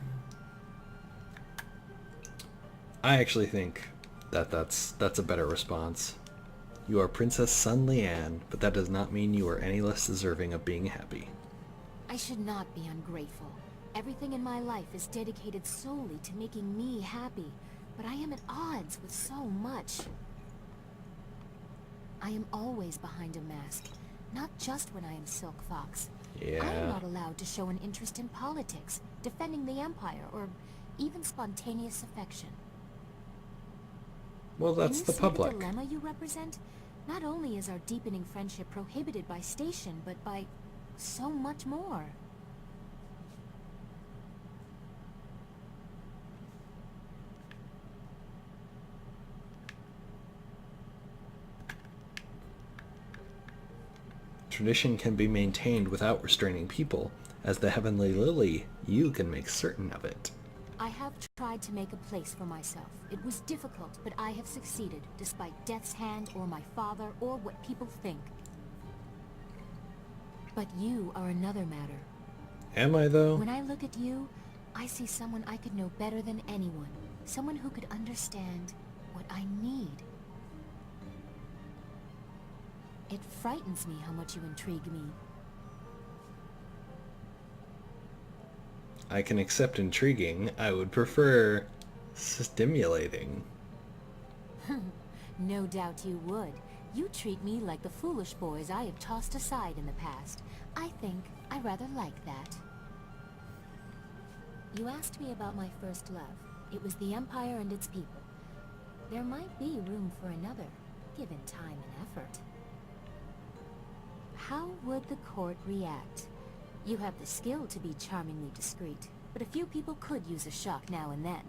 Speaker 1: I actually think that that's a better response. You are Princess Sun Lian, but that does not mean you are any less deserving of being happy.
Speaker 3: I should not be ungrateful. Everything in my life is dedicated solely to making me happy, but I am at odds with so much. I am always behind a mask, not just when I am Silk Fox.
Speaker 1: Yeah.
Speaker 3: I am not allowed to show an interest in politics, defending the Empire, or even spontaneous affection.
Speaker 1: Well, that's the public.
Speaker 3: Can you see the dilemma you represent? Not only is our deepening friendship prohibited by station, but by so much more.
Speaker 1: Tradition can be maintained without restraining people. As the Heavenly Lily, you can make certain of it.
Speaker 3: I have tried to make a place for myself. It was difficult, but I have succeeded, despite Death's hand, or my father, or what people think. But you are another matter.
Speaker 1: Am I, though?
Speaker 3: When I look at you, I see someone I could know better than anyone. Someone who could understand what I need. It frightens me how much you intrigue me.
Speaker 1: I can accept intriguing. I would prefer stimulating.
Speaker 3: No doubt you would. You treat me like the foolish boys I have tossed aside in the past. I think I rather like that. You asked me about my first love. It was the Empire and its people. There might be room for another, given time and effort. How would the court react? You have the skill to be charmingly discreet, but a few people could use a shock now and then.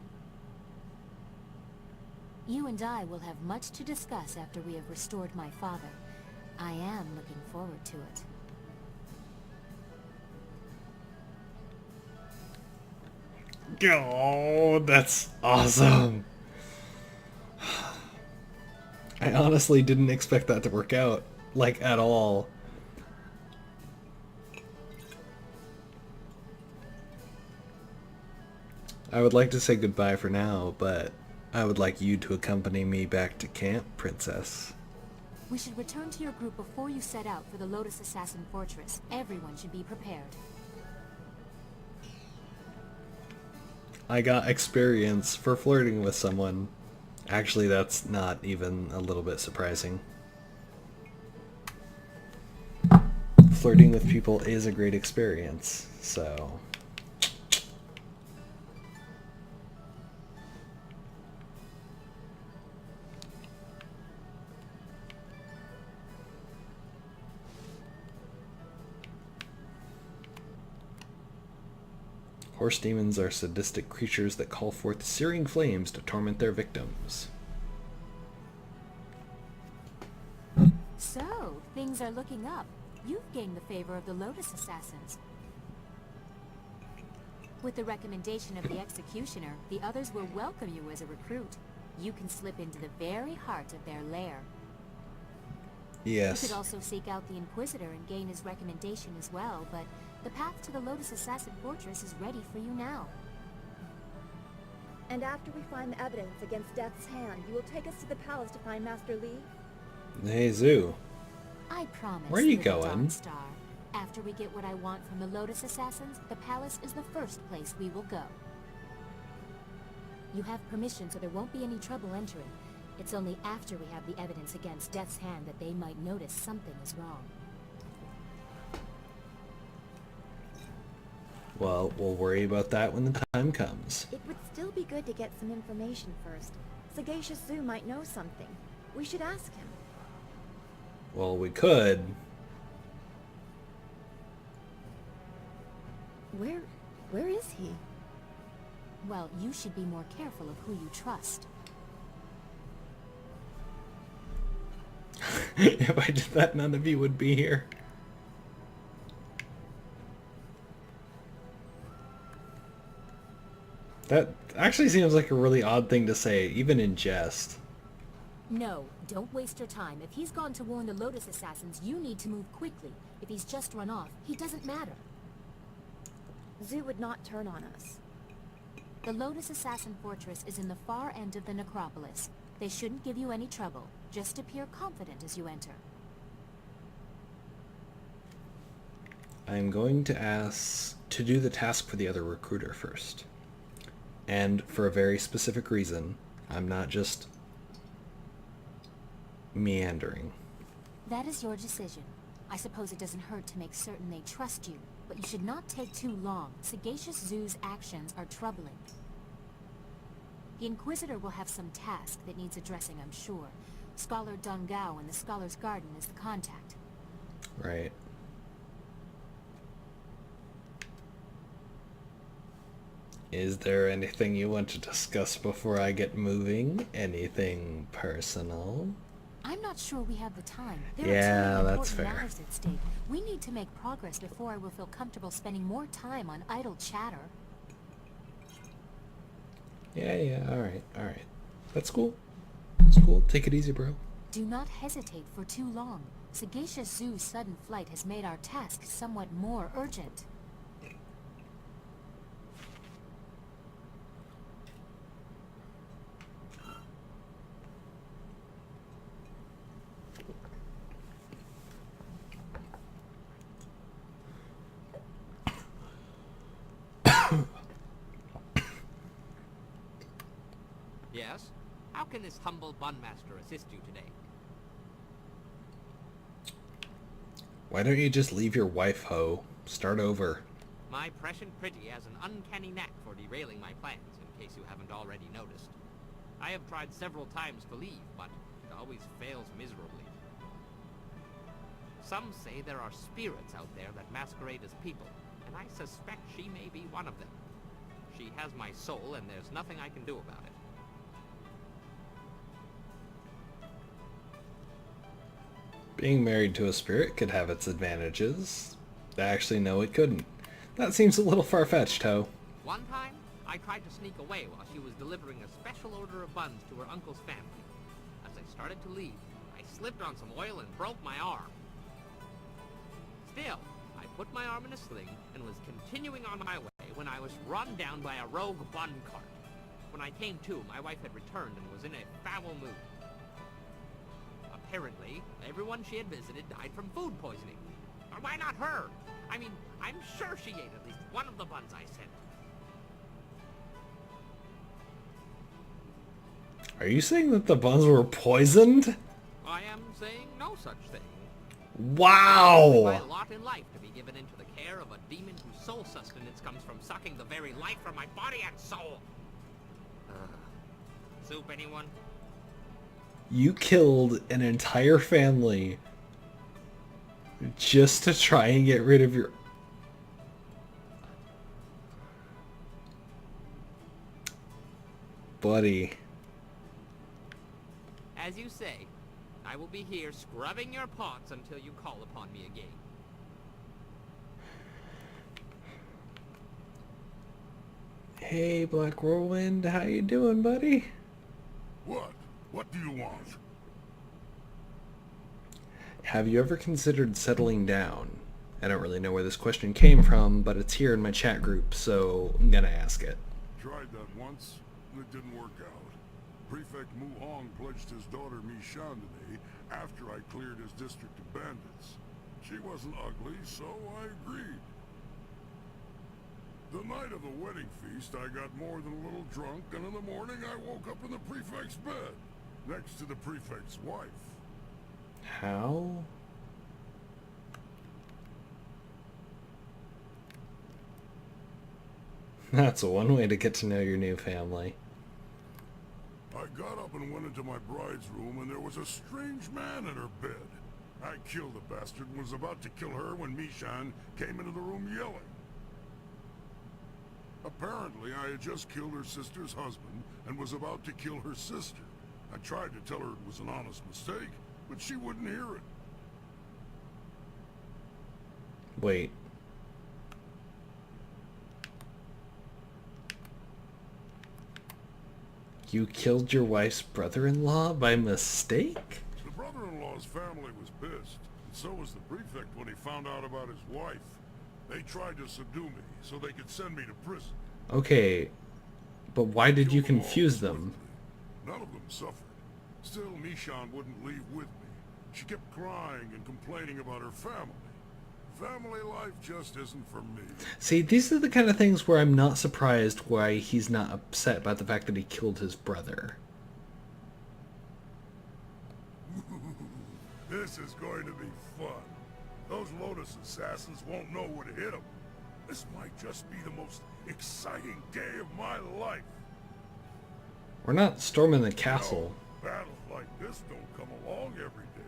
Speaker 3: You and I will have much to discuss after we have restored my father. I am looking forward to it.
Speaker 1: Oh, that's awesome. I honestly didn't expect that to work out, like, at all. I would like to say goodbye for now, but I would like you to accompany me back to camp, Princess.
Speaker 3: We should return to your group before you set out for the Lotus Assassin Fortress. Everyone should be prepared.
Speaker 1: I got experience for flirting with someone. Actually, that's not even a little bit surprising. Flirting with people is a great experience, so... Horse demons are sadistic creatures that call forth searing flames to torment their victims.
Speaker 3: So, things are looking up. You've gained the favor of the Lotus Assassins. With the recommendation of the Executioner, the others will welcome you as a recruit. You can slip into the very heart of their lair.
Speaker 1: Yes.
Speaker 3: You could also seek out the Inquisitor and gain his recommendation as well, but the path to the Lotus Assassin Fortress is ready for you now.
Speaker 5: And after we find the evidence against Death's Hand, you will take us to the palace to find Master Li?
Speaker 1: Hey, Zoo.
Speaker 3: I promise.
Speaker 1: Where are you
Speaker 3: little
Speaker 1: going?
Speaker 3: Dawn Star. After we get what I want from the Lotus Assassins, the palace is the first place we will go. You have permission, so there won't be any trouble entering. It's only after we have the evidence against Death's Hand that they might notice something is wrong.
Speaker 1: Well, we'll worry about that when the time comes.
Speaker 5: It would still be good to get some information first. Sagacious Zoo might know something. We should ask him.
Speaker 1: Well, we could.
Speaker 5: Where is he?
Speaker 3: Well, you should be more careful of who you trust.
Speaker 1: If I did that, none of you would be here. That actually seems like a really odd thing to say, even in jest.
Speaker 3: No, don't waste your time. If he's gone to warn the Lotus Assassins, you need to move quickly. If he's just run off, he doesn't matter.
Speaker 5: Zoo would not turn on us.
Speaker 3: The Lotus Assassin Fortress is in the far end of the necropolis. They shouldn't give you any trouble. Just appear confident as you enter.
Speaker 1: I'm going to ask to do the task for the other recruiter first. And for a very specific reason. I'm not just meandering.
Speaker 3: That is your decision. I suppose it doesn't hurt to make certain they trust you, but you should not take too long. Sagacious Zoo's actions are troubling. The Inquisitor will have some task that needs addressing, I'm sure. Scholar Dongao in the Scholar's Garden is the contact.
Speaker 1: Right. Is there anything you want to discuss before I get moving? Anything personal?
Speaker 3: I'm not sure we have the time. There
Speaker 1: Yeah,
Speaker 3: are too many
Speaker 1: that's
Speaker 3: important
Speaker 1: fair.
Speaker 3: matters at stake. We need to make progress before I will feel comfortable spending more time on idle chatter.
Speaker 1: Yeah, alright. That's cool. That's cool. Take it easy, bro.
Speaker 3: Do not hesitate for too long. Sagacious Zoo's sudden flight has made our task somewhat more urgent.
Speaker 16: Yes? How can this humble bunmaster assist you today?
Speaker 1: Why don't you just leave your wife, ho? Start over.
Speaker 16: My prescient pretty has an uncanny knack for derailing my plans, in case you haven't already noticed. I have tried several times to leave, but it always fails miserably. Some say there are spirits out there that masquerade as people, and I suspect she may be one of them. She has my soul, and there's nothing I can do about it.
Speaker 1: Being married to a spirit could have its advantages. Actually, no, it couldn't. That seems a little far-fetched, ho.
Speaker 16: One time, I tried to sneak away while she was delivering a special order of buns to her uncle's family. As I started to leave, I slipped on some oil and broke my arm. Still, I put my arm in a sling and was continuing on my way when I was run down by a rogue bun cart. When I came to, my wife had returned and was in a foul mood. Apparently, everyone she had visited died from food poisoning. But why not her? I mean, I'm sure she ate at least one of the buns I sent.
Speaker 1: Are you saying that the buns were poisoned?
Speaker 16: I am saying no such thing.
Speaker 1: Wow!
Speaker 16: My lot in life to be given into the care of a demon whose sole sustenance comes from sucking the very life from my body and soul. Soup, anyone?
Speaker 1: You killed an entire family just to try and get rid of your... buddy.
Speaker 16: As you say, I will be here scrubbing your pots until you call upon me again.
Speaker 1: Hey, Black Whirlwind, how you doing, buddy?
Speaker 2: What? What do you want?
Speaker 1: Have you ever considered settling down? I don't really know where this question came from, but it's here in my chat group, so I'm gonna ask it.
Speaker 2: Tried that once, and it didn't work out. Prefect Mu Hong pledged his daughter Mi-Shan to me after I cleared his district of bandits. She wasn't ugly, so I agreed. The night of the wedding feast, I got more than a little drunk, and in the morning I woke up in the prefect's bed, next to the prefect's wife.
Speaker 1: How? That's one way to get to know your new family.
Speaker 2: I got up and went into my bride's room, and there was a strange man in her bed. I killed the bastard and was about to kill her when Mi-Shan came into the room yelling. Apparently, I had just killed her sister's husband and was about to kill her sister. I tried to tell her it was an honest mistake, but she wouldn't hear it.
Speaker 1: Wait. You killed your wife's brother-in-law by mistake?
Speaker 2: The brother-in-law's family was pissed, and so was the prefect when he found out about his wife. They tried to subdue me so they could send me to prison.
Speaker 1: Okay, but why did you confuse them?
Speaker 2: None of them suffered. Still, Mi-Shan wouldn't leave with me. She kept crying and complaining about her family. Family life just isn't for me.
Speaker 1: See, these are the kind of things where I'm not surprised why he's not upset about the fact that he killed his brother.
Speaker 2: This is going to be fun. Those Lotus assassins won't know what hit them. This might just be the most exciting day of my life.
Speaker 1: We're not storming the castle.
Speaker 2: No, battles like this don't come along every day.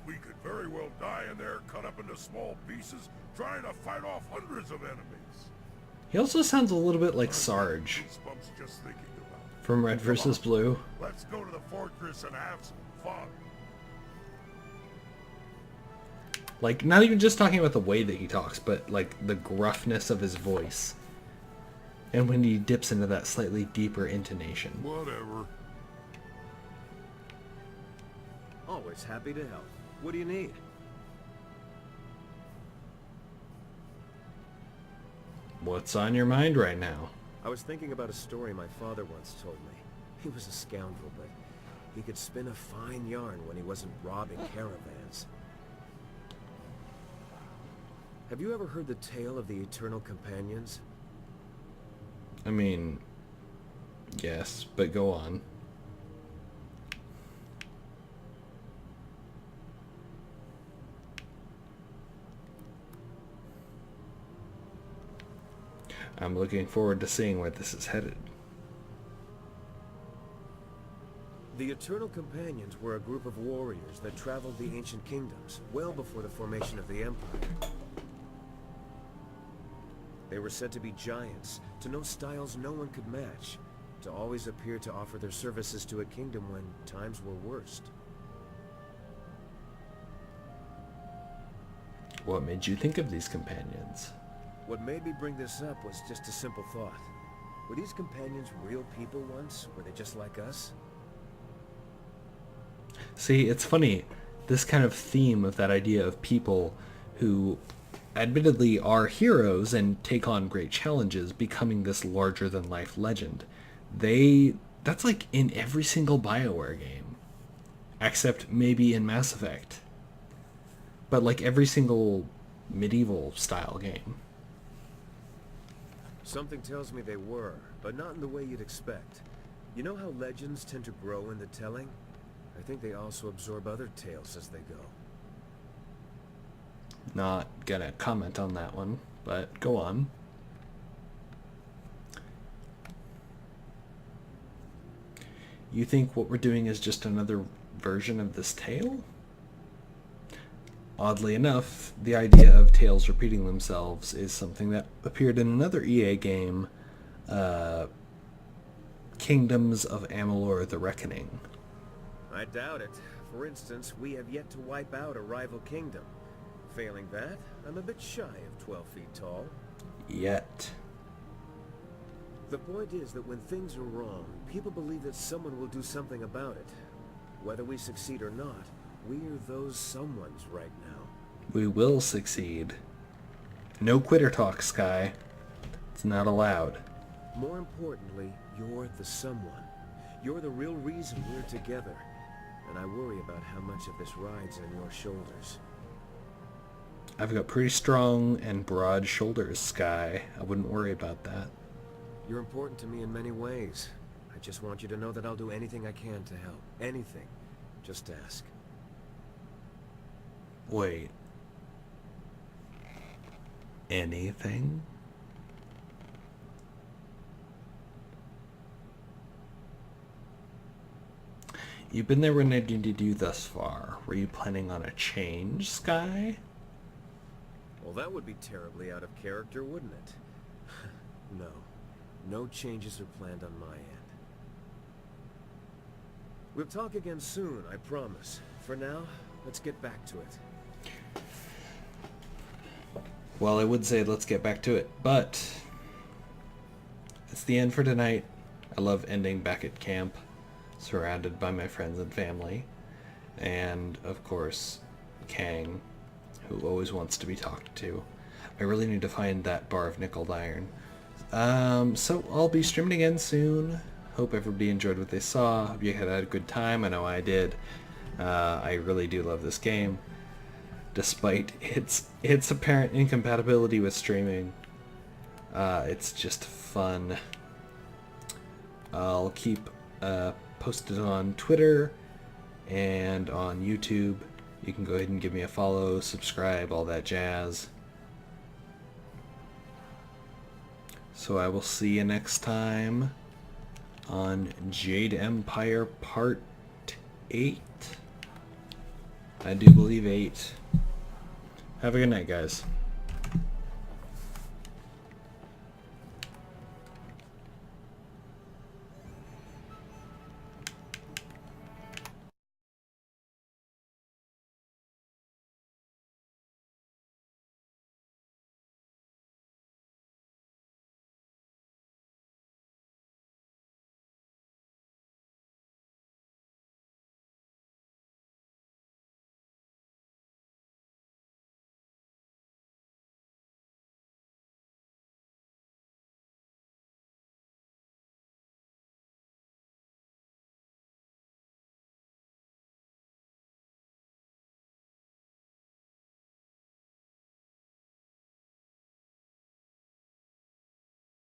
Speaker 2: We could very well die in there, cut up into small pieces, trying to fight off hundreds of enemies.
Speaker 1: He also sounds a little bit like Sarge
Speaker 2: Just thinking about it.
Speaker 1: from Red vs. Blue.
Speaker 2: Let's go to the fortress and have some fun.
Speaker 1: Like, not even just talking about the way that he talks, but like the gruffness of his voice. And when he dips into that slightly deeper intonation.
Speaker 2: Whatever.
Speaker 4: Always happy to help. What do you need?
Speaker 1: What's on your mind right now?
Speaker 4: I was thinking about a story my father once told me. He was a scoundrel, but he could spin a fine yarn when he wasn't robbing caravans. Have you ever heard the tale of the Eternal Companions?
Speaker 1: I mean, yes, but go on. I'm looking forward to seeing where this is headed.
Speaker 4: The Eternal Companions were a group of warriors that traveled the ancient kingdoms, well before the formation of the Empire. They were said to be giants, to know styles no one could match, to always appear to offer their services to a kingdom when times were worst.
Speaker 1: What made you think of these companions?
Speaker 4: What made me bring this up was just a simple thought. Were these companions real people once? Were they just like us?
Speaker 1: See, it's funny, this kind of theme of that idea of people who admittedly are heroes and take on great challenges becoming this larger-than-life legend. That's like in every single BioWare game. Except maybe in Mass Effect. But like every single medieval-style game.
Speaker 4: Something tells me they were, but not in the way you'd expect. You know how legends tend to grow in the telling? I think they also absorb other tales as they go.
Speaker 1: Not gonna comment on that one, but go on. You think what we're doing is just another version of this tale? Oddly enough, the idea of tales repeating themselves is something that appeared in another EA game, kingdoms of Amalur the Reckoning.
Speaker 4: I doubt it. For instance, we have yet to wipe out a rival kingdom. Failing that, I'm a bit shy of 12 feet tall.
Speaker 1: Yet.
Speaker 4: The point is that when things are wrong, people believe that someone will do something about it. Whether we succeed or not, we're those someones right now.
Speaker 1: We will succeed. No quitter talk, Sky. It's not allowed.
Speaker 4: More importantly, you're the someone. You're the real reason we're together. And I worry about how much of this rides on your shoulders.
Speaker 1: I've got pretty strong and broad shoulders, Sky. I wouldn't worry about that.
Speaker 4: You're important to me in many ways. I just want you to know that I'll do anything I can to help. Anything. Just ask.
Speaker 1: Wait. Anything? You've been there when I needed you thus far. Were you planning on a change, Sky?
Speaker 4: Well, that would be terribly out of character, wouldn't it? No. No changes are planned on my end. We'll talk again soon, I promise. For now, let's get back to it.
Speaker 1: Well, I would say let's get back to it, but it's the end for tonight. I love ending back at camp, surrounded by my friends and family, and of course, Kang, who always wants to be talked to. I really need to find that bar of nickel iron. So I'll be streaming again soon. Hope everybody enjoyed what they saw. Hope you had a good time. I know I did. I really do love this game, despite its apparent incompatibility with streaming. It's just fun. I'll keep posted on Twitter and on YouTube. You can go ahead and give me a follow, subscribe, all that jazz. So I will see you next time on Jade Empire Part 8. I do believe 8. Have a good night, guys.